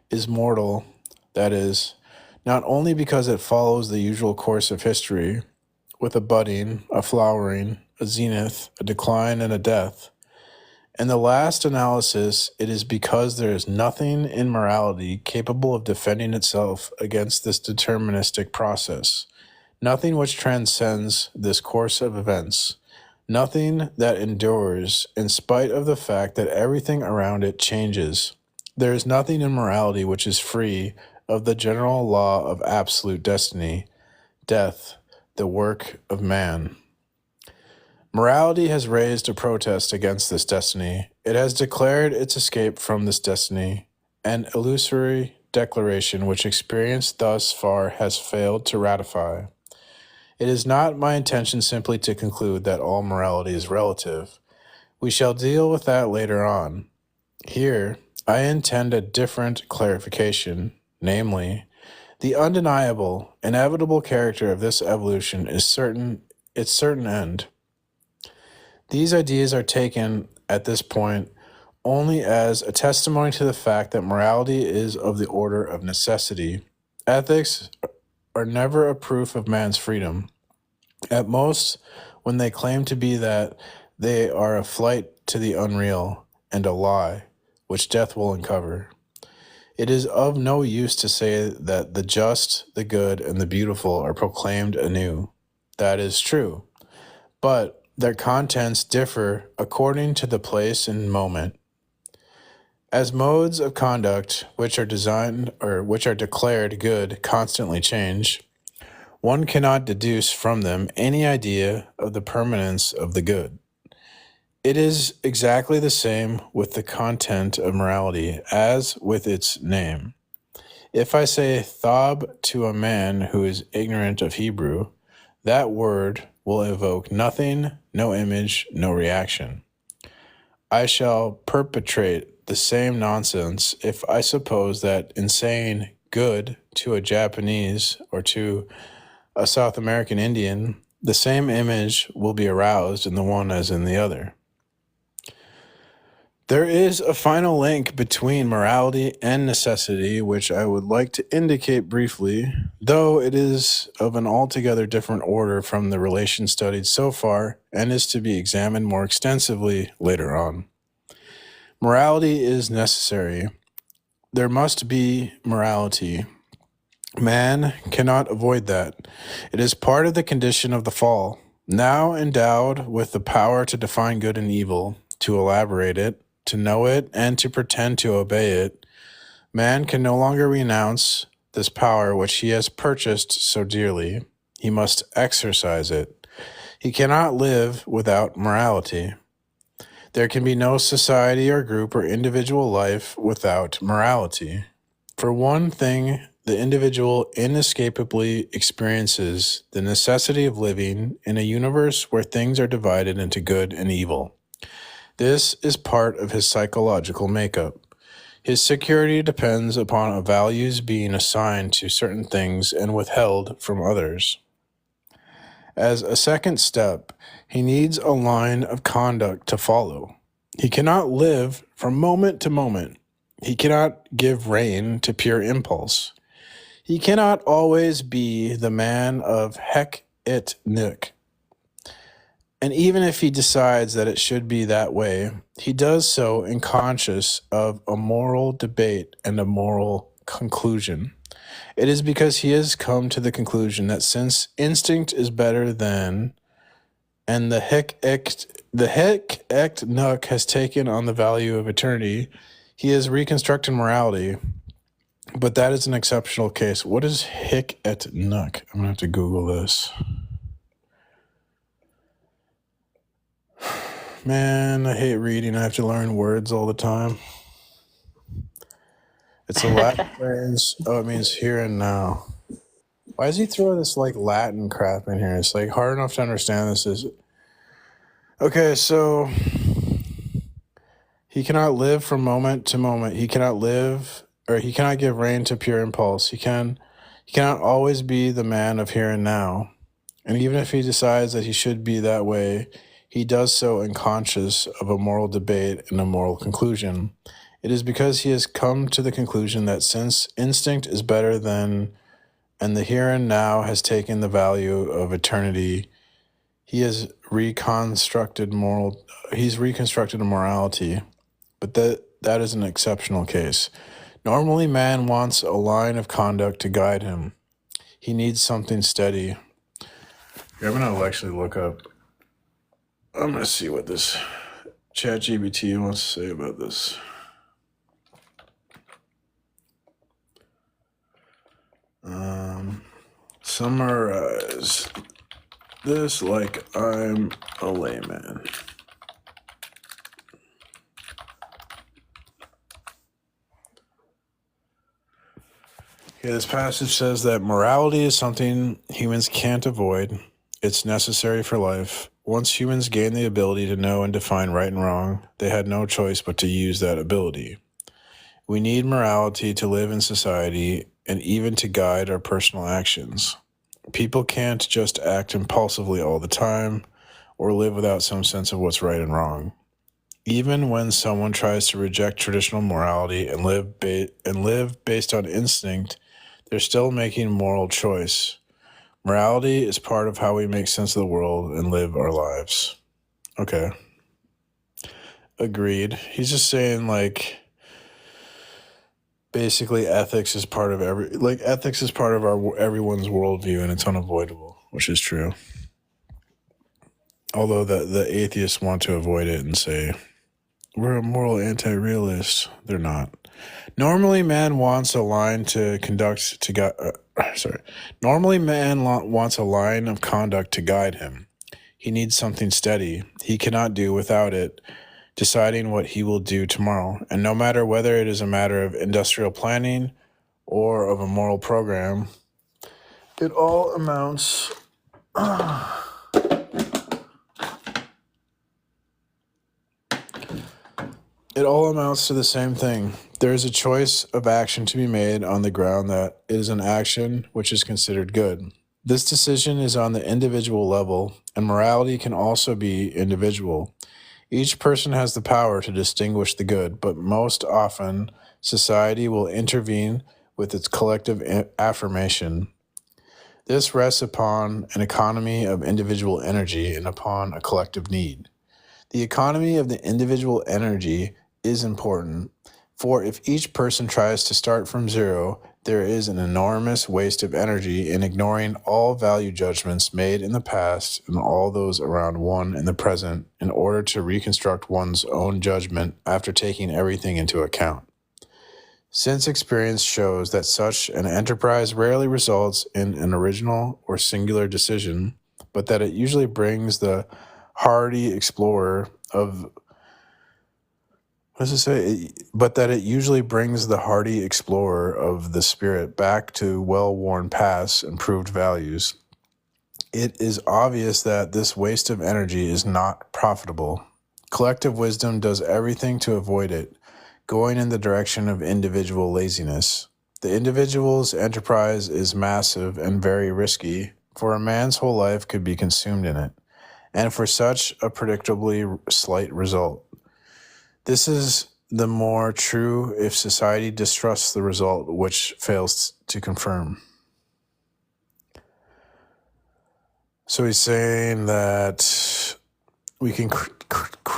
is mortal, that is, not only because it follows the usual course of history, with a budding, a flowering, a zenith, a decline, and a death. In the last analysis, it is because there is nothing in morality capable of defending itself against this deterministic process, nothing which transcends this course of events, nothing that endures in spite of the fact that everything around it changes. There is nothing in morality which is free of the general law of absolute destiny, death, the work of man. Morality has raised a protest against this destiny. It has declared its escape from this destiny, an illusory declaration which experience thus far has failed to ratify. It is not my intention simply to conclude that all morality is relative. We shall deal with that later on. Here, I intend a different clarification, namely, The undeniable, inevitable character of this evolution is its certain end. These ideas are taken at this point only as a testimony to the fact that morality is of the order of necessity. Ethics are never a proof of man's freedom. At most, when they claim to be that, they are a flight to the unreal and a lie, which death will uncover. It is of no use to say that the just, the good, and the beautiful are proclaimed anew. That is true. But their contents differ according to the place and moment. As modes of conduct which are designed or which are declared good constantly change, one cannot deduce from them any idea of the permanence of the good. It is exactly the same with the content of morality as with its name. If I say thob to a man who is ignorant of Hebrew, that word will evoke nothing, no image, no reaction. I shall perpetrate the same nonsense if I suppose that in saying good to a Japanese or to a South American Indian, the same image will be aroused in the one as in the other. There is a final link between morality and necessity, which I would like to indicate briefly, though it is of an altogether different order from the relation studied so far and is to be examined more extensively later on. Morality is necessary. There must be morality. Man cannot avoid that. It is part of the condition of the fall. Now endowed with the power to define good and evil, to elaborate it, to know it, and to pretend to obey it, man can no longer renounce this power which he has purchased so dearly. He must exercise it. He cannot live without morality. There can be no society or group or individual life without morality. For one thing, the individual inescapably experiences the necessity of living in a universe where things are divided into good and evil. This is part of his psychological makeup. His security depends upon values being assigned to certain things and withheld from others. As a second step, he needs a line of conduct to follow. He cannot live from moment to moment. He cannot give rein to pure impulse. He cannot always be the man of heck it nick. And even if he decides that it should be that way, he does so in conscious of a moral debate and a moral conclusion. It is because he has come to the conclusion that since instinct is better than, and the heck ect nuck has taken on the value of eternity, he has reconstructed morality. But that is an exceptional case. What is hic et nuck? I'm going to have to Google this. Man, I hate reading. I have to learn words all the time. It's a Latin phrase. Oh, it means here and now. Why does he throw this like Latin crap in here? It's like hard enough to understand this is. Okay, so he cannot live from moment to moment. He cannot give rein to pure impulse. He cannot always be the man of here and now. And even if he decides that he should be that way, he does so unconscious of a moral debate and a moral conclusion. It is because he has come to the conclusion that since instinct is better than, and the here and now has taken the value of eternity, he's reconstructed a morality. But that is an exceptional case. Normally, man wants a line of conduct to guide him. He needs something steady. Here, I'm going to actually look up. I'm going to see what this ChatGPT wants to say about this. Summarize this like I'm a layman. Okay, this passage says that morality is something humans can't avoid. It's necessary for life. Once humans gained the ability to know and define right and wrong, they had no choice but to use that ability. We need morality to live in society and even to guide our personal actions. People can't just act impulsively all the time or live without some sense of what's right and wrong. Even when someone tries to reject traditional morality and live based on instinct, they're still making a moral choice. Morality is part of how we make sense of the world and live our lives. Okay. Agreed. He's just saying, like, basically ethics is part of ethics is part of everyone's worldview, and it's unavoidable, which is true. Although the atheists want to avoid it and say, we're a moral anti-realist. They're not. Normally, man wants a line of conduct to guide him. He needs something steady. He cannot do without it, deciding what he will do tomorrow. And no matter whether it is a matter of industrial planning or of a moral program, it all amounts to the same thing. There is a choice of action to be made on the ground that it is an action which is considered good. This decision is on the individual level, and morality can also be individual. Each person has the power to distinguish the good, but most often society will intervene with its collective affirmation. This rests upon an economy of individual energy and upon a collective need. The economy of the individual energy is important, for if each person tries to start from zero, there is an enormous waste of energy in ignoring all value judgments made in the past and all those around one in the present in order to reconstruct one's own judgment after taking everything into account. Since experience shows that such an enterprise rarely results in an original or singular decision, but that it usually brings the hardy explorer of the spirit back to well-worn paths and proved values. It is obvious that this waste of energy is not profitable. Collective wisdom does everything to avoid it, going in the direction of individual laziness. The individual's enterprise is massive and very risky, for a man's whole life could be consumed in it, and for such a predictably slight result. This is the more true if society distrusts the result which fails to confirm. So he's saying that we can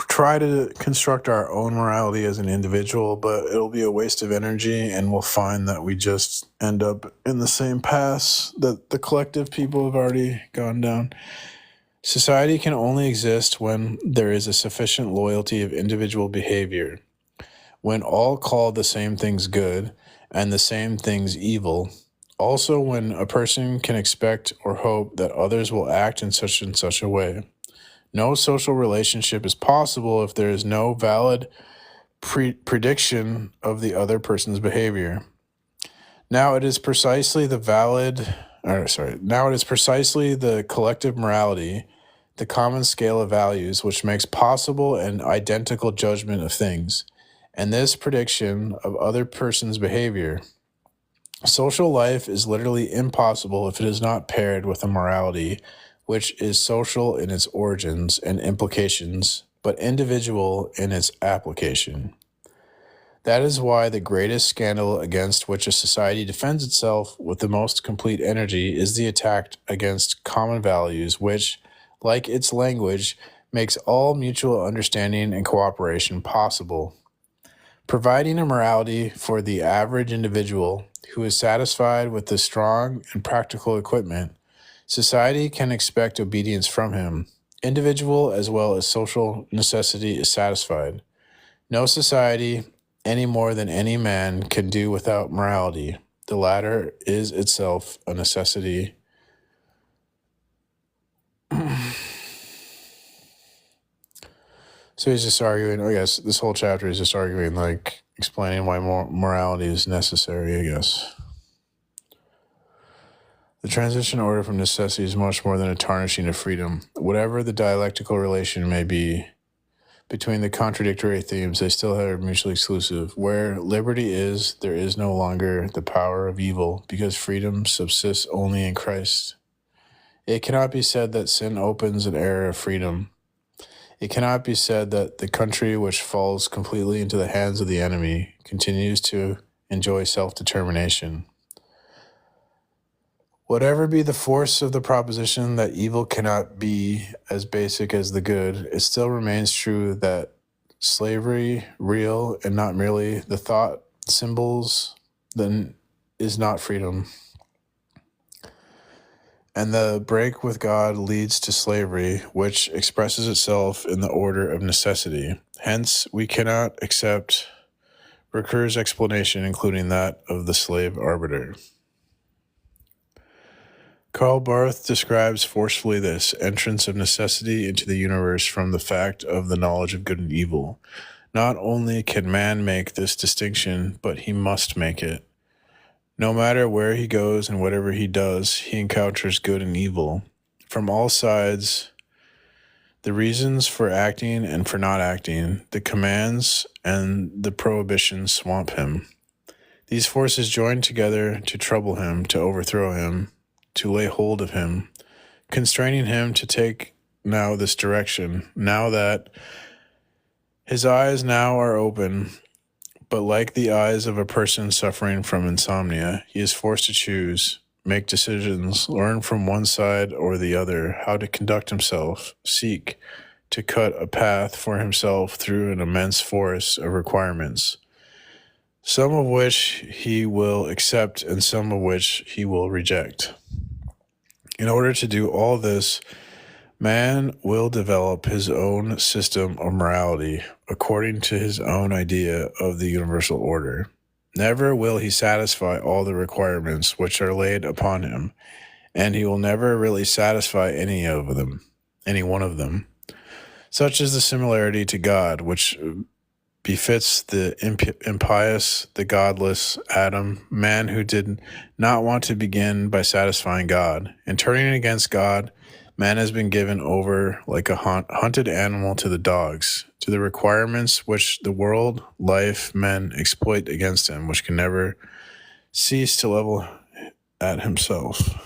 try to construct our own morality as an individual, but it'll be a waste of energy, and we'll find that we just end up in the same paths that the collective people have already gone down. Society can only exist when there is a sufficient loyalty of individual behavior, when all call the same things good and the same things evil, also when a person can expect or hope that others will act in such and such a way. No social relationship is possible if there is no valid prediction of the other person's behavior. Now it is precisely the collective morality, the common scale of values, which makes possible an identical judgment of things, and this prediction of other person's behavior. Social life is literally impossible if it is not paired with a morality which is social in its origins and implications, but individual in its application. That is why the greatest scandal against which a society defends itself with the most complete energy is the attack against common values, which, like its language, makes all mutual understanding and cooperation possible. Providing a morality for the average individual who is satisfied with the strong and practical equipment, society can expect obedience from him. Individual as well as social necessity is satisfied. No society, any more than any man, can do without morality. The latter is itself a necessity. So he's just arguing, I guess this whole chapter is just arguing, like, explaining why morality is necessary, I guess. The transition order from necessity is much more than a tarnishing of freedom, whatever the dialectical relation may be between the contradictory themes, they still are mutually exclusive. Where liberty is, there is no longer the power of evil, because freedom subsists only in Christ. It cannot be said that sin opens an era of freedom. It cannot be said that the country which falls completely into the hands of the enemy continues to enjoy self-determination. Whatever be the force of the proposition that evil cannot be as basic as the good, it still remains true that slavery, real and not merely the thought symbols, then is not freedom. And the break with God leads to slavery, which expresses itself in the order of necessity. Hence, we cannot accept Ricoeur's explanation, including that of the slave arbiter. Karl Barth describes forcefully this entrance of necessity into the universe from the fact of the knowledge of good and evil. Not only can man make this distinction, but he must make it. No matter where he goes and whatever he does, he encounters good and evil. From all sides, the reasons for acting and for not acting, the commands and the prohibitions swamp him. These forces join together to trouble him, to overthrow him, to lay hold of him, constraining him to take now this direction, now that his eyes now are open, but like the eyes of a person suffering from insomnia, he is forced to choose, make decisions, learn from one side or the other how to conduct himself, seek to cut a path for himself through an immense forest of requirements, some of which he will accept and some of which he will reject. In order to do all this, man will develop his own system of morality according to his own idea of the universal order. Never will he satisfy all the requirements which are laid upon him, and he will never really satisfy any one of them. Such is the similarity to God, which befits the impious, the godless Adam, man who did not want to begin by satisfying God. In turning against God, man has been given over like a hunted animal to the dogs, to the requirements which the world, life, men exploit against him, which can never cease to level at himself.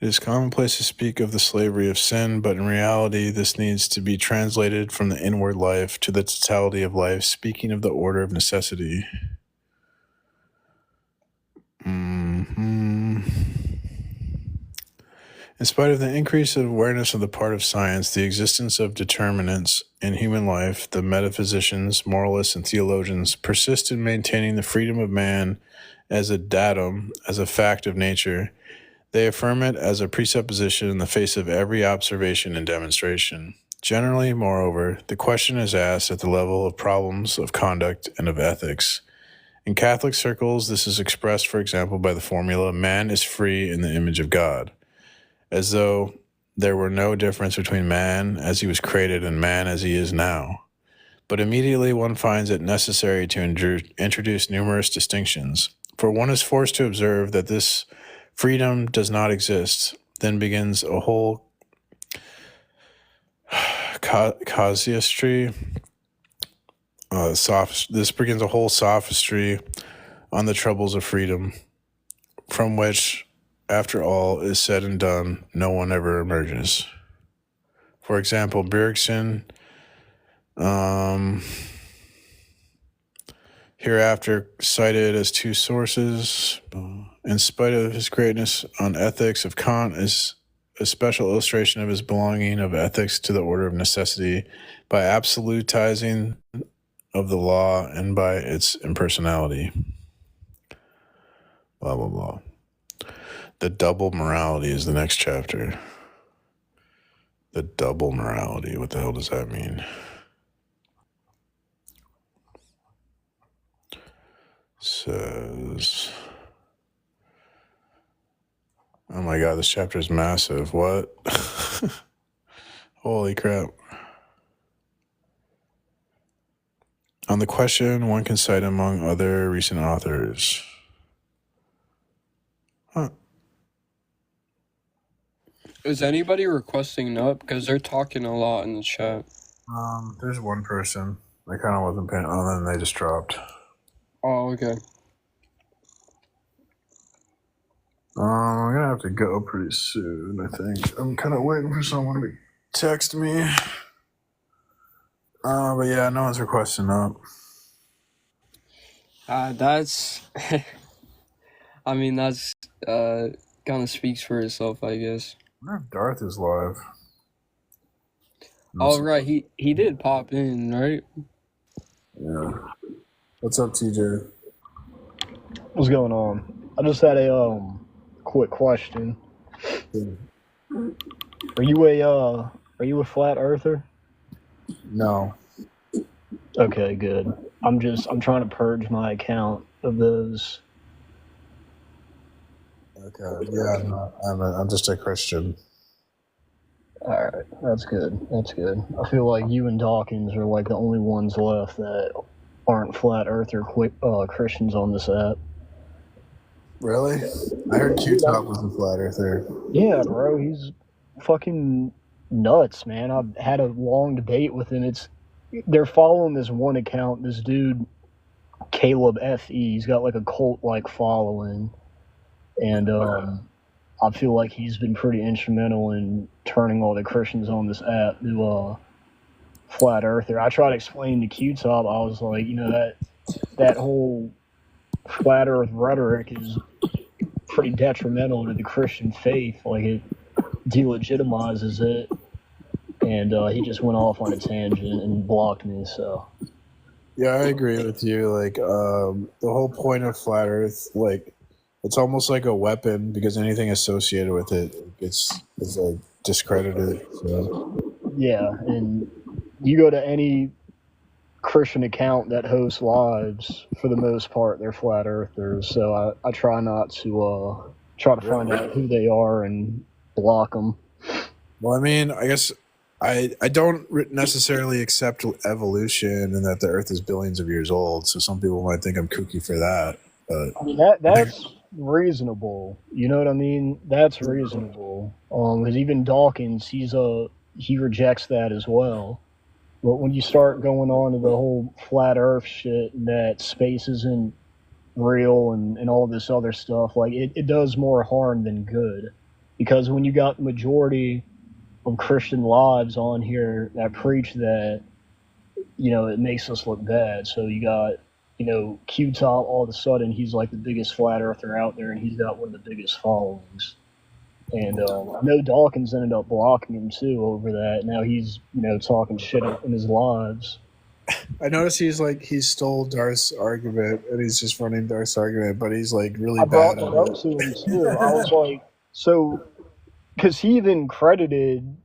It is commonplace to speak of the slavery of sin, but in reality, this needs to be translated from the inward life to the totality of life, speaking of the order of necessity. In spite of the increase of awareness on the part of science, the existence of determinants in human life, the metaphysicians, moralists, and theologians persist in maintaining the freedom of man as a datum, as a fact of nature. They affirm it as a presupposition in the face of every observation and demonstration. Generally, moreover, the question is asked at the level of problems of conduct and of ethics. In Catholic circles, this is expressed, for example, by the formula, man is free in the image of God, as though there were no difference between man as he was created and man as he is now. But immediately one finds it necessary to introduce numerous distinctions, for one is forced to observe that this freedom does not exist. Then begins a whole casuistry. This begins a whole sophistry on the troubles of freedom, from which, after all is said and done, no one ever emerges. For example, Bergson, hereafter cited as two sources, in spite of his greatness on ethics of Kant, is a special illustration of his belonging of ethics to the order of necessity by absolutizing of the law and by its impersonality. Blah, blah, blah. The double morality is the next chapter. The double morality, what the hell does that mean? Says, oh my god, this chapter is massive. What? Holy crap. On the question, one can cite among other recent authors. Huh. Is anybody requesting up? Because they're talking a lot in the chat. There's one person I kind of wasn't paying on, and then they just dropped. Oh, okay. I'm gonna have to go pretty soon. I think I'm kind of waiting for someone to text me. But yeah, no one's requesting up. That's. I mean, that's kind of speaks for itself, I guess. I wonder if Darth is live. Oh, right. He did pop in, right? Yeah. What's up, TJ? What's going on? I just had a quick question. Are you a flat earther? No. Okay, good. I'm trying to purge my account of those. Okay. Yeah, I'm just a Christian. All right, that's good. That's good. I feel like you and Dawkins are like the only ones left that aren't flat earther Christians on this app. Really? I heard Q-Top was a flat earther. Yeah, bro, he's fucking nuts, man. I've had a long debate with him. They're following this one account, this dude Caleb FE. He's got like a cult-like following, and I feel like he's been pretty instrumental in turning all the Christians on this app to flat earther. I tried to explain to Q-Top. I was like, that whole flat earth rhetoric is pretty detrimental to the Christian faith. Like, it delegitimizes it, and he just went off on a tangent and blocked me. So yeah, I agree with you. Like, the whole point of flat Earth, like, it's almost like a weapon because anything associated with it is like discredited. So. Yeah, and you go to any Christian account that hosts lives, for the most part, they're flat earthers. So I try not to find out who they are and block them. Well, I mean, I guess I don't necessarily accept evolution and that the Earth is billions of years old. So some people might think I'm kooky for that. But I mean, that's reasonable. You know what I mean? That's reasonable. Because even Dawkins, he rejects that as well. But when you start going on to the whole flat Earth shit and that space isn't real and all this other stuff, like it does more harm than good. Because when you got the majority of Christian lives on here that preach that, it makes us look bad. So you got, Q-Top, all of a sudden he's like the biggest flat earther out there, and he's got one of the biggest followings. And I know Dawkins ended up blocking him too over that. Now he's, talking shit in his lives. I noticed he stole Darth's argument and he's just running Darth's argument, but he's like really I brought bad that up to him too. I was like, so, because he even credited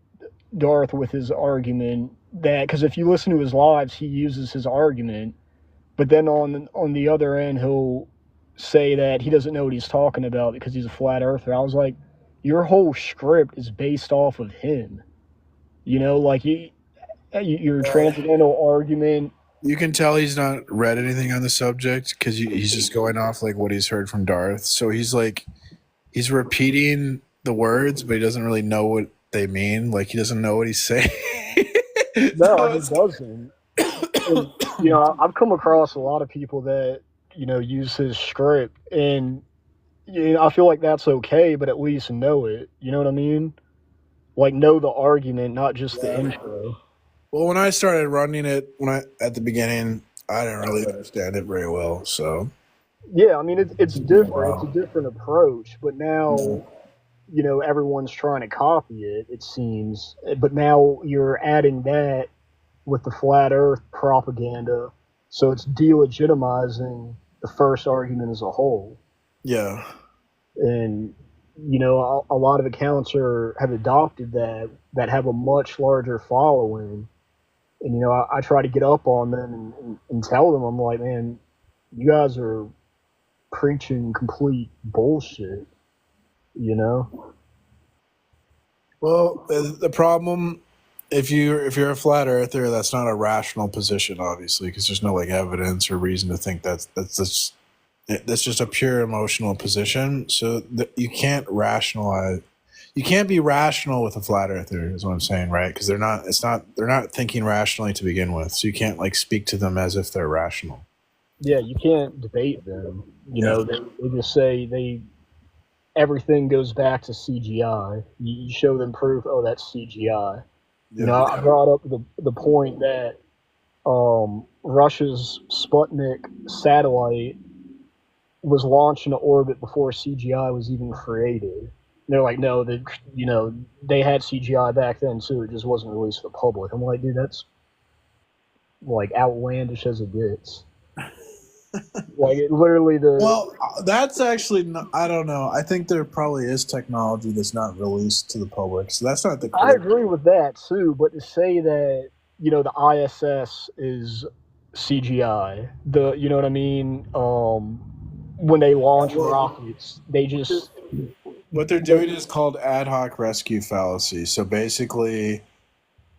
Darth with his argument that, because if you listen to his lives, he uses his argument, but then on the other end, he'll say that he doesn't know what he's talking about because he's a flat earther. I was like, your whole script is based off of him. Like your transcendental argument. You can tell he's not read anything on the subject because he's just going off like what he's heard from Darth. So he's repeating the words, but he doesn't really know what they mean. Like, he doesn't know what he's saying. No, he doesn't. And, I've come across a lot of people that, use his script, and I feel like that's okay, but at least know it. You know what I mean? Like, know the argument, not just the intro. Well, when I started running it, at the beginning, I didn't really understand it very well. So yeah, I mean, it's different. Wow. It's a different approach, but now, everyone's trying to copy it. It seems, but now you're adding that with the flat Earth propaganda, so it's delegitimizing the first argument as a whole. Yeah. And, a lot of accounts have adopted that have a much larger following. And, I try to get up on them and tell them, I'm like, man, you guys are preaching complete bullshit, Well, the problem, if you're a flat earther, that's not a rational position, obviously, because there's no like evidence or reason to think that's just a pure emotional position. So you can't rationalize. you can't be rational with a flat earther, is what I'm saying, right? Because they're not thinking rationally to begin with, so you can't like speak to them as if they're rational. Yeah, you can't debate them. You Yeah. know, they just say everything goes back to CGI. You show them proof, oh, that's CGI. You know, I brought up the point that Russia's Sputnik satellite was launched into orbit before CGI was even created. And they're like, no, they had CGI back then too. It just wasn't released to the public. I'm like, dude, that's like outlandish as it gets. Like it literally Well, that's actually I don't know. I think there probably is technology that's not released to the public, so that's not the. I agree with that too, but to say that the ISS is CGI, you know what I mean? When they launch rockets, they just What they're doing is called ad hoc rescue fallacy. So basically,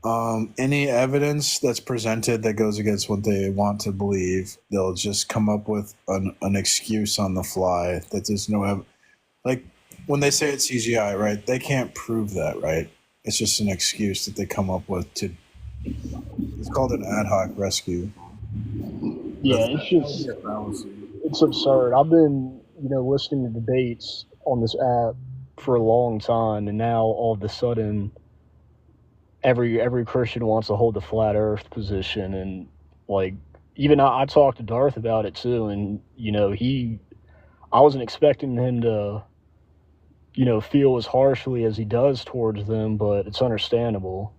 any evidence that's presented that goes against what they want to believe, they'll just come up with an excuse on the fly that there's no like when they say it's CGI, right? They can't prove that, right? It's just an excuse that they come up with to. It's called an ad hoc rescue. Yeah, it's absurd. I've been listening to debates on this app for a long time, and now all of a sudden every Christian wants to hold the flat Earth position, and like even I talked to Darth about it too, and I wasn't expecting him to feel as harshly as he does towards them, but it's understandable.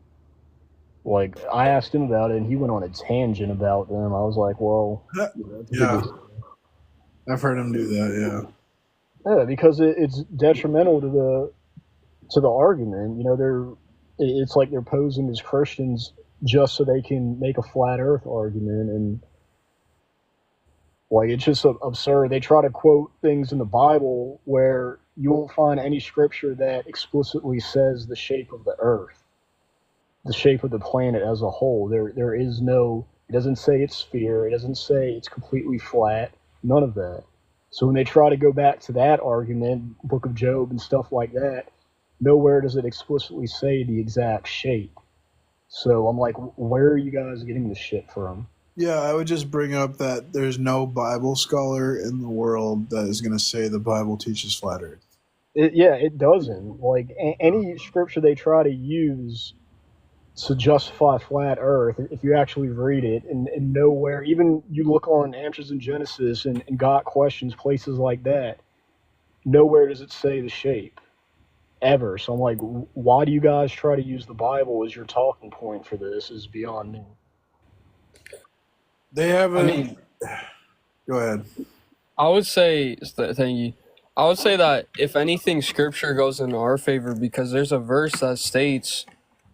Like I asked him about it, and he went on a tangent about them. I was like, well, yeah, I've heard him do that. Yeah, because it's detrimental to the argument. It's like they're posing as Christians just so they can make a flat Earth argument, and like it's just absurd. They try to quote things in the Bible where you won't find any scripture that explicitly says the shape of the Earth, the shape of the planet as a whole. There is no. It doesn't say it's sphere. It doesn't say it's completely flat. None of that. So when they try to go back to that argument, Book of Job and stuff like that, nowhere does it explicitly say the exact shape. So I'm like, where are you guys getting this shit from? Yeah, I would just bring up that there's no Bible scholar in the world that is going to say the Bible teaches flat Earth. It doesn't. Like any scripture they try to use to justify flat Earth, if you actually read it, and nowhere, even you look on Answers in Genesis and Got Questions, places like that, nowhere does it say the shape, ever. So I'm like, why do you guys try to use the Bible as your talking point for this is beyond me. They have Go ahead. I would say, thank you. I would say that if anything, Scripture goes in our favor because there's a verse that states,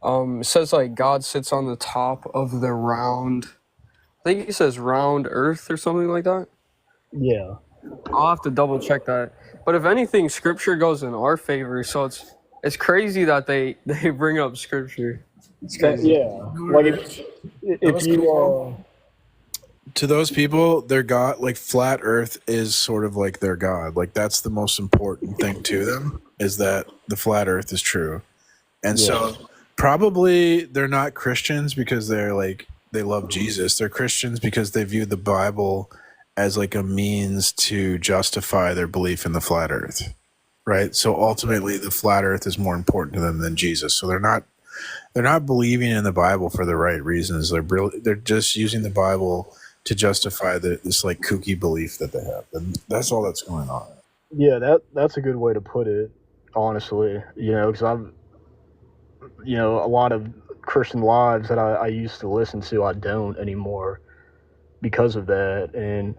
it says like God sits on the top of the round. I think it says round Earth or something like that. Yeah. I'll have to double check that. But if anything, Scripture goes in our favor. So it's crazy that they bring up Scripture. It's crazy. Yeah. Like if you to those people, their God, like flat Earth, is sort of like their God. Like that's the most important thing to them is that the flat Earth is true, and so probably they're not Christians because they're like they love Jesus. They're Christians because they view the Bible as like a means to justify their belief in the flat Earth, right? So ultimately, the flat Earth is more important to them than Jesus. So they're not believing in the Bible for the right reasons. They're just using the Bible to justify this like kooky belief that they have, and that's all that's going on. Yeah, that's a good way to put it. Honestly, because I've, a lot of Christian lives that I used to listen to, I don't anymore because of that, and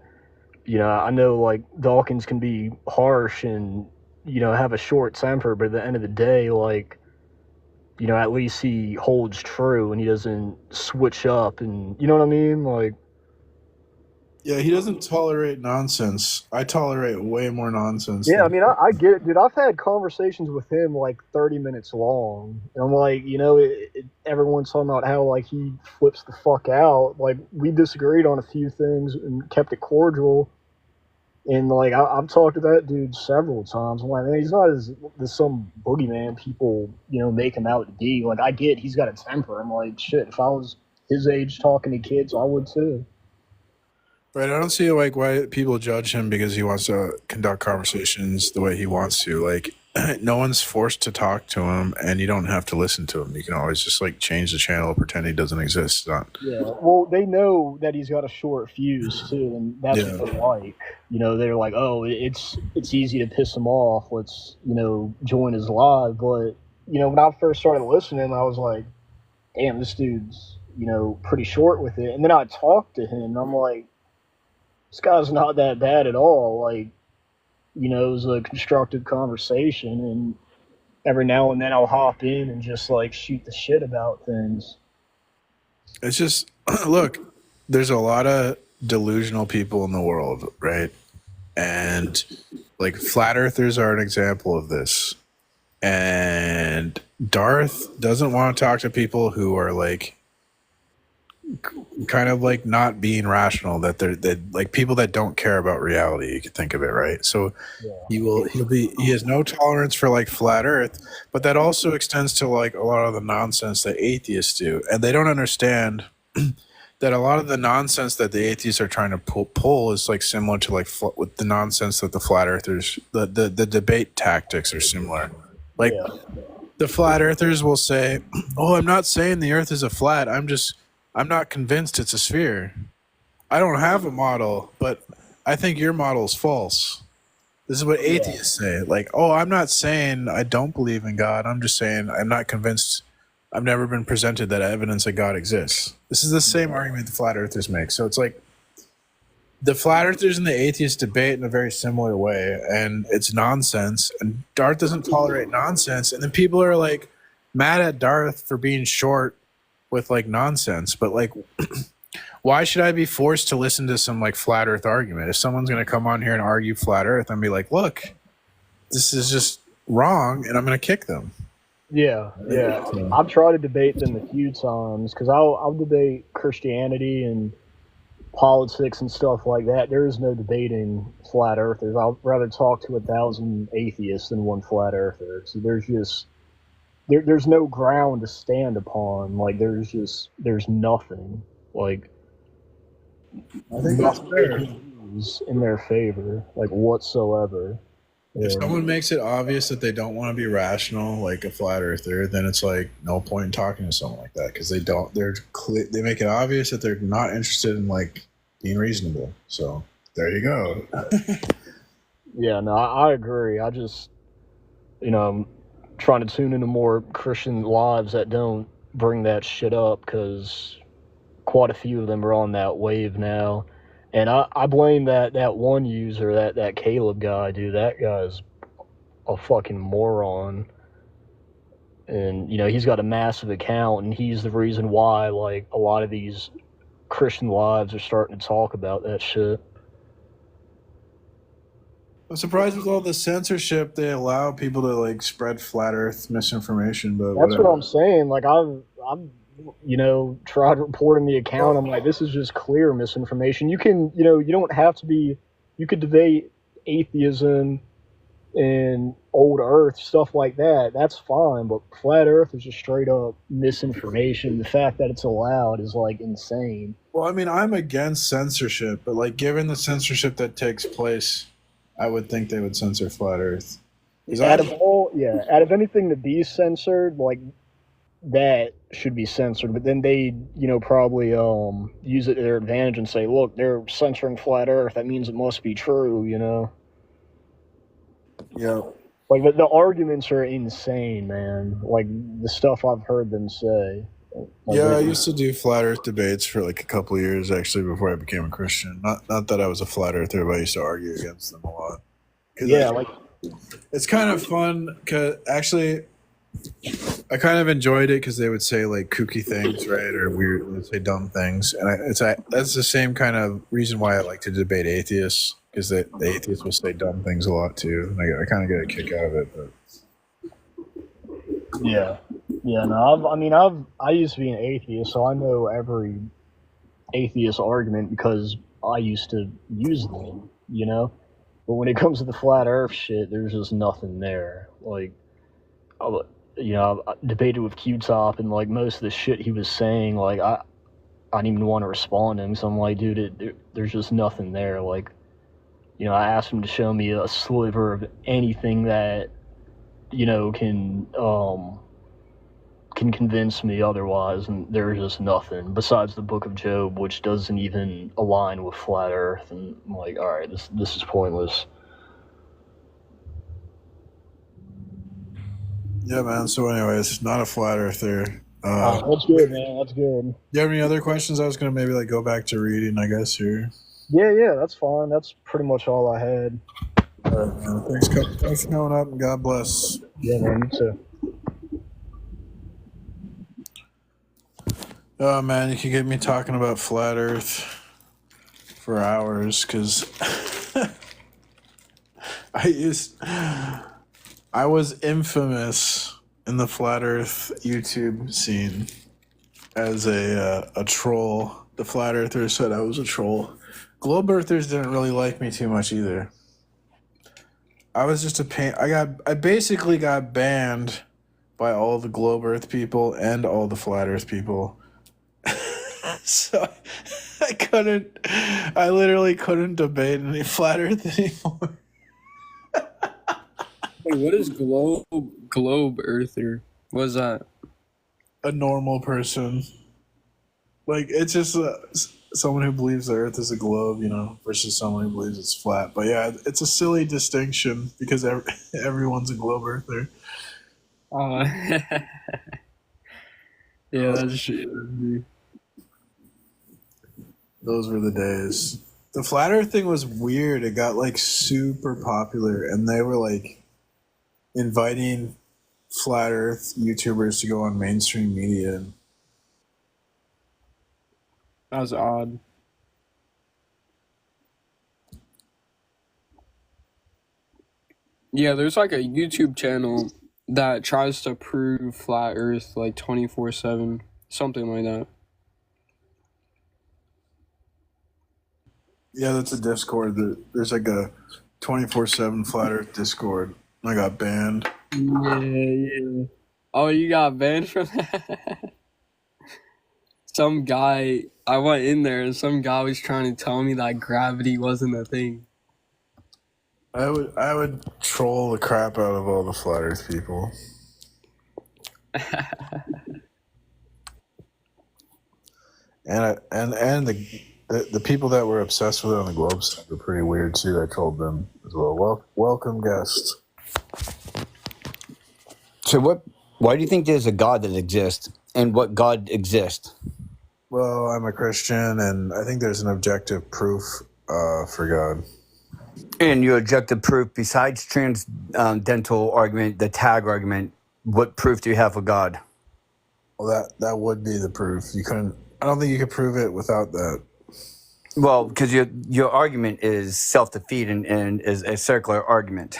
I know like Dawkins can be harsh and have a short temper, but at the end of the day, like at least he holds true and he doesn't switch up, and you know what I mean, like. Yeah, he doesn't tolerate nonsense. I tolerate way more nonsense. Yeah, I mean, I get it, dude. I've had conversations with him like 30 minutes long. And I'm like, everyone's talking about how like he flips the fuck out. Like we disagreed on a few things and kept it cordial. And like I've talked to that dude several times. I'm like, man, he's not as some boogeyman people, make him out to be. Like I get he's got a temper. I'm like, shit, if I was his age talking to kids, I would too. Right, I don't see like why people judge him because he wants to conduct conversations the way he wants to. Like, no one's forced to talk to him, and you don't have to listen to him. You can always just like change the channel, pretend he doesn't exist. It's not. Yeah, well, they know that he's got a short fuse too, and that's Yeah. what they like. They're like, oh, it's easy to piss him off. Let's join his live. But when I first started listening, I was like, damn, this dude's pretty short with it. And then I talked to him, and I'm like, this guy's not that bad at all. Like, it was a constructive conversation, and every now and then I'll hop in and just like shoot the shit about things. It's just look. There's a lot of delusional people in the world, right? And like flat earthers are an example of this. And Darth doesn't want to talk to people who are like kind of like not being rational, that like people that don't care about reality. You could think of it, right? So he has no tolerance for like flat earth, but that also extends to like a lot of the nonsense that atheists do, and they don't understand that a lot of the nonsense that the atheists are trying to pull is like similar to like with the nonsense that the flat earthers, the debate tactics are similar. Like the flat earthers will say, "Oh, I'm not saying the earth is a flat. I'm not convinced it's a sphere. I don't have a model, but I think your model is false." This is what atheists say. Like, "Oh, I'm not saying I don't believe in God. I'm just saying I'm not convinced. I've never been presented that evidence that God exists." This is the same argument the flat earthers make. So it's like the flat earthers and the atheists debate in a very similar way, and it's nonsense. And Darth doesn't tolerate nonsense. And then people are like mad at Darth for being short with like nonsense. But like, why should I be forced to listen to some like flat earth argument? If someone's going to come on here and argue flat earth, I'm be like, look, this is just wrong, and I'm going to kick them. Yeah. I've tried to debate them a few times because I'll debate Christianity and politics and stuff like that. There is no debating flat earthers. I'd rather talk to 1,000 atheists than one flat earther. So there's no ground to stand upon. Like there's nothing. Like I think that's fair. In their favor, like whatsoever. If someone makes it obvious that they don't want to be rational, like a flat earther, then it's like no point in talking to someone like that because they don't. They make it obvious that they're not interested in like being reasonable. So there you go. Yeah, no, I agree. I just, I'm trying to tune into more Christian lives that don't bring that shit up because quite a few of them are on that wave now. And I blame that one user, that Caleb guy, dude. That guy's a fucking moron. And, he's got a massive account, and he's the reason why, like, a lot of these Christian lives are starting to talk about that shit. I'm surprised with all the censorship they allow people to, like, spread flat earth misinformation, but that's whatever. What I'm saying. Like, I've tried reporting the account. I'm like, this is just clear misinformation. You can, you don't have to be, you could debate atheism and old earth, stuff like that. That's fine, but flat earth is just straight up misinformation. The fact that it's allowed is like insane. Well, I mean, I'm against censorship, but like given the censorship that takes place, I would think they would censor flat earth. Out of anything to be censored, like that should be censored, but then they, probably use it to their advantage and say, look, they're censoring flat earth, that means it must be true, Yeah. Like the arguments are insane, man. Like the stuff I've heard them say. Like, yeah, I used to do flat earth debates for like a couple of years actually before I became a Christian. Not that I was a flat earther, but I used to argue against them a lot. Yeah, it's kind of fun because actually I kind of enjoyed it because they would say like kooky things, right, or weird, would say dumb things, and that's the same kind of reason why I like to debate atheists because the atheists will say dumb things a lot too. And I kind of get a kick out of it, but yeah. No, I used to be an atheist, so I know every atheist argument because I used to use them, But when it comes to the flat Earth shit, there's just nothing there. Like, I debated with Q-Top, and like most of the shit he was saying, like I didn't even want to respond to him. So I'm like, dude, there's just nothing there. Like, I asked him to show me a sliver of anything that can convince me otherwise, and there's just nothing besides the Book of Job, which doesn't even align with flat Earth. And I'm like, all right, this is pointless. Yeah, man. So, anyways, not a flat earther. That's good, man. That's good. Do you have any other questions? I was gonna maybe like go back to reading, I guess. Here. Yeah, that's fine. That's pretty much all I had. All right, man. Thanks for coming up, and God bless. Yeah, man. You too. Oh man, you can get me talking about flat Earth for hours, because I was infamous in the flat Earth YouTube scene as a troll. The flat earthers said I was a troll. Globe earthers didn't really like me too much either. I was just a pain. I basically got banned by all the globe earth people and all the flat earth people. So I literally couldn't debate any flat earth anymore. Wait, what is globe earther? What is that? A normal person. Like, it's just someone who believes the earth is a globe, versus someone who believes it's flat. But yeah, it's a silly distinction because everyone's a globe earther. Yeah, that's shit. Those were the days. The flat earth thing was weird. It got like super popular, and they were like inviting flat earth YouTubers to go on mainstream media. That was odd. Yeah, there's like a YouTube channel that tries to prove flat Earth like 24/7, something like that. Yeah, that's a Discord. There's like a 24/7 flat earth Discord. I got banned. Yeah. Oh, you got banned from that? Some guy, I went in there and some guy was trying to tell me that gravity wasn't a thing. I would troll the crap out of all the flat earth people. and the people that were obsessed with it on the globe side were pretty weird too. I told them as well. Welcome guest. So why do you think there's a God that exists, and what God exists? Well, I'm a Christian, and I think there's an objective proof for God. And your objective proof, besides transcendental argument, the tag argument, what proof do you have for God? Well, that would be the proof. I don't think you could prove it without that. Well, because your argument is self-defeat and is a circular argument.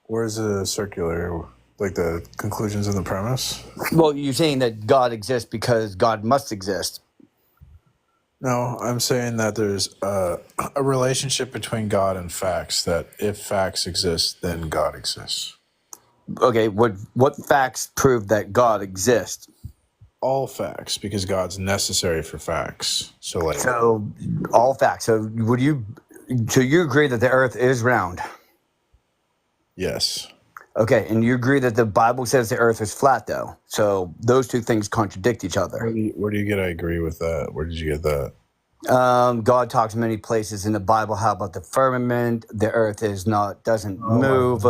Where's the circular? Like the conclusions in the premise? Well, you're saying that God exists because God must exist. No, I'm saying that there's a relationship between God and facts, that if facts exist, then God exists. Okay, what facts prove that God exists? All facts, because God's necessary for facts. So all facts. So you agree that the earth is round? Yes. Okay, and you agree that the Bible says the earth is flat, though. So those two things contradict each other. Where do you get I agree with that? Where did you get that? God talks many places in the Bible. How about the firmament? The earth doesn't move.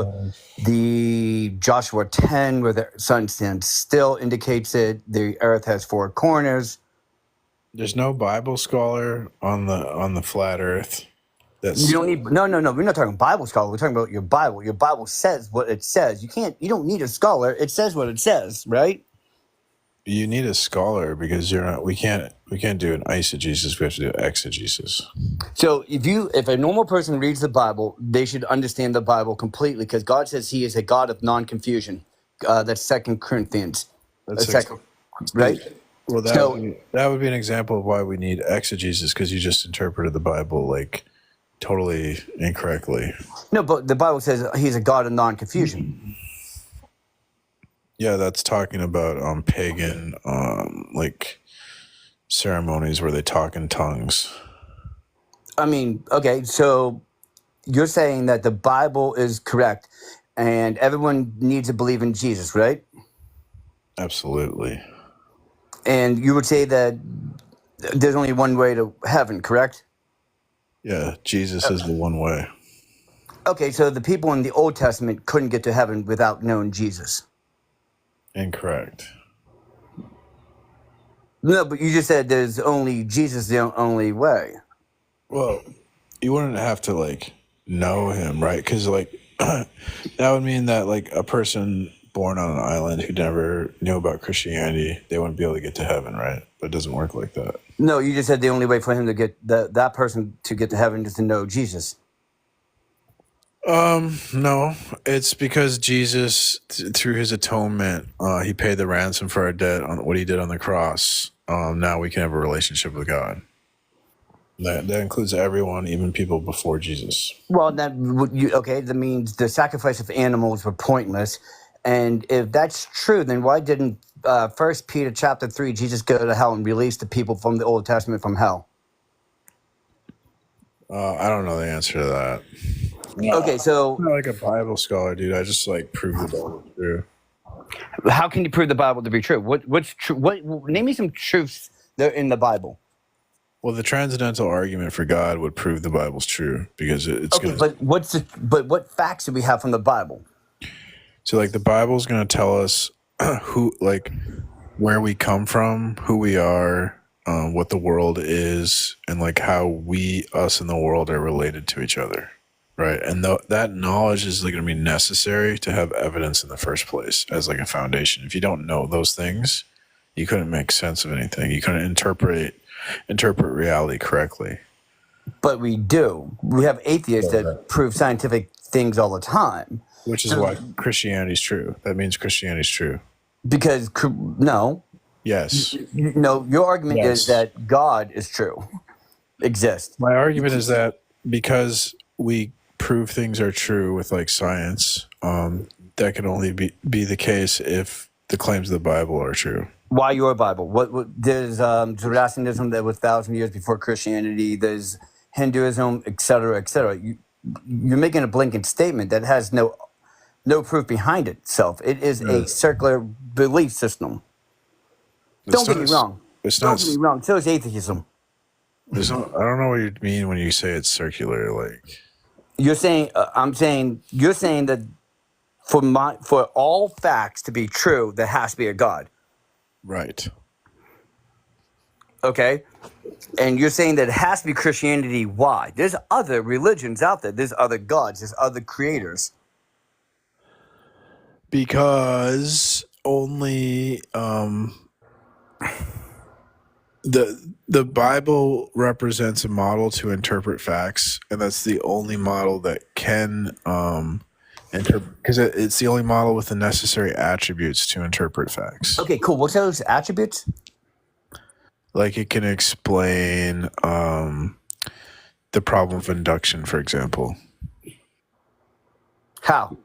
The Joshua 10, where the sun stands still, indicates it. The earth has four corners. There's no Bible scholar on the flat earth. You don't need no. We're not talking Bible scholar. We're talking about your Bible. Your Bible says what it says. You don't need a scholar. It says what it says, right? You need a scholar because we can't do an eisegesis. We have to do exegesis. So if a normal person reads the Bible, they should understand the Bible completely, because God says He is a God of non-confusion. That's 2 Corinthians. Right? Well, that would be an example of why we need exegesis, because you just interpreted the Bible like totally incorrectly. No, but the Bible says he's a God of non-confusion. Yeah, that's talking about pagan like ceremonies where they talk in tongues. I mean, okay, so you're saying that the Bible is correct and everyone needs to believe in Jesus, right? Absolutely. And you would say that there's only one way to heaven, correct? Yeah, Jesus is the one way. Okay, so the people in the Old Testament couldn't get to heaven without knowing Jesus. Incorrect. No, but you just said there's only Jesus the only way. Well, you wouldn't have to like know him, right? Because like that would mean that like a person born on an island who never knew about Christianity, they wouldn't be able to get to heaven, right? But it doesn't work like that. No, you just said the only way for him to get that person to get to heaven is to know Jesus. No, it's because Jesus, through his atonement, he paid the ransom for our debt on what he did on the cross. Now we can have a relationship with God. That includes everyone, even people before Jesus. Well, that means the sacrifice of animals were pointless. And if that's true, then why didn't 1 Peter chapter 3, Jesus go to hell and release the people from the Old Testament from hell? I don't know the answer to that. Okay, so I'm not like a Bible scholar, dude. I just like prove the Bible true. How can you prove the Bible to be true? What's true? Name me some truths that are in the Bible. Well, the transcendental argument for God would prove the Bible's true because it's Okay, going to. but what facts do we have from the Bible? So, like, the Bible's going to tell us where we come from, who we are, what the world is, and like how us and the world are related to each other, right? And that knowledge is like going to be necessary to have evidence in the first place as like a foundation. If you don't know those things, you couldn't make sense of anything. You couldn't interpret reality correctly. But we do. We have atheists that prove scientific things all the time. Which is why Christianity's true. That means Christianity's true. Because, no. Yes. No, your argument is that God is true, exists. My argument is that because we prove things are true with like science, that can only be the case if the claims of the Bible are true. Why your Bible? What there's Zoroastrianism that was 1,000 years before Christianity. There's Hinduism, et cetera, et cetera. You're making a blanket statement that has no proof behind itself. It is a circular belief system. Don't get me wrong. Don't get me wrong. So is atheism. I don't know what you mean when you say it's circular. Like you're saying, you're saying that for all facts to be true, there has to be a God. Right. Okay. And you're saying that it has to be Christianity. Why? There's other religions out there. There's other gods. There's other creators. Because only the Bible represents a model to interpret facts, and that's the only model that can because it's the only model with the necessary attributes to interpret facts. Okay, cool. What's those attributes? Like it can explain the problem of induction, for example. How?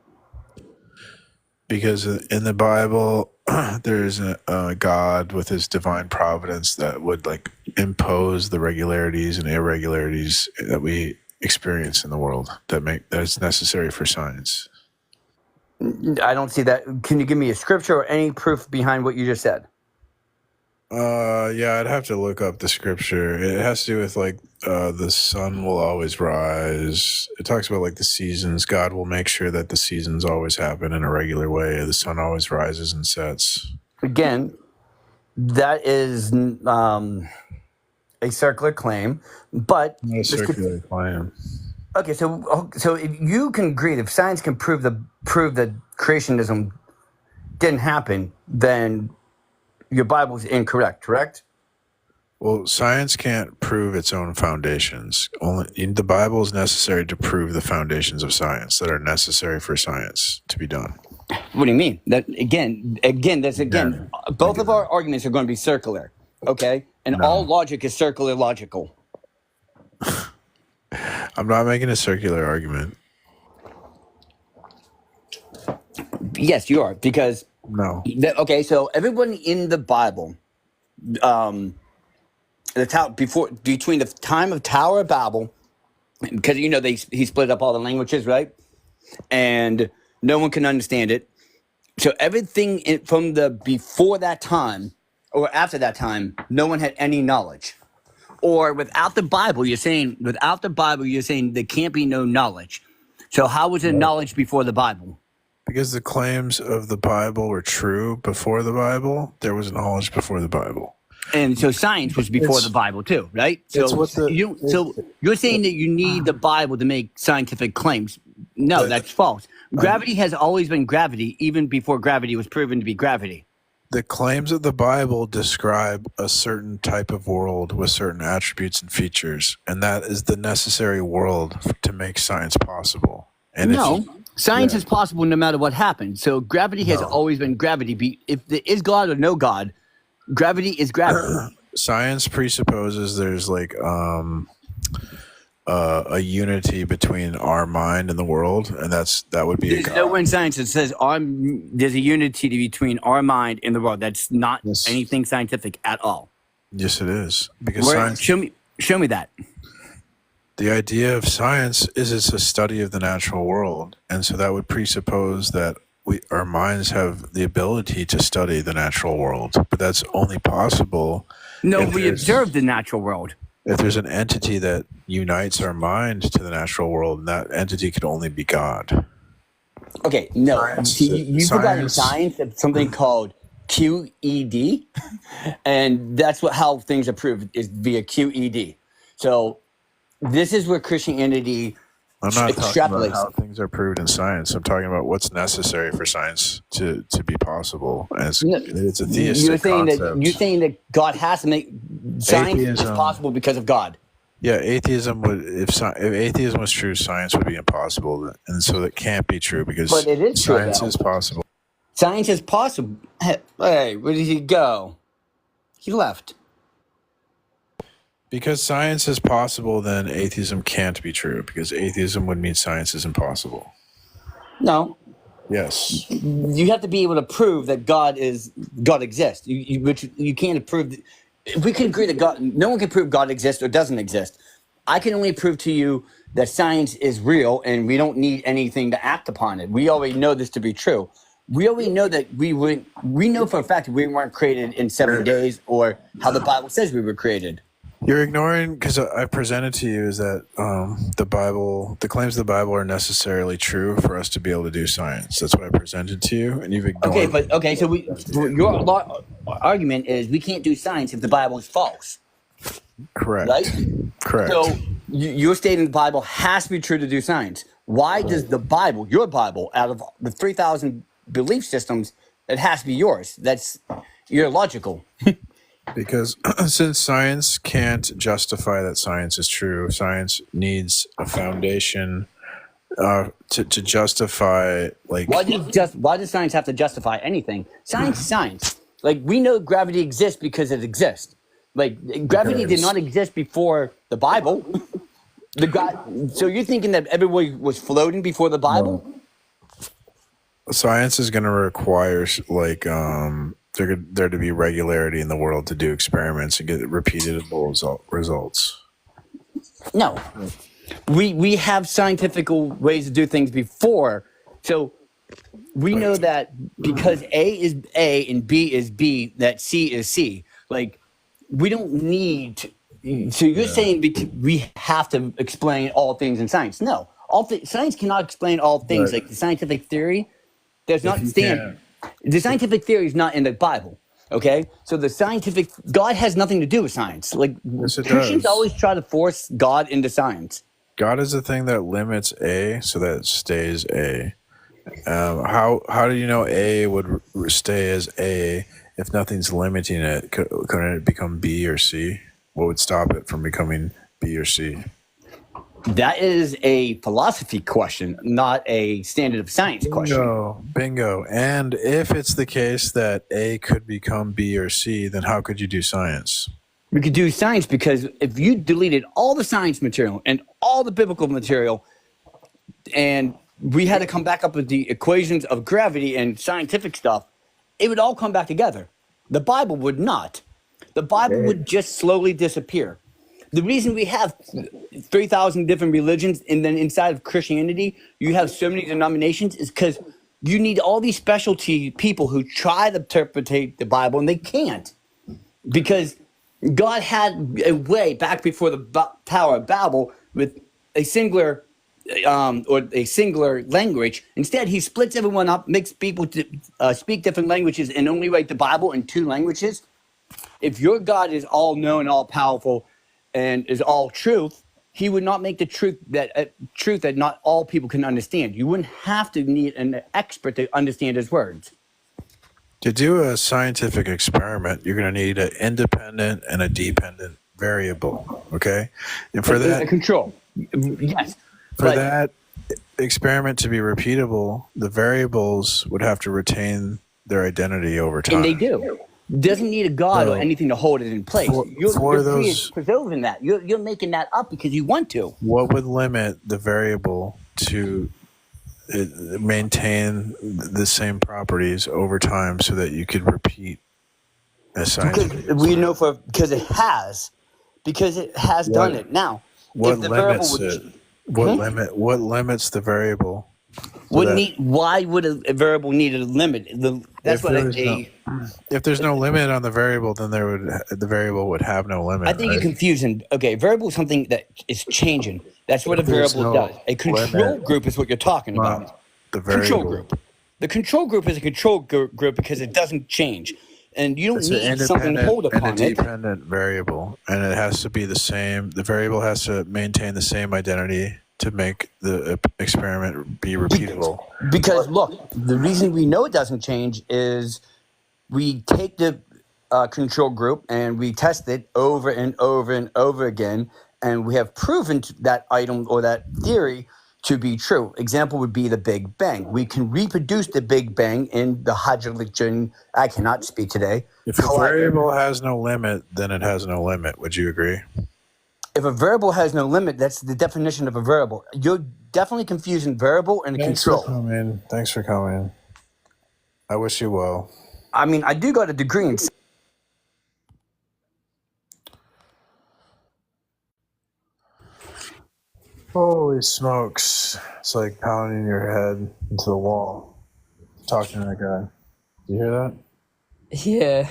Because in the Bible, there's a God with his divine providence that would like impose the regularities and irregularities that we experience in the world that is necessary for science. I don't see that. Can you give me a scripture or any proof behind what you just said? Yeah, I'd have to look up the scripture. It has to do with like the sun will always rise. It talks about like the seasons. God will make sure that the seasons always happen in a regular way. The sun always rises and sets. Again, that is a circular claim, but Not a circular claim. Okay, so if you can agree, if science can prove that creationism didn't happen, then your Bible's incorrect, correct? Well, science can't prove its own foundations. Only the Bible is necessary to prove the foundations of science that are necessary for science to be done. What do you mean? That again. Both of our arguments are going to be circular, okay? And all logic is circular logical. I'm not making a circular argument. Yes, you are, because No. okay, so everyone in the Bible, between the time of Tower of Babel, because he split up all the languages, right? And no one can understand it. So everything from the before that time or after that time, no one had any knowledge. Or without the Bible, you're saying there can't be no knowledge. So how was there knowledge before the Bible? Because the claims of the Bible were true before the Bible, there was knowledge before the Bible. And so science was before the Bible too, right? So you're saying that you need the Bible to make scientific claims. No, that's false. Gravity has always been gravity, even before gravity was proven to be gravity. The claims of the Bible describe a certain type of world with certain attributes and features, and that is the necessary world to make science possible. And science is possible no matter what happens. So gravity has always been gravity. If there is God or no God, gravity is gravity. Science presupposes there's like a unity between our mind and the world, and that would be. There's nowhere in science that says there's a unity between our mind and the world. That's not anything scientific at all. Yes, it is, because science. Show me that. The idea of science is it's a study of the natural world, and so that would presuppose that our minds have the ability to study the natural world, but that's only possible. No, we observe the natural world. If there's an entity that unites our mind to the natural world, and that entity could only be God. Okay, no. You forgot in science that something called QED, and that's how things are proved, is via QED. So this is where Christianity I'm not talking about how things are proved in science. I'm talking about what's necessary for science to be possible. It's a theistic concept. You're saying that God has to make science is possible because of God. Yeah, atheism would. If atheism was true, science would be impossible, and so that can't be true because but it is science true, is possible. Science is possible. Hey, where did he go? He left. Because science is possible, then atheism can't be true, because atheism would mean science is impossible. No. Yes. You have to be able to prove that God exists. Which you can't prove. If we can agree that no one can prove God exists or doesn't exist. I can only prove to you that science is real, and we don't need anything to act upon it. We already know this to be true. We already know that we know for a fact that we weren't created in 7 days, or how the Bible says we were created. You're ignoring, because I presented to you is that the claims of the Bible are necessarily true for us to be able to do science. That's what I presented to you, and you've ignored. So your argument is we can't do science if the Bible is false. Correct. Right? Correct. So you're stating the Bible has to be true to do science. Why does the Bible, your Bible, out of the 3,000 belief systems, it has to be yours? You're logical. Because since science can't justify that science is true, science needs a foundation to justify. Like, why does science have to justify anything? Science is science. Like, we know gravity exists because it exists. Like, gravity did not exist before the Bible. So you're thinking that everybody was floating before the Bible? No. Science is going to require there to be regularity in the world to do experiments and get repeatable results. No. We have scientific ways to do things before. So we know that because A is A and B is B, that C is C. Like, we don't need to. So you're saying we have to explain all things in science. No. Science cannot explain all things. Like the scientific theory does not stand. The scientific theory is not in the Bible, okay? So God has nothing to do with science. Like, Christians always try to force God into science. God is the thing that limits A so that it stays A. How do you know A would stay as A if nothing's limiting it? Couldn't it become B or C? What would stop it from becoming B or C? That is a philosophy question, not a standard of science question. Bingo. And if it's the case that A could become B or C, then how could you do science? We could do science, because if you deleted all the science material and all the biblical material, and we had to come back up with the equations of gravity and scientific stuff, it would all come back together. The Bible would not. The Bible would just slowly disappear. The reason we have 3,000 different religions, and then inside of Christianity, you have so many denominations, is because you need all these specialty people who try to interpret the Bible, and they can't. Because God had a way back before the Tower of Babel with a singular language. Instead, he splits everyone up, makes people speak different languages, and only write the Bible in 2 languages. If your God is all knowing, all powerful, and is all truth, he would not make the truth that not all people can understand. You wouldn't have to need an expert to understand his words. To do a scientific experiment, you're going to need an independent and a dependent variable, okay? And for that... A control. Yes. For that experiment to be repeatable, the variables would have to retain their identity over time. And they do. Doesn't need a God or anything to hold it in place. You're preserving that. You're making that up because you want to. What would limit the variable to maintain the same properties over time so that you could repeat a scientific experiment? We know because it has done it. Now, what limits it? What limits the variable? Why would a variable need a limit? That's if there's no limit on the variable, then the variable would have no limit. I think you're confusing. Okay, variable is something that is changing. That's what a variable does. A control group is what you're talking about. The variable. Control group. The control group is a control group because it doesn't change, and you don't need something to hold upon and a dependent variable, and it has to be the same. The variable has to maintain the same identity to make the experiment be repeatable. Because look, the reason we know it doesn't change is we take the control group and we test it over and over and over again, and we have proven that item or that theory to be true. Example would be the Big Bang. We can reproduce the Big Bang in the hydrogen. I cannot speak today. If a variable has no limit, then it has no limit. Would you agree? If a variable has no limit, that's the definition of a variable. You're definitely confusing variable and control. Thanks for coming. I wish you well. I mean, I do got a degree in... Holy smokes. It's like pounding your head into the wall. Talking to that guy. Do you hear that? Yeah.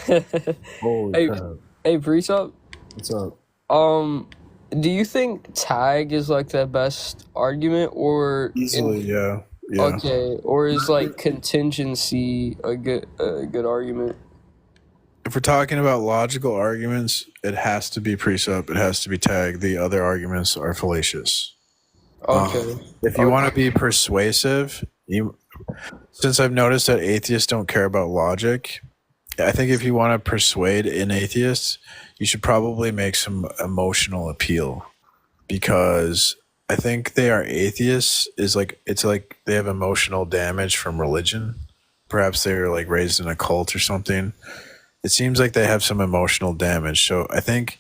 Holy crap. Hey, Precept. What's up? Do you think tag is like the best argument, or easily? Yeah. Okay, or is like contingency a good argument? If we're talking about logical arguments, it has to be precept. It has to be tag. The other arguments are fallacious. Okay. If you want to be persuasive, since I've noticed that atheists don't care about logic, I think if you want to persuade an atheist, you should probably make some emotional appeal, because I think they are atheists. It's like they have emotional damage from religion. Perhaps they were like raised in a cult or something. It seems like they have some emotional damage. So I think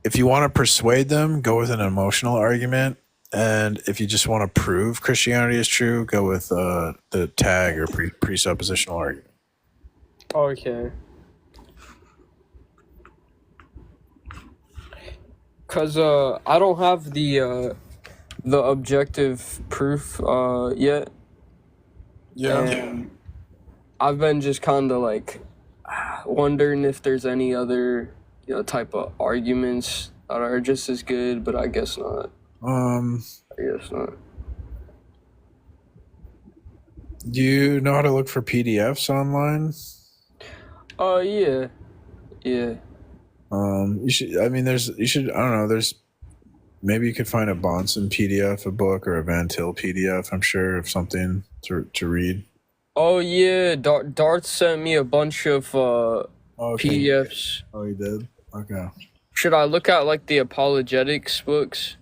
if you want to persuade them, go with an emotional argument. And if you just want to prove Christianity is true, go with the tag or presuppositional argument. Okay. Cause I don't have the objective proof yet. Yeah. And I've been just kind of like wondering if there's any other type of arguments that are just as good, but I guess not. I guess not. Do you know how to look for PDFs online? Yeah. You should. I mean, you should. I don't know. There's maybe you could find a Bonson PDF, a book, or a Van Til PDF. I'm sure of something to read. Oh yeah, Darth sent me a bunch of PDFs. Oh, he did. Okay. Should I look at like the apologetics books?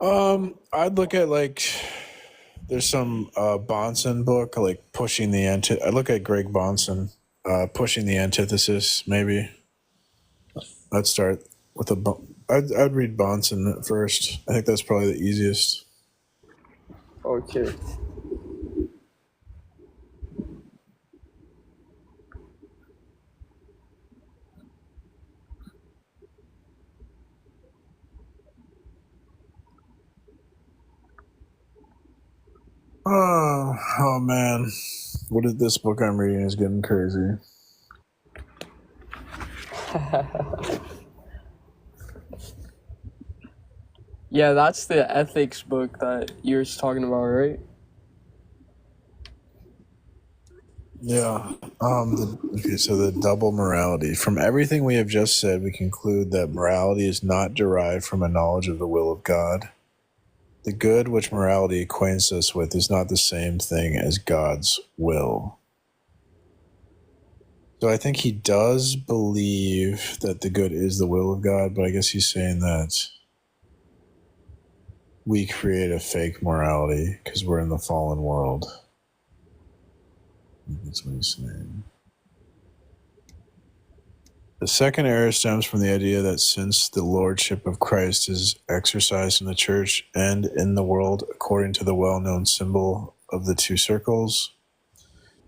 I'd look at there's some Bonson book like pushing the I look at Greg Bonson, pushing the antithesis maybe. I'd start with I'd read Bonson at first. I think that's probably the easiest. Okay. Oh man, what is this book I'm reading is getting crazy. Yeah, that's the ethics book that you're talking about, right? Yeah. Okay, so the double morality. From everything we have just said, we conclude that morality is not derived from a knowledge of the will of God. The good which morality acquaints us with is not the same thing as God's will. So I think he does believe that the good is the will of God, but I guess he's saying that we create a fake morality because we're in the fallen world. That's what he's saying. The second error stems from the idea that since the lordship of Christ is exercised in the church and in the world according to the well-known symbol of the two circles,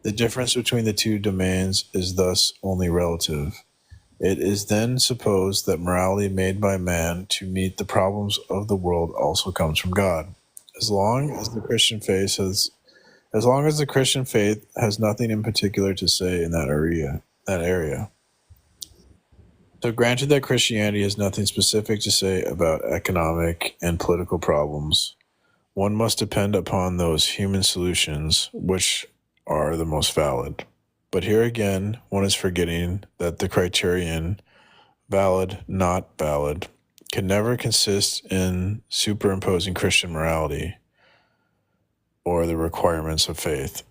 the difference between the two domains is thus only relative. It is then supposed that morality made by man to meet the problems of the world also comes from God. As long as the Christian faith has nothing in particular to say in that area. So granted that Christianity has nothing specific to say about economic and political problems, one must depend upon those human solutions which are the most valid. But here again, one is forgetting that the criterion valid, not valid, can never consist in superimposing Christian morality or the requirements of faith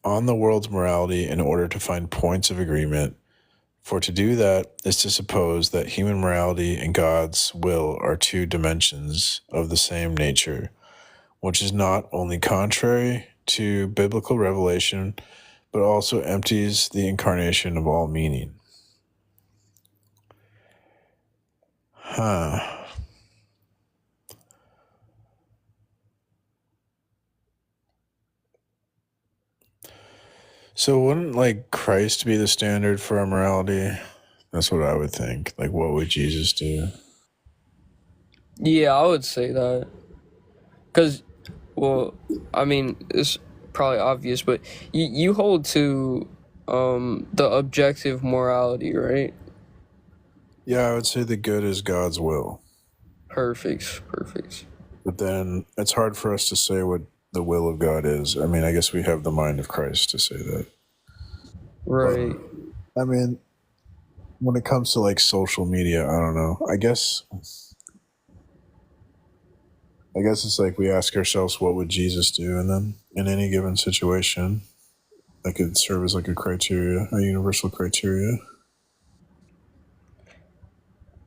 on the world's morality in order to find points of agreement. For to do that is to suppose that human morality and God's will are two dimensions of the same nature, which is not only contrary to biblical revelation, but also empties the incarnation of all meaning. So wouldn't like Christ be the standard for our morality? That's what I would think. Like, what would Jesus do? Yeah, I would say that. Because, well, I mean, it's probably obvious, but you hold to the objective morality, right? Yeah, I would say the good is God's will. Perfect. But then it's hard for us to say what the will of God is. I mean, I guess we have the mind of Christ to say that. Right. But, I mean, when it comes to like social media, I don't know. I guess it's like we ask ourselves, what would Jesus do? And then in any given situation, that could serve as like a universal criteria.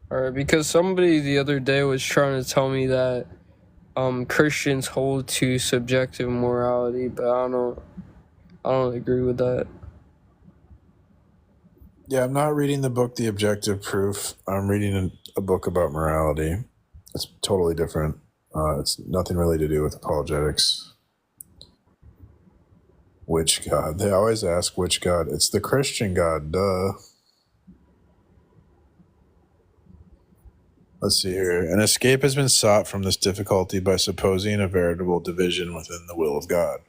All right, because somebody the other day was trying to tell me that Christians hold to subjective morality, but I don't agree with that. Yeah, I'm not reading the book The Objective Proof. I'm reading a book about morality. It's totally different. It's nothing really to do with apologetics. Which God? They always ask which God. It's the Christian God, duh. Let's see here. An escape has been sought from this difficulty by supposing a veritable division within the will of God.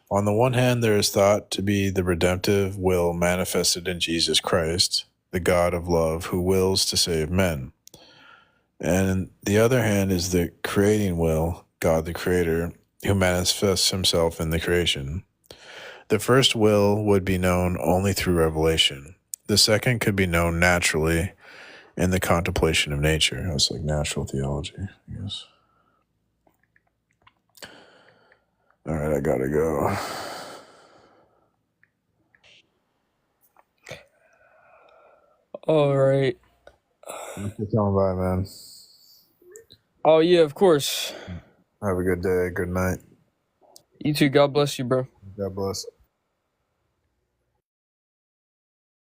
On the one hand, there is thought to be the redemptive will manifested in Jesus Christ, the God of love, who wills to save men. And on the other hand is the creating will, God the Creator, who manifests himself in the creation. The first will would be known only through revelation. The second could be known naturally in the contemplation of nature. That's like natural theology, I guess. All right, I gotta go. All right. Thanks for coming by, man. Oh, yeah, of course. Have a good day. Good night. You too. God bless you, bro. God bless.